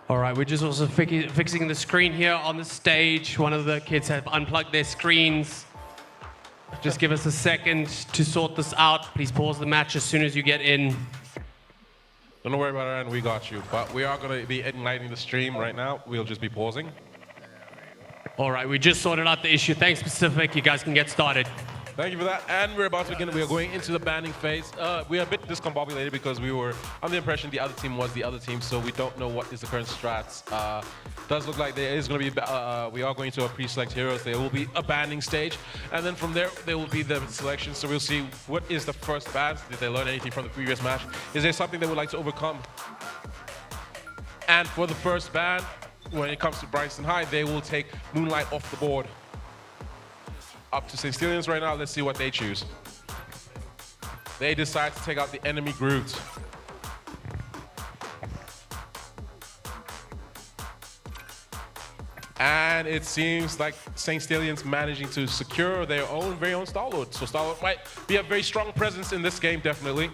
All right, we're just also fixing the screen here on the stage. One of the kids have unplugged their screens. Just give us a second to sort this out. Please pause the match as soon as you get in. Don't worry about it, and we got you. But we are going to be igniting the stream right now. We'll just be pausing. All right, we just sorted out the issue. Thanks, Pacific. You guys can get started. Thank you for that. And we're about to begin. We are going into the banning phase. We are a bit discombobulated because we were under the impression the other team was the other team, so we don't know what is the current strats. Does look like there is going to be, we are going to a pre-select heroes. There will be a banning stage, and then from there will be the selection. So we'll see what is the first ban. Did they learn anything from the previous match? Is there something they would like to overcome? And for the first ban, when it comes to Bryanston High, they will take Moonlight off the board. Up to St. Stelians right now. Let's see what they choose. They decide to take out the enemy Groot. And it seems like St. Stelians managing to secure their own very own Star-Lord. So Star-Lord might be a very strong presence in this game, definitely.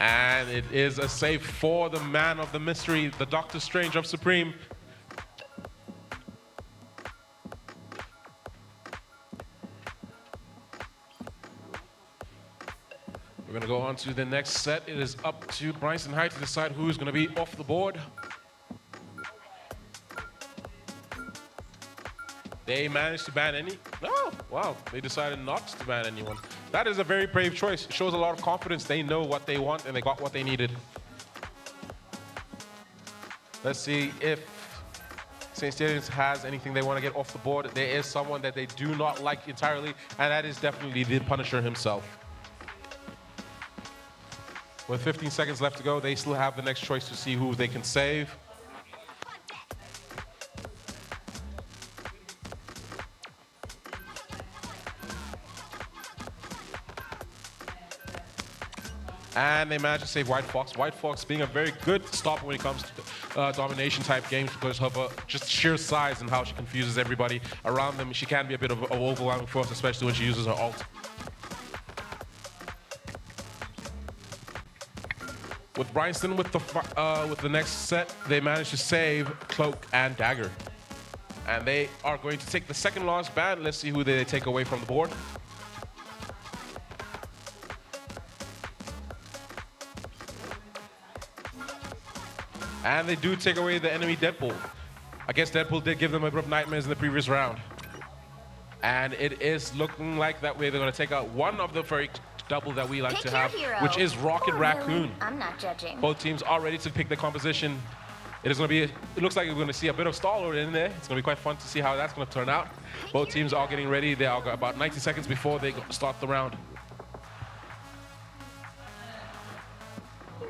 And it is a save for the man of the mystery, the Doctor Strange of Supreme. We're going to go on to the next set. It is up to Bryanston High to decide who's going to be off the board. They managed to ban any? No, wow, they decided not to ban anyone. That is a very brave choice. It shows a lot of confidence. They know what they want and they got what they needed. Let's see if St. Stadiums has anything they want to get off the board. There is someone that they do not like entirely, and that is definitely the Punisher himself. With 15 seconds left to go, they still have the next choice to see who they can save. And they managed to save White Fox. White Fox being a very good stopper when it comes to domination type games because of her just sheer size and how she confuses everybody around them. She can be a bit of an overwhelming force, especially when she uses her ult. With Bryanston with the next set, they managed to save Cloak and Dagger. And they are going to take the second last ban. Let's see who they take away from the board. And they do take away the enemy Deadpool. I guess Deadpool did give them a bit of nightmares in the previous round. And it is looking like that way they're going to take out one of the very double that we like to have, which is Rocket Raccoon. I'm not judging. Both teams are ready to pick their composition. It is going to be, it looks like we're going to see a bit of Star-Lord in there. It's going to be quite fun to see how that's going to turn out. Both teams are getting ready. They are about 90 seconds before they start the round.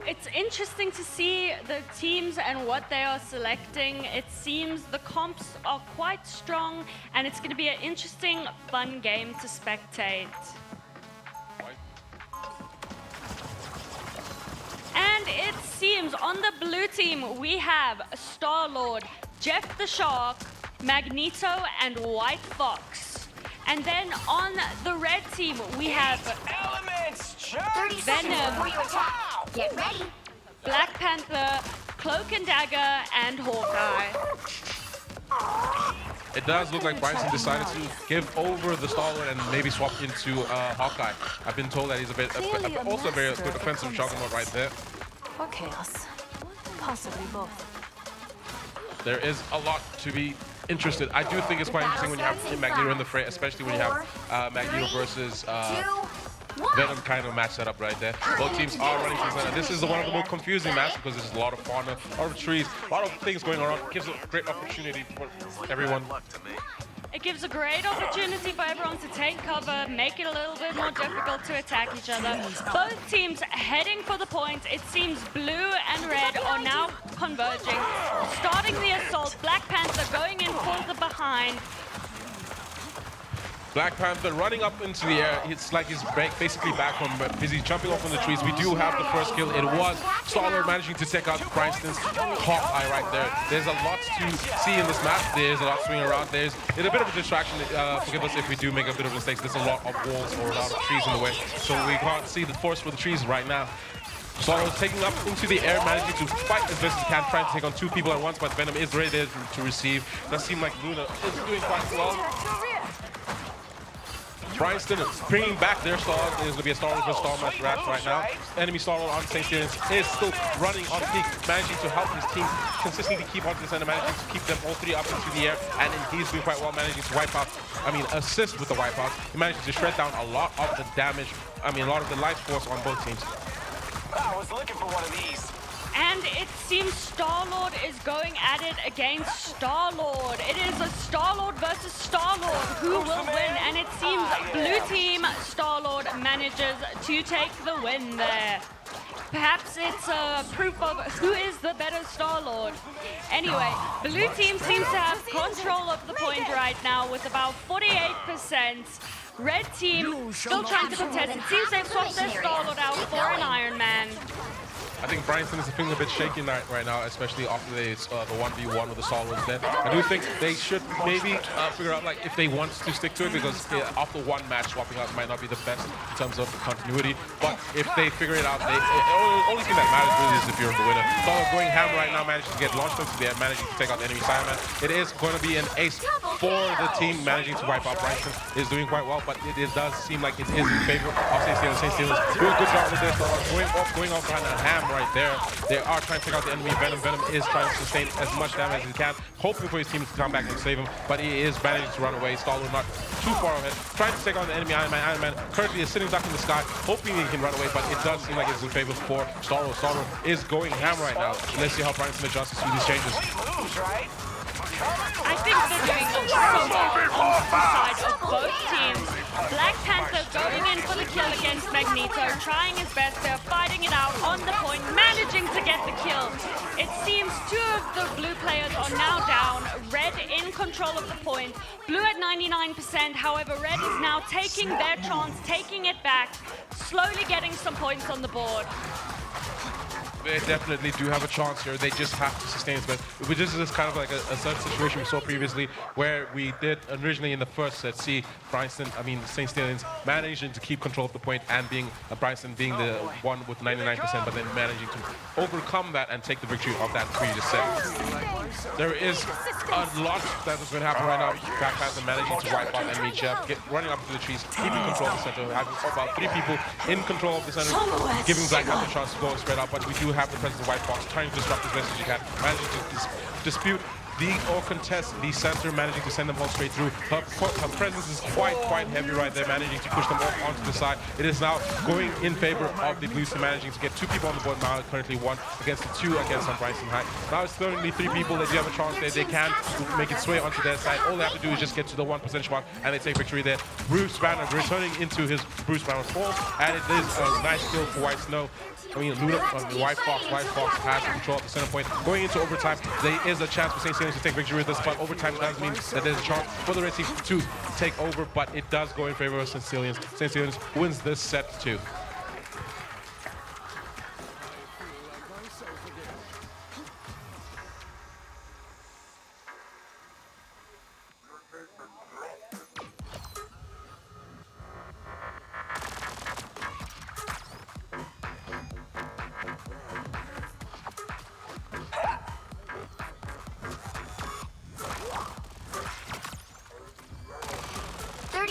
It's interesting to see the teams and what they are selecting. It seems the comps are quite strong, and it's going to be an interesting, fun game to spectate. And it seems on the blue team, we have Star-Lord, Jeff the Shark, Magneto, and White Fox. And then on the red team, we have Elements, 30 seconds before you attack. Get ready. Black Panther, Cloak and Dagger, and Hawkeye. It does look like Bryson decided to give over the Star-Lord and maybe swap into Hawkeye. I've been told that he's also a very good offensive juggernaut right there. Or chaos. Possibly both. There is a lot to be interested. I do think it's quite interesting when you have Magneto in the fray, especially when you have Magneto versus Venom kind of match set up right there. Both teams are running through center. This is one of the more confusing matches because there's a lot of fauna, a lot of trees, a lot of things going on. It gives a great opportunity for everyone. It gives a great opportunity for everyone to take cover, make it a little bit more difficult to attack each other. Both teams heading for the point. It seems blue and red are now converging. Starting the assault, Black Panther going in for the behind. Black Panther running up into the air. It's like he's basically back from busy jumping off on the trees. We do have the first kill. It was Star-Lord managing to take out Bryanston's Hawkeye right there. There's a lot to see in this match. There's a lot swinging around. There's a bit of a distraction. Forgive us if we do make a bit of mistakes. There's a lot of walls or a lot of trees in the way. So we can't see the forest for the trees right now. Star-Lord taking up into the air, managing to fight as best as he can, trying to take on two people at once, but Venom is ready there to receive. Does seem like Luna is doing quite well. Bryanston bringing back their stars. There's going to be a Star-Lord versus Star-Match match right now. Enemy Star-Lord on St. Stadiums is still running on peak, managing to help his team consistently keep onto the center, managing to keep them all three up into the air, and he's doing quite well, managing to assist with the wipeout. He manages to shred down a lot of the damage, a lot of the life force on both teams. I was looking for one of these. And it seems Star-Lord is going at it against Star-Lord. It is a Star-Lord versus Star-Lord who will win. And it seems blue team Star-Lord manages to take the win there. Perhaps it's a proof of who is the better Star-Lord. Anyway, blue team seems to have control of the point right now with about 48%. Red team still trying to contest. It seems they've swapped their Star-Lord out for an Iron Man. I think Bryanston is feeling a bit shaky right now, especially after the 1v1 with the Star-Lords there. I do think they should maybe figure out if they want to stick to it, because after one match, swapping out might not be the best in terms of continuity. But if they figure it out, the only thing that matters really is if you're the winner. Star-Lord going ham right now, managing to get launched into the air, managing to take out the enemy Cyberman. It is going to be an ace for the team managing to wipe out. Bryanston is doing quite well, but it does seem like it is in favor of St. Stadiums. St. Stadiums doing a good job with this. Going off on a ham right there. They are trying to take out the enemy Venom. Venom is trying to sustain as much damage as he can, hoping for his team to come back and save him, but he is managing to run away. Star-Lord not too far ahead, trying to take on the enemy Iron Man. Iron Man currently is sitting duck in the sky, hoping he can run away, but it does seem like it's in favor for Star-Lord. Star-Lord is going ham right now. Let's see how Bryanson adjusts to these changes. I think they're doing so well on the side of both teams. Black Panther going in for the kill against Magneto, trying his best. They're fighting it out on the point, managing to get the kill. It seems two of the blue players are now down. Red in control of the point. Blue at 99%. However, Red is now taking their chance, taking it back, slowly getting some points on the board. They definitely do have a chance here. They just have to sustain it. But this is kind of like a certain situation we saw previously where we did originally in the first set see St. Stallions managing to keep control of the point and Bryanson being the one with 99%, but then managing to overcome that and take the victory of that previous set. There is a lot that is going to happen right now. Black Panther managing to wipe out enemy Jeff, running up to the trees, keeping control of the center, having about 3 people in control of the center, giving Black Panther a chance to go spread out, but we do have the presence of White Fox trying to disrupt as best as you can, managing to dispute or contest the center, managing to send them all straight through. Her presence is quite heavy right there, managing to push them off onto the side. It is now going in favor of the Blues, managing to get 2 people on the board now, currently 1 against the 2 against Bryanson High. Now it's currently 3 people that do have a chance there. They can make it sway onto their side. All they have to do is just get to the 1% mark and they take victory there. Bruce Banner returning into his Bruce Banner form, and it is a nice kill for White Snow. White Fox has control of the center point. Going into overtime, there is a chance for St. Stallions to take victory with this, but overtime does mean that there's a chance for the Red Team to take over, but it does go in favor of St. Stallions. St. Stallions wins this set too.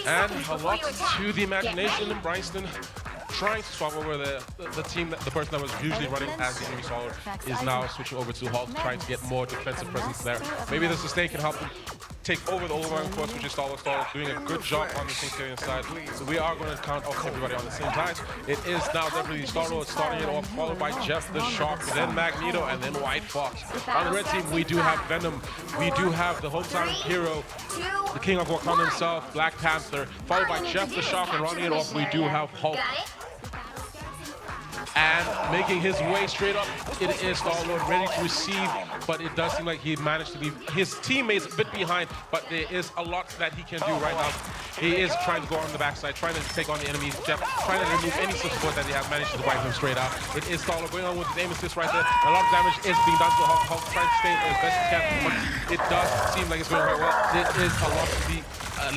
And a lot to the imagination, and Bryanston trying to swap over the team, the person that was usually running as the enemy Star-Lord is now switching over to Hulk, trying to get more defensive presence there. Maybe the sustain can help them take over the overwhelming force, which is Star-Lord doing a good job on the St. Stallions side. So we are going to count off everybody on the same time. It is now definitely Star-Lord starting it off, followed by Jeff the Shark, then Magneto, and then White Fox. On the red team, we do have Venom, we do have the hometown hero, the King of Wakanda himself, Black Panther, followed by Jeff the Shark, and rounding it off, we do have Hulk. And making his way straight up, it is Star-Lord ready to receive, but it does seem like he managed to leave his teammates a bit behind, but there is a lot that he can do right now. He is trying to go on the backside, trying to take on the enemy, trying to remove any support that they have managed to wipe him straight out. It is Star-Lord going on with his aim assist right there. A lot of damage is being done to Hulk. Hulk trying to stay as best he can, but it does seem like it's going quite well. There is a lot to be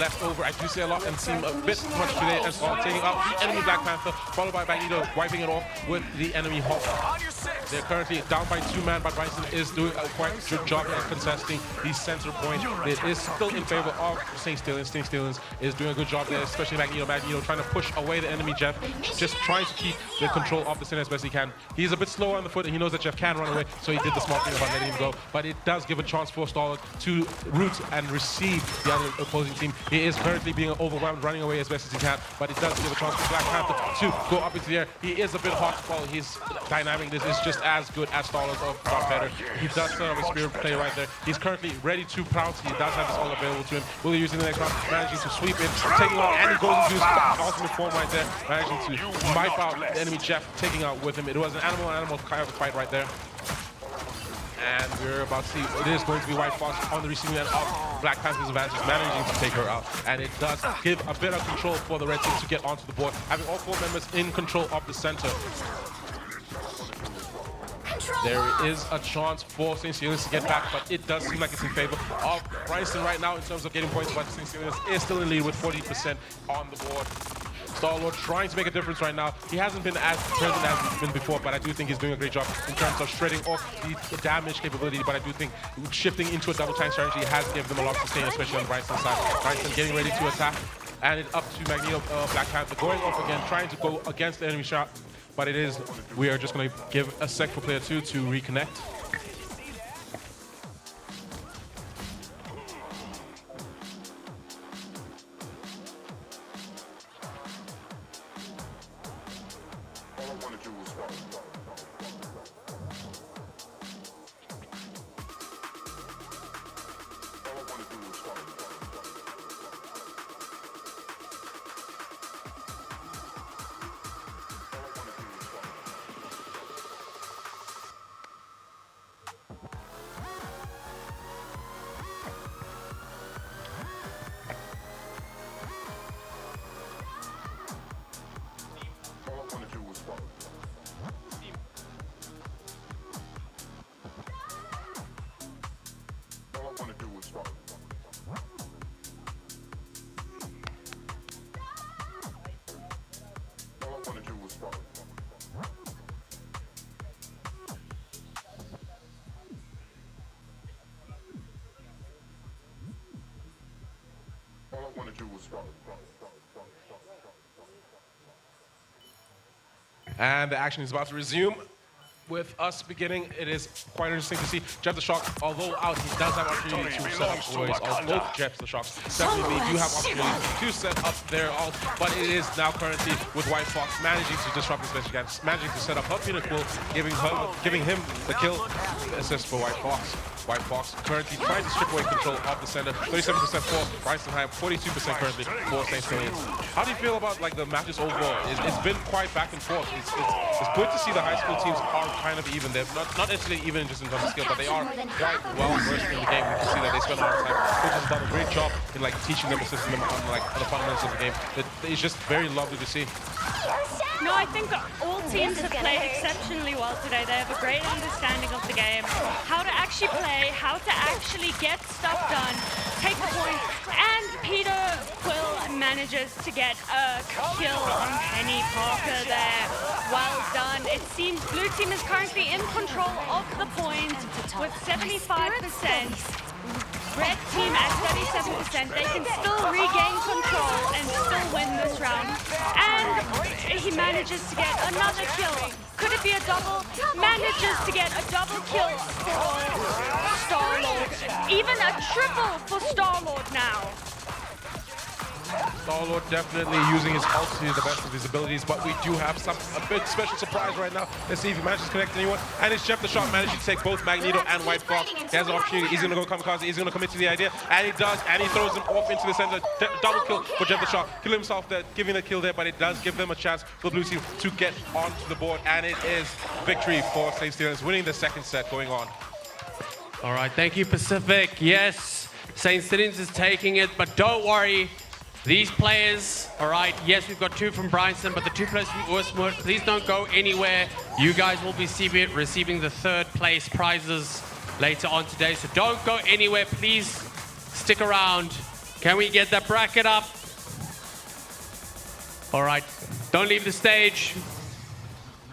left over. I do say a lot and seem a bit much today as well, taking out the enemy Black Panther, followed by Magneto wiping it off with the enemy Hulk. They're currently down by 2-man, but Bryanson is doing a quite good job at contesting the center point. It is still in favor of St. Stallions. St. Stallions is doing a good job there, especially Magneto. Magneto trying to push away the enemy Jeff, just trying to keep the control of the center as best he can. He's a bit slow on the foot and he knows that Jeff can run away, so he did the smart thing about letting him go. But it does give a chance for Star-Lord to root and receive the other opposing team. He is currently being overwhelmed, running away as best as he can, but it does give a chance for Black Panther to go up into the air. He is a bit hot while his dynamic is just as good as Star-Lord's, or far better. He does set up a spirit play right there. He's currently ready to pounce. He does have this all available to him. Will he use it in the next round? Managing to sweep it, taking on, and he goes into his ultimate form right there, managing to wipe out the enemy Jeff, taking out with him. It was an animal kind of a fight right there. And we're about to see, it is going to be White Fox on the receiving end of Black Panther's advantage, managing to take her out. And it does give a bit of control for the red team to get onto the board, having all 4 members in control of the center. There is a chance for St. Stallions to get back, but it does seem like it's in favor of Bryanson right now in terms of getting points, but St. Stallions is still in lead with 40% on the board. Star-Lord trying to make a difference right now. He hasn't been as present as he's been before, but I do think he's doing a great job in terms of shredding off the damage capability, but I do think shifting into a double tank strategy has given them a lot to sustain, especially on Bryanson's side. Bryanson getting ready to attack, and it's up to Magneto, Black Panther going off again, trying to go against the enemy shot. but we are just going to give a sec for player 2 to reconnect. And the action is about to resume. With us beginning, it is quite interesting to see Jeff the Shock, although out, he does have opportunity to set up Roy's ult. Both Jeff the Shocks definitely do have opportunity to set up their ult, but it is now currently with White Fox managing to disrupt his best again, managing to set up Help Unit Quill, giving him the kill assist for White Fox. White Fox currently trying to strip away control of the center. 37% for Bryson High, 42% currently for St. Stillians. How do you feel about like the matches overall? It's been quite back and forth. It's good to see the high school teams are kind of even. They're not necessarily even just in terms of skill, but they are quite well versed in the game. We can see that they spend a lot of time. Coach has done a great job in like teaching them, assisting them on like the fundamentals of the game. It's just very lovely to see. No, I think all teams have played exceptionally well today. They have a great understanding of the game, how to actually play, how to actually get stuff done, take the point, and Peter Quill manages to get a kill on Penny Parker there. Well done. It seems blue team is currently in control of the point with 75%. Red team at 37%, they can still regain control and still win this round. And he manages to get another kill. Could it be a double? Manages to get a double kill for Star-Lord. Even a triple for Star-Lord now. Star-Lord definitely using his ult to the best of his abilities, but we do have a big special surprise right now. Let's see if he manages to connect anyone. And it's Jeff the Shock managing to take both Magneto and White Fox. He has an opportunity. He's going to go kamikaze. He's going to commit to the idea. And he does. And he throws him off into the center. Double kill for Jeff the Shock. Kill himself there, giving the kill there, but it does give them a chance for blue team to get onto the board. And it is victory for St. Stillians, winning the second set going on. All right, thank you, Pacific. Yes, St. Stillians is taking it, but don't worry. These players, all right, yes, we've got two from Bryson, but the two players from Ursmut, please don't go anywhere. You guys will be receiving the third place prizes later on today, so don't go anywhere. Please stick around. Can we get that bracket up? All right, don't leave the stage.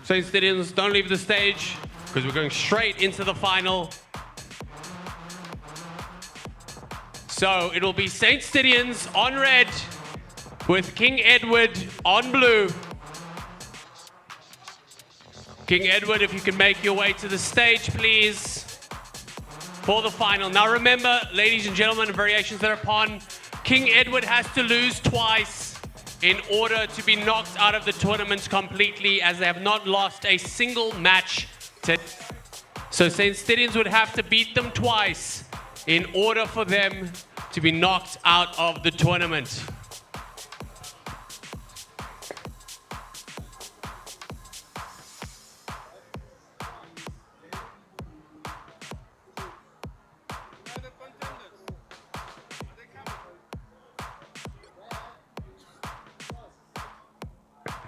St. Stillians, don't leave the stage, because we're going straight into the final. So it'll be St. Stillians on red with King Edward on blue. King Edward, if you can make your way to the stage, please, for the final. Now remember, ladies and gentlemen, and variations thereupon, King Edward has to lose twice in order to be knocked out of the tournament completely, as they have not lost a single match. So St. Stillians would have to beat them twice in order for them to be knocked out of the tournament.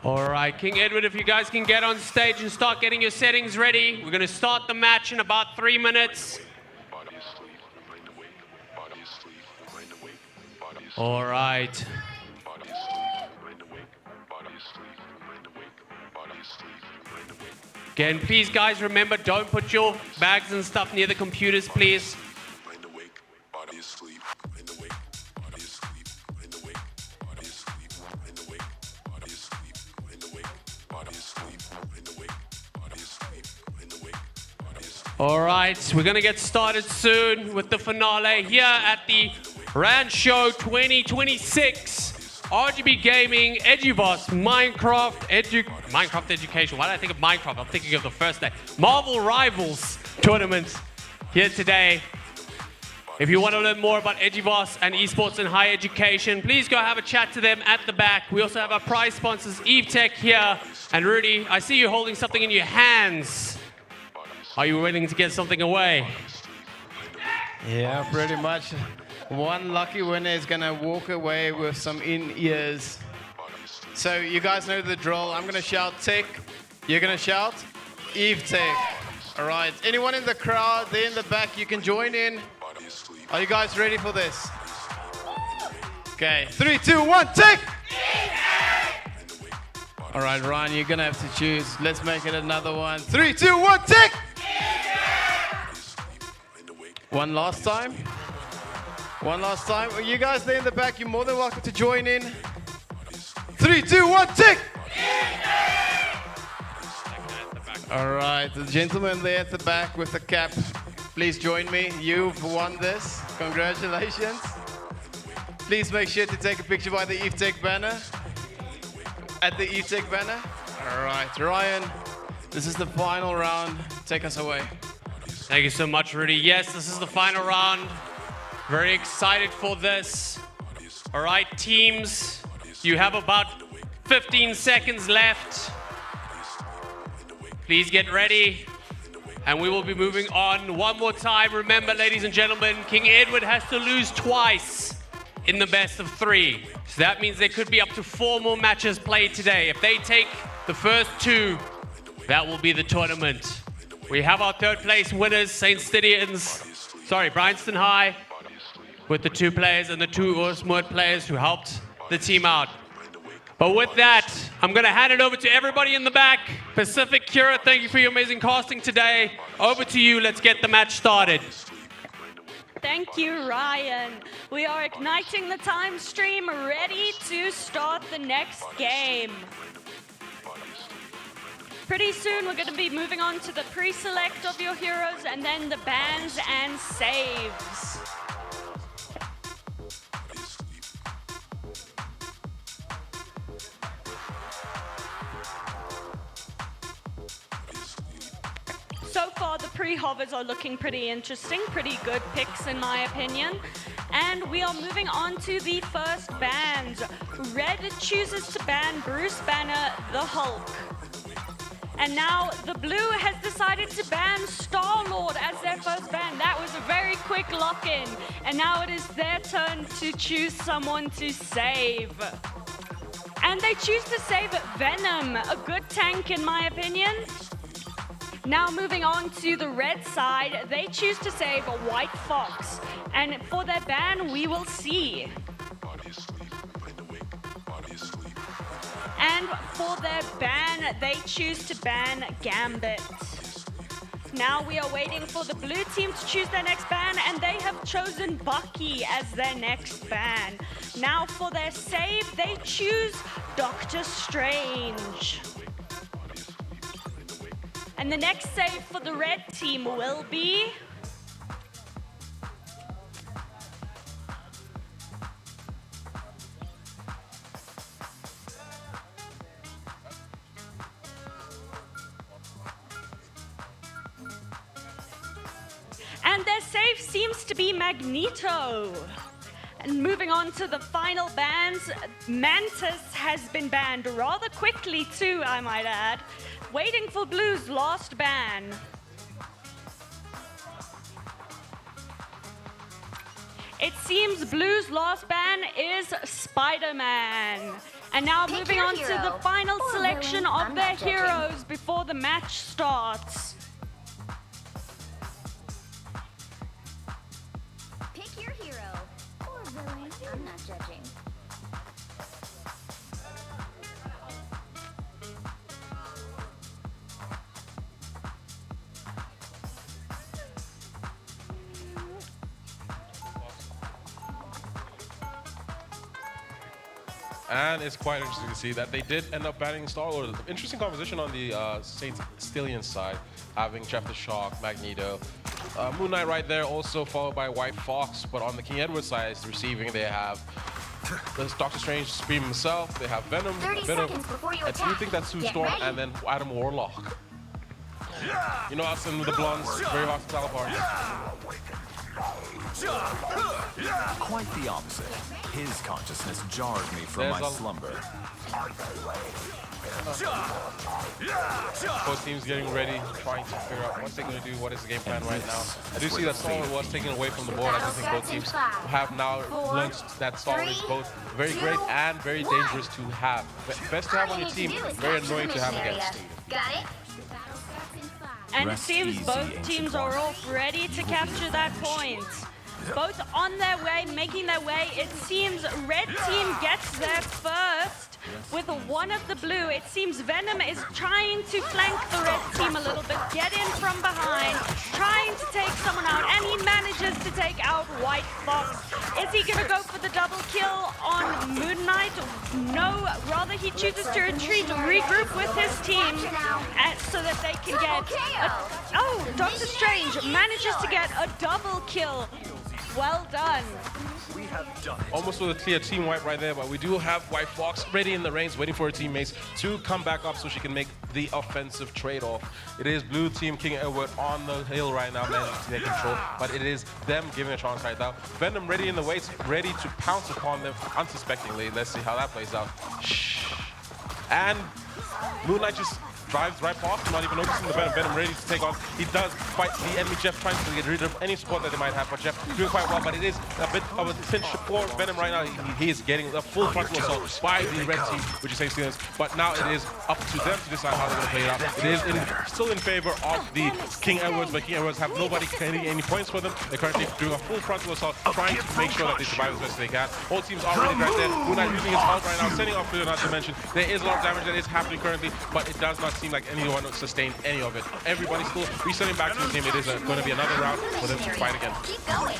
All right, King Edward, if you guys can get on stage and start getting your settings ready. We're going to start the match in about 3 minutes. All right. Again, please, guys, remember, don't put your bags and stuff near the computers, please. All right, we're gonna get started soon with the finale here at the Randshow 2026. RGB Gaming, Eduvos, Minecraft Education. Why did I think of Minecraft? I'm thinking of the first day. Marvel Rivals tournament here today. If you want to learn more about Eduvos and esports and higher education, please go have a chat to them at the back. We also have our prize sponsors, Eve Tech here. And Rudy, I see you holding something in your hands. Are you willing to get something away? Yeah, pretty much. One lucky winner is gonna walk away with some in-ears. So you guys know the drill. I'm gonna shout Tech. You're gonna shout Eve Tech. All right, anyone in the crowd, there in the back, you can join in. Are you guys ready for this? Okay, 3, 2, 1, Tech! All right, Ryan, you're gonna have to choose. Let's make it another one. 3, 2, 1, Tech! One last time. One last time. You guys there in the back, you're more than welcome to join in. 3, 2, 1, Tech! All right, the gentleman there at the back with the cap, please join me. You've won this. Congratulations. Please make sure to take a picture by the Eve Tech banner. At the Eve Tech banner. All right, Ryan, this is the final round. Take us away. Thank you so much, Rudy. Yes, this is the final round. Very excited for this. All right, teams, you have about 15 seconds left. Please get ready. And we will be moving on one more time. Remember, ladies and gentlemen, King Edward has to lose twice in the best of 3. So that means there could be up to 4 more matches played today. If they take the first 2, that will be the tournament. We have our 3rd place winners, Bryanston High, with the 2 players and the 2 Orsmoed players who helped the team out. But with that, I'm going to hand it over to everybody in the back. Pacific, Kira, thank you for your amazing casting today. Over to you. Let's get the match started. Thank you, Ryan. We are igniting the time stream, ready to start the next game. Pretty soon, we're going to be moving on to the pre-select of your heroes and then the bans and saves. So far, the pre-hovers are looking pretty interesting, pretty good picks in my opinion. And we are moving on to the first bans. Red chooses to ban Bruce Banner, the Hulk. And now the blue has decided to ban Star-Lord as their first ban. That was a very quick lock-in. And now it is their turn to choose someone to save. And they choose to save Venom, a good tank in my opinion. Now moving on to the red side, they choose to save White Fox. And for their ban, we will see. And for their ban, they choose to ban Gambit. Now we are waiting for the blue team to choose their next ban, and they have chosen Bucky as their next ban. Now for their save, they choose Doctor Strange. And the next save for the red team will be... And their save seems to be Magneto. And moving on to the final bans, Mantis has been banned rather quickly too, I might add. Waiting for Blue's last ban. It seems Blue's last ban is Spider-Man. And now moving on to the final selection of their heroes before the match starts. Pick your hero. Or villain. I'm not judging. And it's quite interesting to see that they did end up banning Star-Lord. Interesting composition on the Saint Stillion side. having Jeff the Shock, Magneto. Moon Knight right there, also followed by White Fox. But on the King Edward side, receiving, they have Doctor Strange, Supreme himself. They have Venom, a bit of. I do think that's Sue Storm, and then Adam Warlock. You know us with the blondes, very hard to tell apart. Quite the opposite. His consciousness jarred me from my slumber. Both teams getting ready, trying to figure out what they're going to do, what is the game plan right now. I do see that Solid was taken away from the board. I do think both teams have now learned that Solid is both very great and very dangerous to have. Best to have on your team, very annoying to have against. Got it? And it seems both teams are off ready to capture that point. Both on their way, making their way. It seems red team gets there first with one of the blue. It seems Venom is trying to flank the red team a little bit, get in from behind, trying to take someone out, and he manages to take out White Fox. Is he gonna go for the double kill on Moon Knight? No, rather he chooses to retreat, regroup with his team, so that they can get oh, Doctor Strange manages to get a double kill. Well done. We have done it. Almost with a clear team wipe right there, but we do have White Fox ready in the reins, waiting for her teammates to come back up so she can make the offensive trade-off. It is blue team King Edward on the hill right now, managing to take control, but it is them giving a chance right now. Venom ready in the weights, ready to pounce upon them unsuspectingly. Let's see how that plays out. And Moon Knight just drives right past him, not even noticing the Venom. Venom ready to take on. He does fight the enemy. Jeff trying to get rid of any support that they might have, but Jeff doing quite well. But it is a bit of a pinch for Venom right now. He is getting a full frontal assault by the red team, which is St. Stevens. But now it is up to them to decide how they're going to play it out. It is still in favor of the King Edwards, but King Edwards have nobody getting any points for them. They're currently doing a full frontal assault, trying to make sure that they survive as best as they can. All teams are ready right there. Moon Knight using his ult right now, sending off to another dimension. There is a lot of damage that is happening currently, but it does not seem like anyone sustain any of it. Everybody's still resetting back to the team. It is going to be another round for them to fight again. Keep going.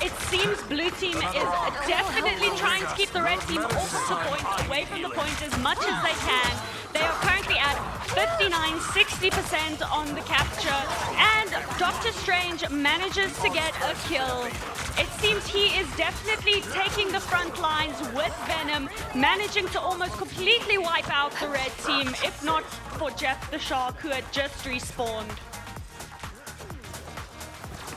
It seems blue team is definitely trying to keep the red team off the point, away from the point as much as they can. They are currently at 59-60% on the capture, and Doctor Strange manages to get a kill. It seems he is definitely taking the front lines with Venom, managing to almost completely wipe out the red team, if not for Jeff the Shark, who had just respawned.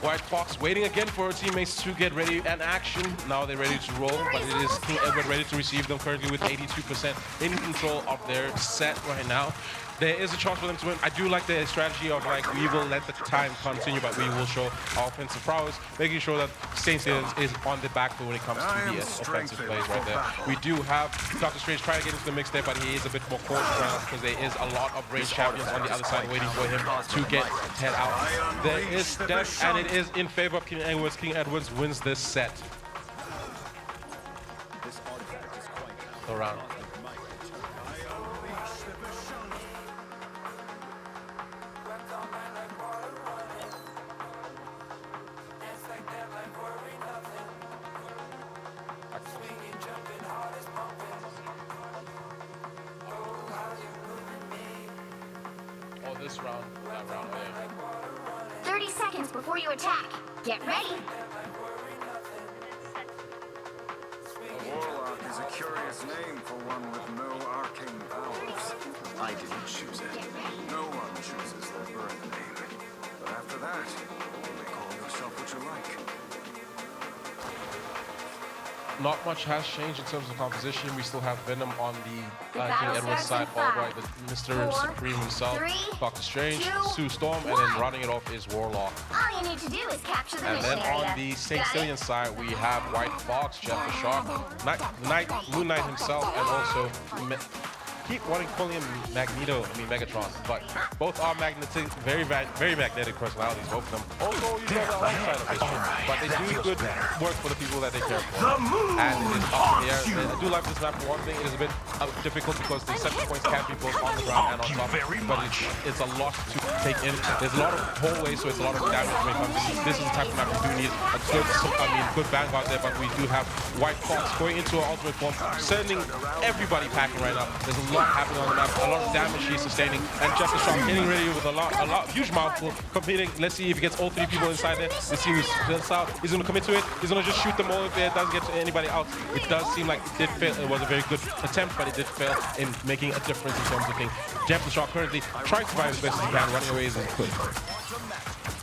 White Fox waiting again for her teammates to get ready and action. Now they're ready to roll, but it is King Edward ready to receive them, currently with 82% in control of their set right now. There is a chance for them to win. I do like the strategy of like, we will let the time continue, but we will show our offensive prowess, making sure that St. Stevens is on the back foot when it comes to the offensive plays right there. We do have Doctor Strange trying to get into the mix there, but he is a bit more cautious right now because there is a lot of range champions on the other side waiting for him to get head out. There is death, and it is in favor of King Edwards. King Edwards wins this set. Around. This round, that round, yeah. 30 seconds before you attack. Get ready. A warlock is a curious name for one with no arcane powers. I didn't choose it. No one chooses their birth name. But after that, you may call yourself what you like. Not much has changed in terms of composition. We still have Venom on the King Edward side, followed by the Mr. Supreme himself, Doctor Strange, Sue Storm, and then running it off is Warlock. All you need to do is capture the And mission then area. on the St. Stillion side, we have White Fox, Jeff the Shark, Moon Knight himself, and also keep wanting to call him Megatron, but both are magnetic, very magnetic personalities, both of them. Also, you know, the other side of history, but they do good work for the people that they care for. And it is up in the air. I do like this map for one thing. It is a bit difficult because the center points can be both on the ground and on top, but it's a lot to take in. There's a lot of hallways, so it's a lot of damage when it comes to this. Is the type of map we do need a good vanguard there, but we do have White Fox going into an ultimate form, sending everybody packing right now. There's a lot happening on the map, a lot of damage he's sustaining, and Jeff is hitting ready with a huge mouthful, competing. Let's see if he gets all 3 people inside there. This team is built out. He's going to commit to it. He's going to just shoot them all if it doesn't get to anybody else. It does seem like it did fail. It was a very good attempt, but it did fail in making a difference in terms of things. Jeff the Shark currently trying to survive as best as he can, running away as he could.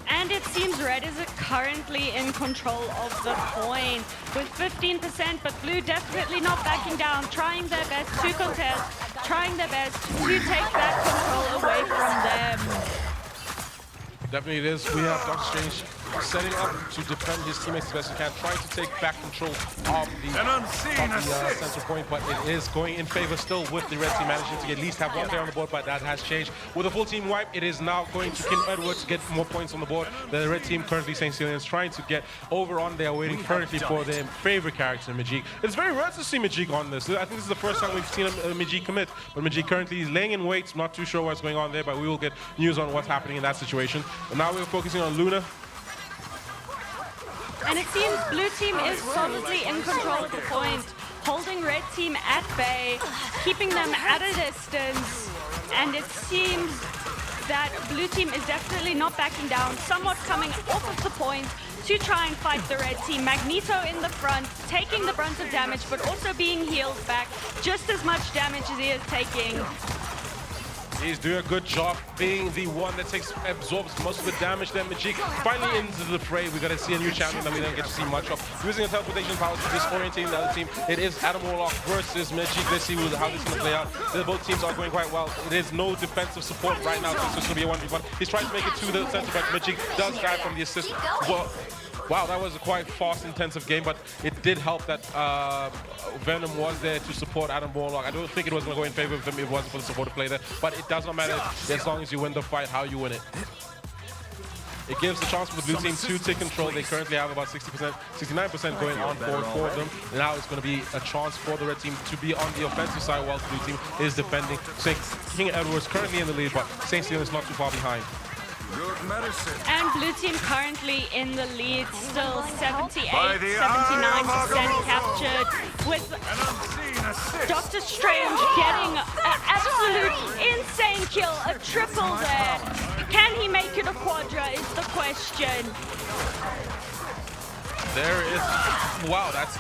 And it seems Red is currently in control of the point with 15%, but Blue definitely not backing down, trying their best to contest, trying their best to take that control away from them. Definitely it is. We have Dr. Strange setting up to defend his teammates as best he can, trying to take back control of the center point, but it is going in favor still with the red team managing to at least have one player on the board, but that has changed. With a full team wipe, it is now going to King Edward to get more points on the board. The red team currently St. Celians trying to get over on there, waiting currently for their favorite character, Majik. It's very rare to see Majik on this. I think this is the first time we've seen Majik commit, but Majik currently is laying in wait, not too sure what's going on there, but we will get news on what's happening in that situation. But now we're focusing on Luna. And it seems Blue team is solidly in control of the point, holding Red team at bay, keeping them at a distance. And it seems that Blue team is definitely not backing down, somewhat coming off of the point to try and fight the Red team. Magneto in the front, taking the brunt of damage, but also being healed back just as much damage as he is taking. He's doing a good job being the one that absorbs most of the damage. Then Majik finally into the fray. We got to see a new champion that we don't get to see much of. Using a teleportation power to disorientate the other team. It is Adam Warlock versus Majik. Let's see how this is going to play out. Both teams are going quite well. It is no defensive support right now, so it's just going to be a 1v1. He's trying to make it to the center, but Majik does grab from the assist. Well, wow, that was a quite fast, intensive game, but it did help that Venom was there to support Adam Warlock. I don't think it was going to go in favor of him if it wasn't for the support play there, but it does not matter as long as you win the fight, how you win it. It gives the chance for the Blue team to take control. They currently have about 60%, 69% going on forward for them. Now it's going to be a chance for the Red team to be on the offensive side while the Blue team is defending. King Edward's currently in the lead, but St. Celians is not too far behind. And Blue team currently in the lead, still 78, 79% captured, with Dr. Strange getting an absolute insane kill, a triple there. Can he make it a quadra is the question. There is, wow, that's,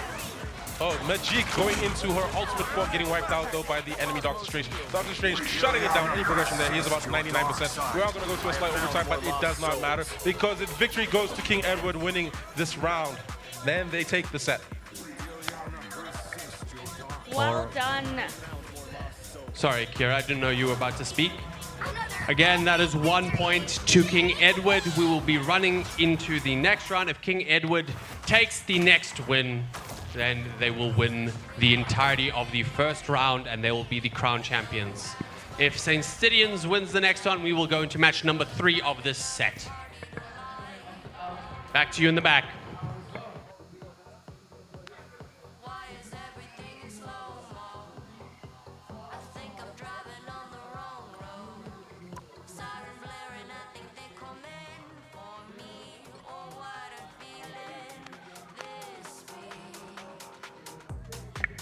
oh, Majik going into her ultimate form, getting wiped out though by the enemy Dr. Strange. Dr. Strange shutting it down, any progression there. He is about 99%. We are going to go to a slight overtime, but it does not matter because the victory goes to King Edward winning this round. Then they take the set. Well done. Sorry, Kira, I didn't know you were about to speak. Again, that is 1 point to King Edward. We will be running into the next round. If King Edward takes the next win, then they will win the entirety of the first round and they will be the crown champions. If St. Celians wins the next one, we will go into match number 3 of this set. Back to you in the back.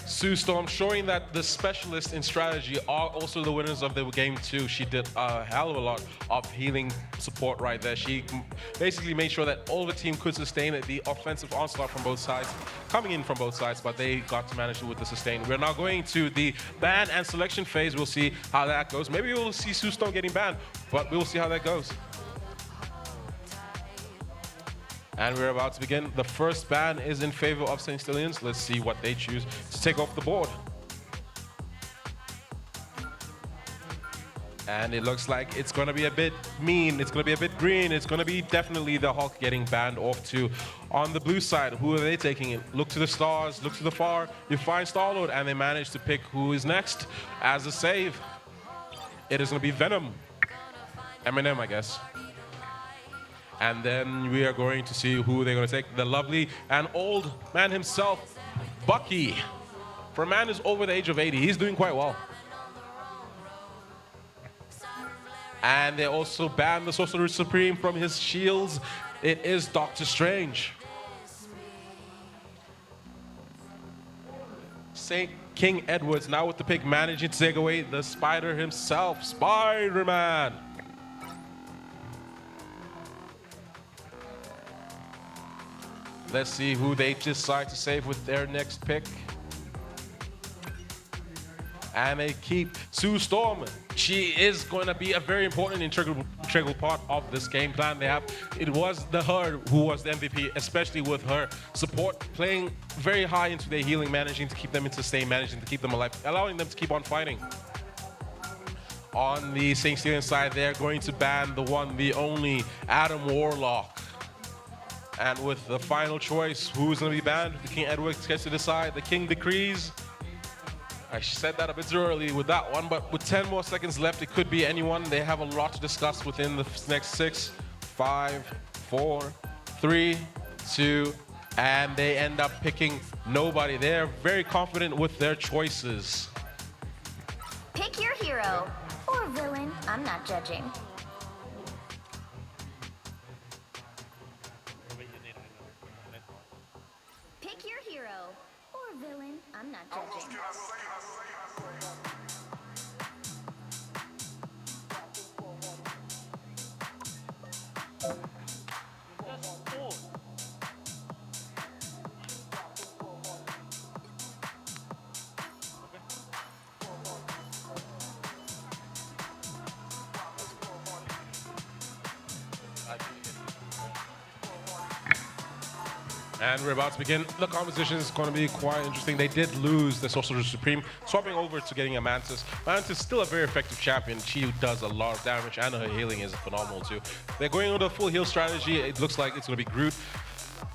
Sue Storm showing that the specialists in strategy are also the winners of the game too. She did a hell of a lot of healing support right there. She basically made sure that all the team could sustain it, the offensive onslaught from both sides, coming in from both sides, but they got to manage it with the sustain. We're now going to the ban and selection phase. We'll see how that goes. Maybe we'll see Sue Storm getting banned, but we'll see how that goes. And we're about to begin. The first ban is in favor of St. Celians. Let's see what they choose to take off the board. And it looks like it's going to be a bit mean. It's going to be a bit green. It's going to be definitely the Hulk getting banned off too. On the blue side, who are they taking it? Look to the stars, look to the far. You find Star-Lord, and they manage to pick who is next as a save. It is going to be Venom. Eminem, I guess. And then we are going to see who they're going to take. The lovely and old man himself, Bucky. For a man who's over the age of 80, he's doing quite well. And they also banned the Sorcerer Supreme from his shields. It is Doctor Strange. King Edwards now with the pick, managing to take away the Spider himself, Spider-Man. Let's see who they decide to save with their next pick. And they keep Sue Storm. She is going to be a very important integral part of this game plan they have. It was her who was the MVP, especially with her support playing very high into their healing, managing to keep them in sustain, managing to keep them alive, allowing them to keep on fighting. On the St. Stelian side, they're going to ban the one, the only Adam Warlock. And with the final choice, who's going to be banned? The King Edwards gets to decide. The King decrees. I said that a bit too early with that one, but with 10 more seconds left, it could be anyone. They have a lot to discuss within the next 6, 5, 4, 3, 2, and they end up picking nobody. They're very confident with their choices. Pick your hero or villain. I'm not judging. Pick your hero or villain. I'm not judging. And we're about to begin. The competition is going to be quite interesting. They did lose the Sorcerer Supreme, swapping over to getting a Mantis. Mantis is still a very effective champion. She does a lot of damage, and her healing is phenomenal too. They're going with a full heal strategy. It looks like it's going to be Groot.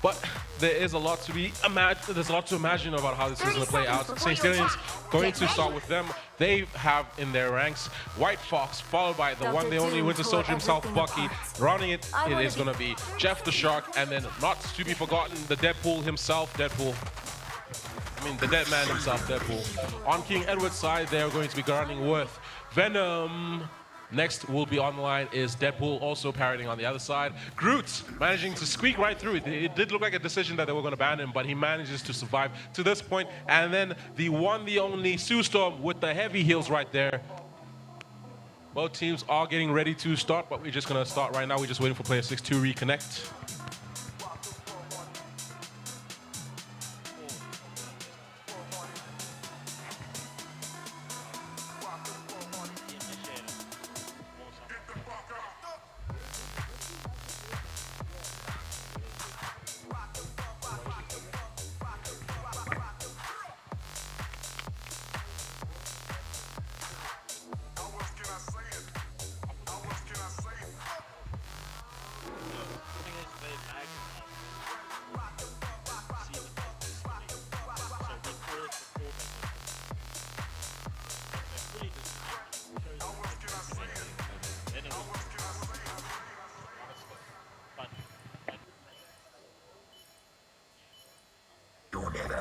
But there is a lot to be there's a lot to imagine about how this is going to play out. St. Stelian's going to start with them. They have in their ranks White Fox, followed by the one, the only Winter Soldier himself, Bucky. Running it is going to be Jeff the Shark, and then not to be forgotten, the Deadpool himself, the Dead Man himself, Deadpool. On King Edward's side, they're going to be running with Venom. Next will be on the line is Deadpool, also parroting on the other side. Groot managing to squeak right through it. It did look like a decision that they were going to ban him, but he manages to survive to this point. And then the one, the only Sue Storm with the heavy heals right there. Both teams are getting ready to start, but we're just going to start right now. We're just waiting for player 6 to reconnect.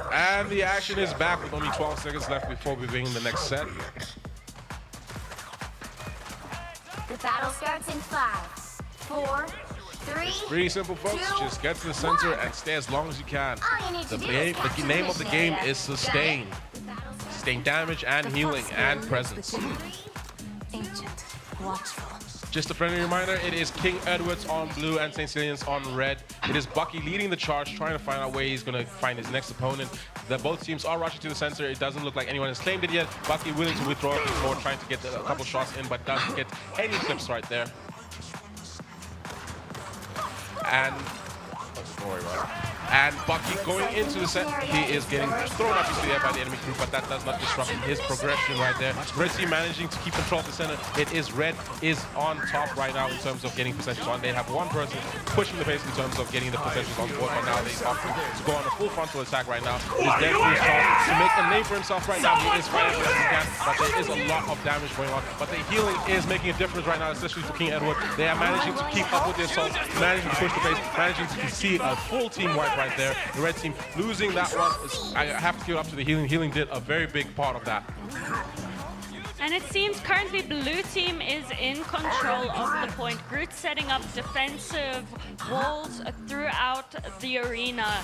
And the action is back with only 12 seconds left before we begin the next set. The battle starts in 5, 4, 3. It's pretty simple, folks. 2, Just get to the center and stay as long as you can. All you need to do is capture The name the of the game mission is area. sustain. Sustain damage and healing and presence. Ancient, watchful. Just a friendly reminder, it is King Edwards on blue and St. Stelian's on red. It is Bucky leading the charge, trying to find out where he's going to find his next opponent. Both teams are rushing to the center. It doesn't look like anyone has claimed it yet. Bucky willing to withdraw before trying to get a couple shots in, but doesn't get any clips right there. And don't worry about it. And Bucky going into the set, he is getting thrown up into the air by the enemy crew, but that does not disrupt his progression right there. Red team managing to keep control of the center. It is Red is on top right now in terms of getting possessions on. They have one person pushing the pace in terms of getting the possessions on board, but now they opt to go on a full frontal attack right now. It is Deadpool's chance to make a name for himself right now. He is fighting as best he can, but there is a lot of damage going on. But the healing is making a difference right now, especially for King Edward. They are managing to keep up with the assault, managing to push the pace, managing to see a full team wipe right there. The red team losing that one. I have to give it up to the healing. Healing did a very big part of that. And it seems currently blue team is in control of the point. Groot setting up defensive walls throughout the arena.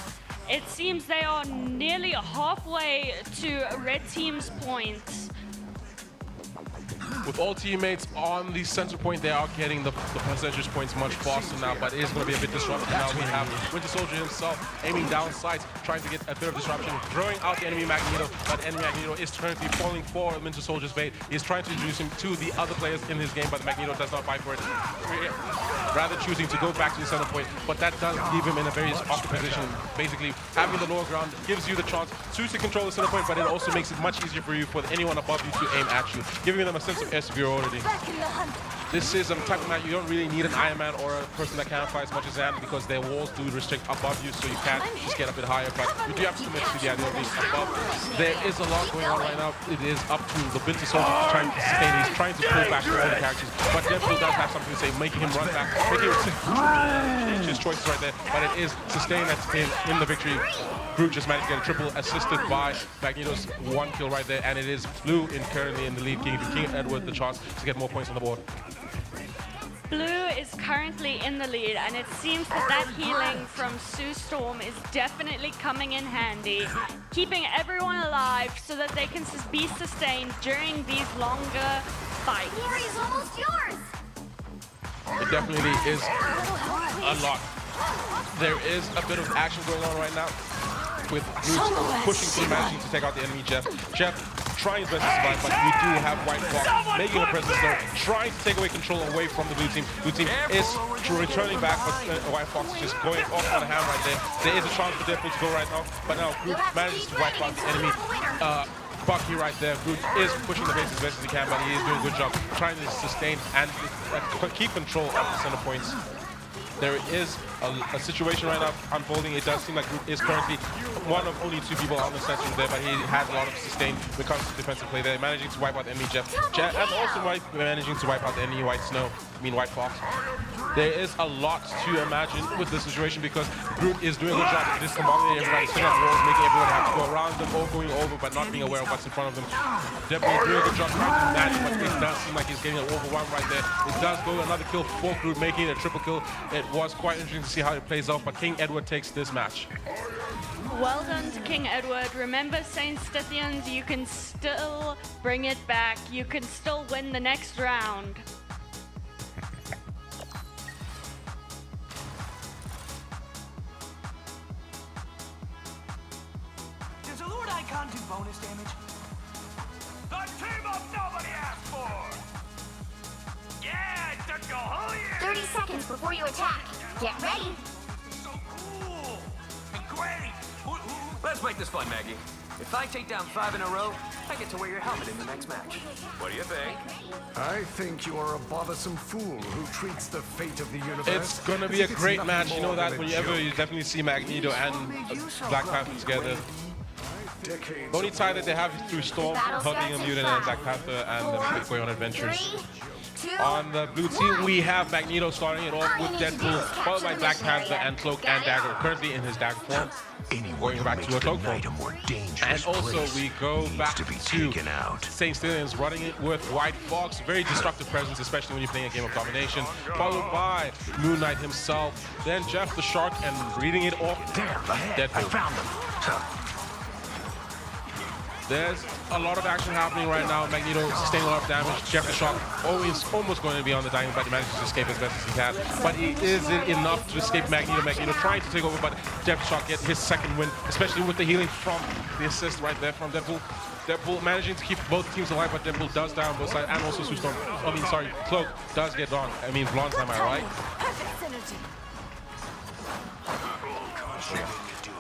It seems they are nearly halfway to red team's points. With all teammates on the center point, they are getting the percentage points much faster now, but it is going to be a bit disruptive now. We have Winter Soldier himself aiming down sights, trying to get a bit of disruption, throwing out the enemy Magneto, but enemy Magneto is currently falling for Winter Soldier's bait. He's trying to introduce him to the other players in his game, but the Magneto does not fight for it, rather choosing to go back to the center point, but that does leave him in a very awkward position. Basically, having the lower ground gives you the chance to control the center point, but it also makes it much easier for you, for anyone above you to aim at you, giving them a sense of superiority. This is a type of match you don't really need an Iron Man or a person that can't fly as much as Zan, because their walls do restrict above you, so you can't just get a bit higher, but you do have to commit to the idea of being above. There is a lot going on right now. It is up to the Winter Soldier trying to sustain. He's trying to pull back all the characters, but Deadpool does have something to say, making him run back, making him change his choices right there, but it is sustained in the victory. Groot just managed to get a triple, assisted by Magneto's one kill right there, and it is Blue currently in the lead, giving King Edward the chance to get more points on the board. Blue is currently in the lead, and it seems that healing from Sue Storm is definitely coming in handy, keeping everyone alive so that they can be sustained during these longer fights. Glory's almost yours. It definitely is a lot. There is a bit of action going on right now, with Groot pushing through, managing to take out the enemy Jeff. Jeff trying his best to survive, but we do have White Fox making a presence though, trying to take away control away from the blue team. Blue team is returning back, but White Fox is just going off on a ham right there. There is a chance for Deadpool to go right now, but now Groot manages to wipe out the enemy. Bucky right there. Groot is pushing the base as best as he can, but he is doing a good job trying to sustain and keep control of the center points. There is a situation right now unfolding. It does seem like Groot is currently one of only two people on the center there, but he has a lot of sustain when it comes to defensive play there, managing to wipe out the enemy Jeff, and also managing to wipe out the enemy White Fox. There is a lot to imagine with this situation, because Groot is doing a good job of discombobulating everybody, setting up walls, making everyone have to go around them or going over, but not being aware of what's in front of them. Definitely doing a good job trying to manage, but it does seem like he's getting an overwhelmed right there. It does go another kill for Groot, making it a triple kill. It was quite interesting to see how it plays out, but King Edward takes this match. Well done to King Edward. Remember, Saint Stithians, you can still bring it back. You can still win the next round. Does a Lord Icon do bonus damage? The team up nobody asked for! Yeah, it took a whole year! 30 seconds before you attack. Get ready. So cool! And great! Let's make this fun, Maggie. If I take down 5 in a row, I get to wear your helmet in the next match. What do you think? I think you are a bothersome fool who treats the fate of the universe. It's gonna be a great match. You know that whenever you definitely see Magneto and Black Panther together. The only tie that they have is through Storm, helping a mutant and Black Panther, and going on adventures. On the blue team, we have Magneto starting it off with Deadpool, followed by Black Panther and Cloak and Dagger, currently in his Dagger form. Going back to a Cloak form. And also we go back to Saint Stithians running it with White Fox. Very destructive presence, especially when you're playing a game of domination. Followed by Moon Knight himself. Then Jeff the Shark, and reading it off, Deadpool. I found them. There's a lot of action happening right now. Magneto sustaining a lot of damage. Jeff the Shark always almost going to be on the dying, but he manages to escape as best as he can. But it isn't enough to escape Magneto. Magneto trying to take over, but Jeff the Shark gets his second win, especially with the healing from the assist right there from Deadpool. Deadpool managing to keep both teams alive, but Deadpool does die on both sides, and also Cloak does get on. I mean, Blonde, am I right?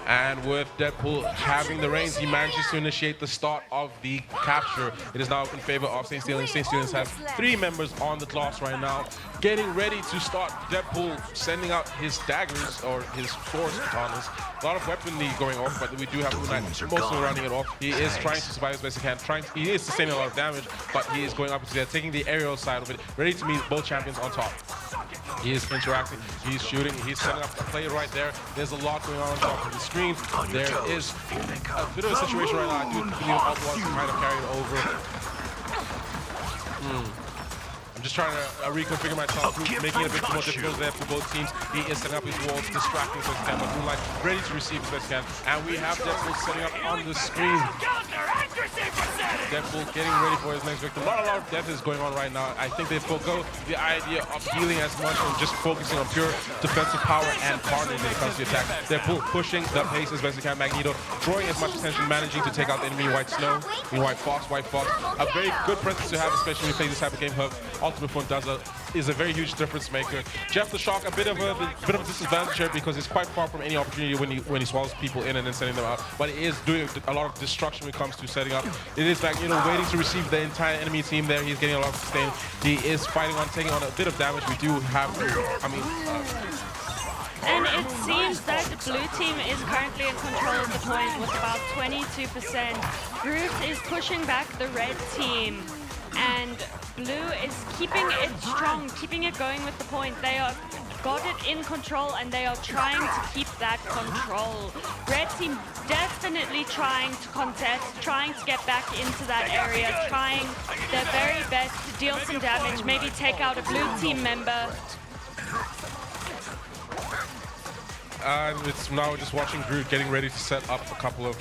And with Deadpool having the reins, he manages to initiate the start of the capture. It is now in favor of Saint Stithians. Saint Stithians has 3 members on the class right now, getting ready to start. Deadpool sending out his daggers, or his swords, katanas. A lot of weaponry going off, but we do have Moon Knight mostly running it off. He is trying to survive as best he can. He is sustaining a lot of damage, but he is going up into there, taking the aerial side of it, ready to meet both champions on top. He is interacting, he's shooting, he's setting up the play right there. There's a lot going on top of the screen. There is a bit of a situation right now. I do believe Outlaws kind of carried over. I'm just just trying to reconfigure myself, making it a bit more difficult there for both teams. He is setting up his walls, distracting as best he can, but Moonlight ready to receive as best he can. And we have Deadpool setting up on the screen. Deadpool getting ready for his next victim. Not a lot of death is going on right now. I think they forego the idea of healing as much and just focusing on pure defensive power and carnage when it comes to attack. Deadpool pushing the pace as best he can. Magneto drawing as much attention, managing to take out the enemy White Snow, White Fox. A very good presence to have, especially when you play this type of game. Her ultimate form is a very huge difference maker. Jeff the Shock, a bit of a disadvantage here because it's quite far from any opportunity when he swallows people in and then sending them out. But it is doing a lot of destruction when it comes to setting up. It is like, waiting to receive the entire enemy team there. He's getting a lot of sustain. He is fighting on, taking on a bit of damage. We do have, and it seems that the blue team is currently in control of the point with about 22%. Groot is pushing back the red team, and blue is keeping it strong, keeping it going with the point. They are got it in control and they are trying to keep that control. Red team definitely trying to contest, trying to get back into that area, trying their very best to deal some damage, maybe take out a blue team member. It's now just watching Groot getting ready to set up a couple of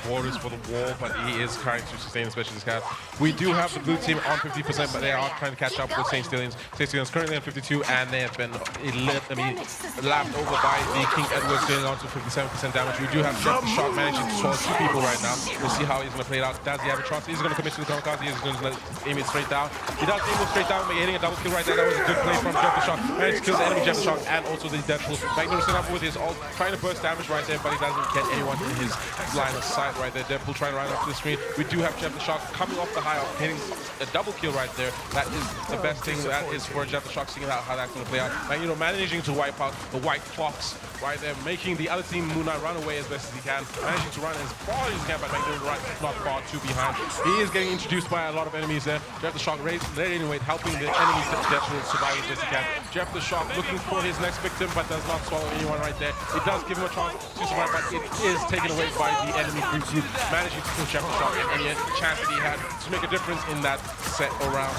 borders for the wall, but he is trying to sustain, especially this guy. We do have the blue team on 50%, but they are trying to catch up with Saint Stallions. Saint Stallions currently on 52, and they have been lapped over by the King Edwards, going on to 57% damage. We do have Jeff the Shock managing to swallow 2 people right now. We'll see how he's going to play it out. Does he have a chance? He's going to commit to the kamikaze. He's going to aim it straight down. He does aim it straight down, getting a double kill right there. That was a good play from Jeff the Shock. Managed to kill the enemy Jeff the Shock and also the Deadpool. Magneto set up with his ult, trying to burst damage right there, but he doesn't get anyone in his line of sight right there. Deadpool trying to run up to the screen. We do have Jeff the Shock coming off the high, hitting a double kill right there. That is the best thing. That is for Jeff the Shock, seeing how that's going to play out. Magneto managing to wipe out the White Fox right there, making the other team Moon Knight run away as best as he can. Managing to run as far as he can, but Magneto not far too behind. He is getting introduced by a lot of enemies there. Jeff the Shock raiding away, helping the enemy Deadpool survive as best he can. Jeff the Shock looking for his next victim, but does not swallow anyone right there. It does give him a chance to survive, but it is taken away by the enemy group, managing to kill Jeff the Shock, and yet the chance that he had to make a difference in that set around.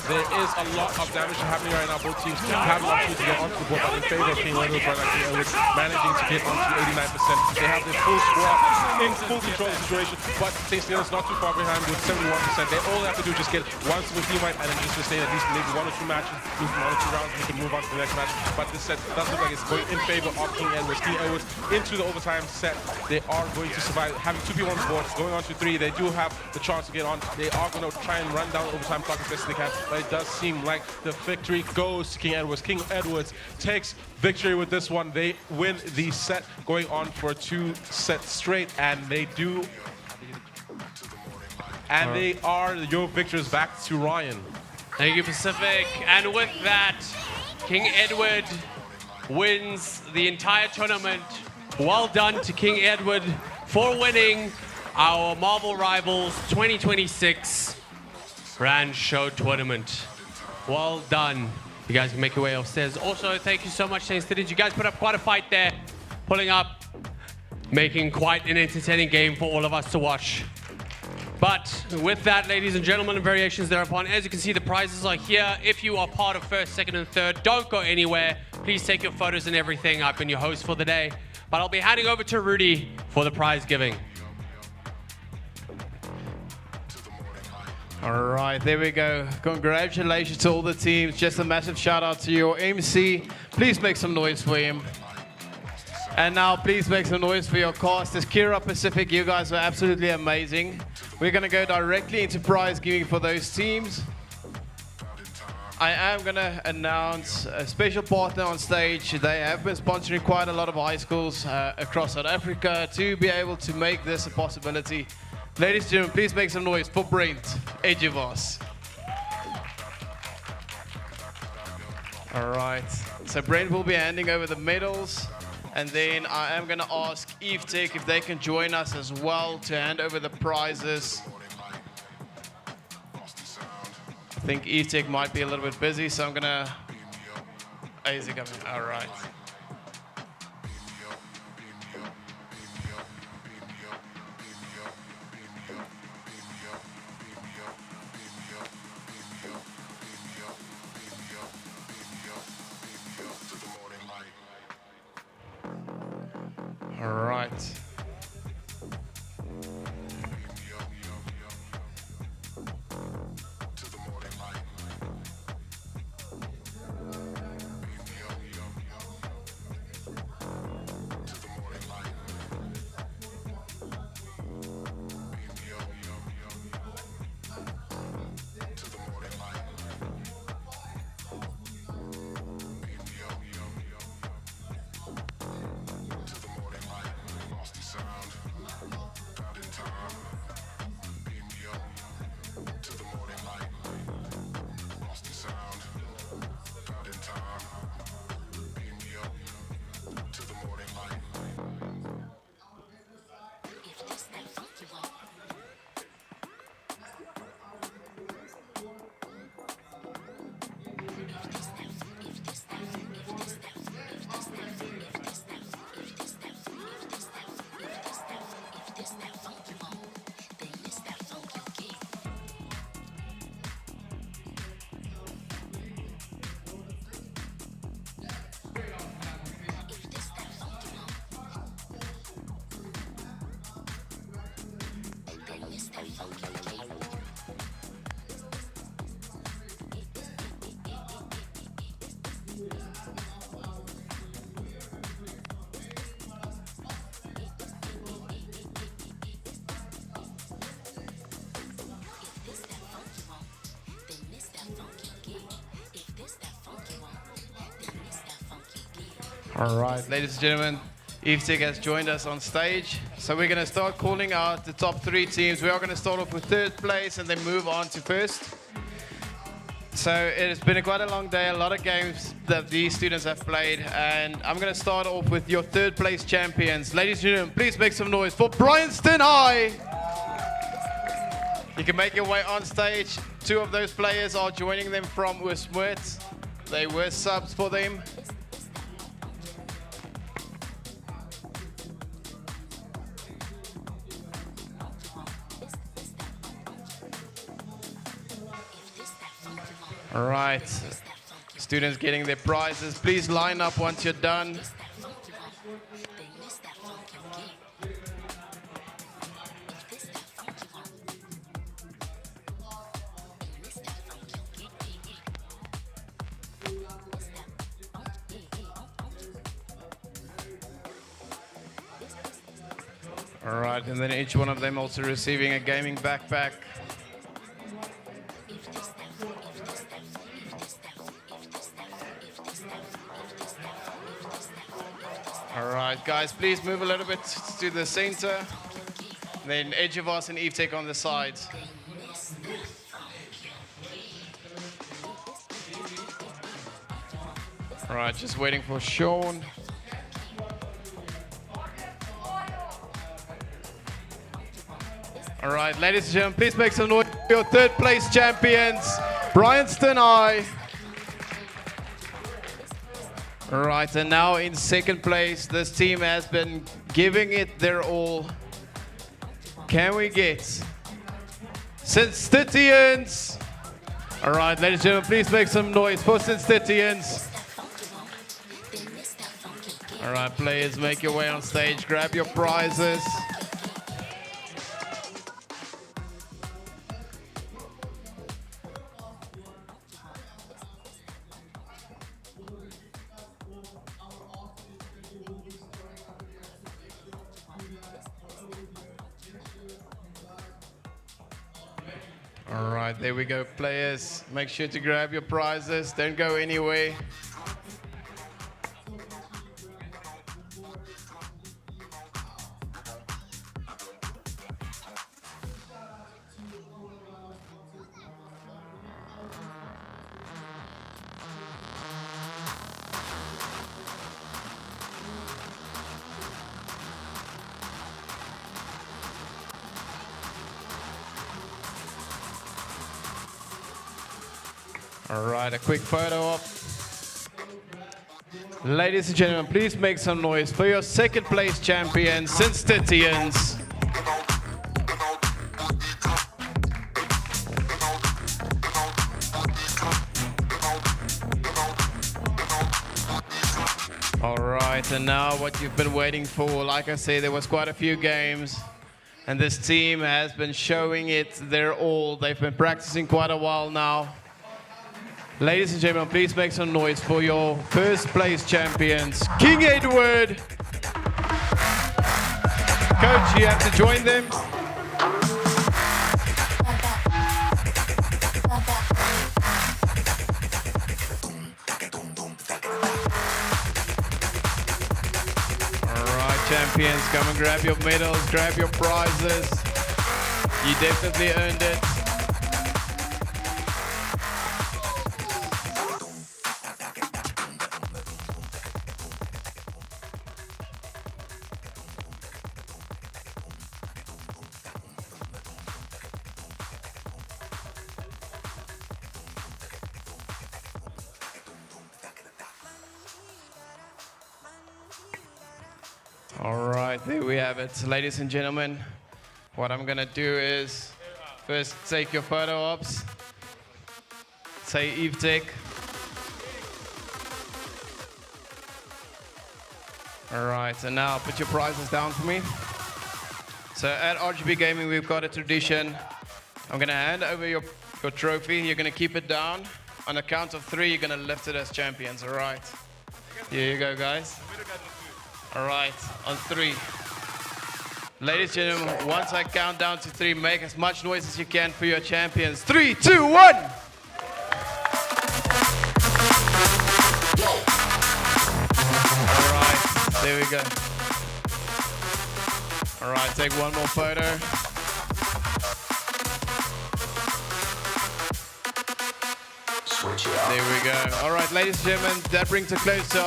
There is a lot of damage happening right now. Both teams have an opportunity to get onto the board, but in favor of King Edwards right now. King Edwards managing to get onto 89%. They have their full squad in full control of the situation, but St. Stallions not too far behind with 71%. They all have to do is just get one single team wipe and then just sustain at least maybe 1 or 2 matches, 1 or 2 rounds, and we can move on to the next match. But this set does look like it's going in favor of King Edwards. King Edwards into the overtime set. They are going to survive, having 2 people on the board, going on to 3. They do have the chance to get on. They are going to try and run down the overtime clock as best as they can, but it does seem like the victory goes to King Edwards. King Edwards takes victory with this one. They win the set, going on for 2 sets straight, and they do. And they are your victors. Back to Ryan. Thank you, Pacific. And with that, King Edward wins the entire tournament. Well done to King Edward for winning our Marvel Rivals 2026 Randshow tournament. Well done. You guys can make your way upstairs. Also, thank you so much, Saint Stallions. You guys put up quite a fight there, pulling up, making quite an entertaining game for all of us to watch. But with that, ladies and gentlemen, and variations thereupon, as you can see, the prizes are here. If you are part of first, second, and third, don't go anywhere. Please take your photos and everything. I've been your host for the day, but I'll be handing over to Rudy for the prize giving. All right, there we go. Congratulations to all the teams. Just a massive shout out to your MC. Please make some noise for him. And now please make some noise for your casters. Kira, Pacific, you guys are absolutely amazing. We're going to go directly into prize giving for those teams. I am going to announce a special partner on stage. They have been sponsoring quite a lot of high schools across South Africa to be able to make this a possibility. Ladies and gentlemen, please make some noise for Brent Edgevos. All right, so Brent will be handing over the medals, and then I am going to ask Eve Tech if they can join us as well to hand over the prizes. I think Eve Tech might be a little bit busy, so I'm going to... Oh, is he coming? All right. All right, ladies and gentlemen, EveTech has joined us on stage. So we're going to start calling out the top 3 teams. We are going to start off with 3rd place and then move on to 1st. So it has been quite a long day, a lot of games that these students have played, and I'm going to start off with your 3rd place champions. Ladies and gentlemen, please make some noise for Bryanston High. You can make your way on stage. 2 of those players are joining them from Oosmoed. They were subs for them. All right, students getting their prizes. Please line up once you're done. All right, and then each one of them also receiving a gaming backpack. All right, guys, please move a little bit to the center. Then edge of us and EveTech on the sides. All right, just waiting for Sean. All right, ladies and gentlemen, please make some noise for your 3rd place champions, Bryanston High. All right, and now in 2nd place, this team has been giving it their all. Can we get Sinstitians? All right, ladies and gentlemen, please make some noise for Sinstitians. All right, players, make your way on stage, grab your prizes. All right, there we go, players. Make sure to grab your prizes. Don't go anywhere. All right, a quick photo op. Ladies and gentlemen, please make some noise for your 2nd place champions, Sinstitians. All right, and now what you've been waiting for. Like I say, there was quite a few games, and this team has been showing it their all. They've been practicing quite a while now. Ladies and gentlemen, please make some noise for your 1st place champions, King Edward. Coach, you have to join them. All right, champions, come and grab your medals, grab your prizes. You definitely earned it. All right, there we have it. Ladies and gentlemen, what I'm going to do is first take your photo ops. Say EveTech. All right, and now put your prizes down for me. So at RGB Gaming, we've got a tradition. I'm going to hand over your trophy. You're going to keep it down. On the count of 3, you're going to lift it as champions, all right? Here you go, guys. All right, on 3. Ladies and gentlemen, once I count down to 3, make as much noise as you can for your champions. 3, 2, 1! All There we go. All right, take one more photo. There we go. All right, ladies and gentlemen, that brings a close to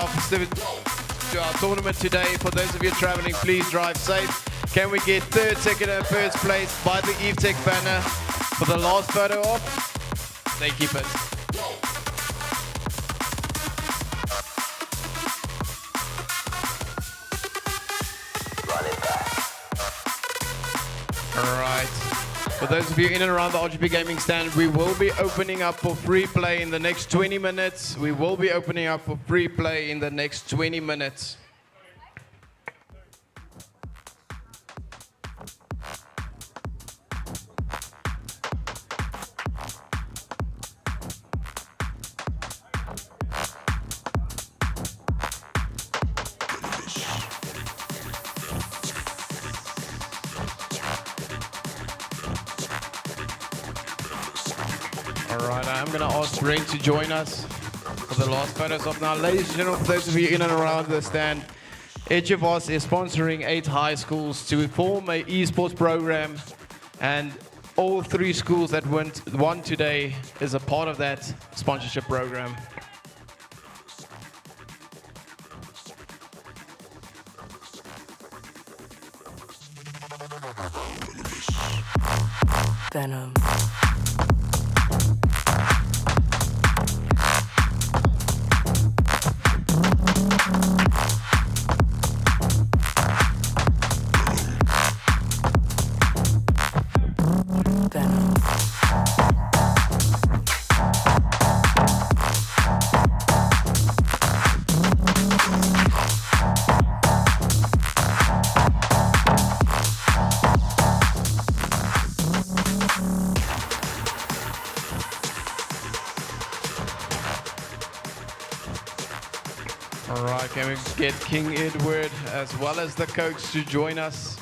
our tournament today. For those of you traveling, please drive safe. Can we get third, second, and first place by the Eve Tech banner for the last photo op? They keep it. Alright. For those of you in and around the RGB gaming stand, we will be opening up for free play in the next 20 minutes. We will be opening up for free play in the next 20 minutes. Alright, I'm going to ask Ring to join us for the last photos of now. Ladies and gentlemen, for those of you in and around the stand, each of us is sponsoring 8 high schools to form an esports program, and all 3 schools that won today is a part of that sponsorship program. Venom. Alright, can we get King Edward as well as the coach to join us?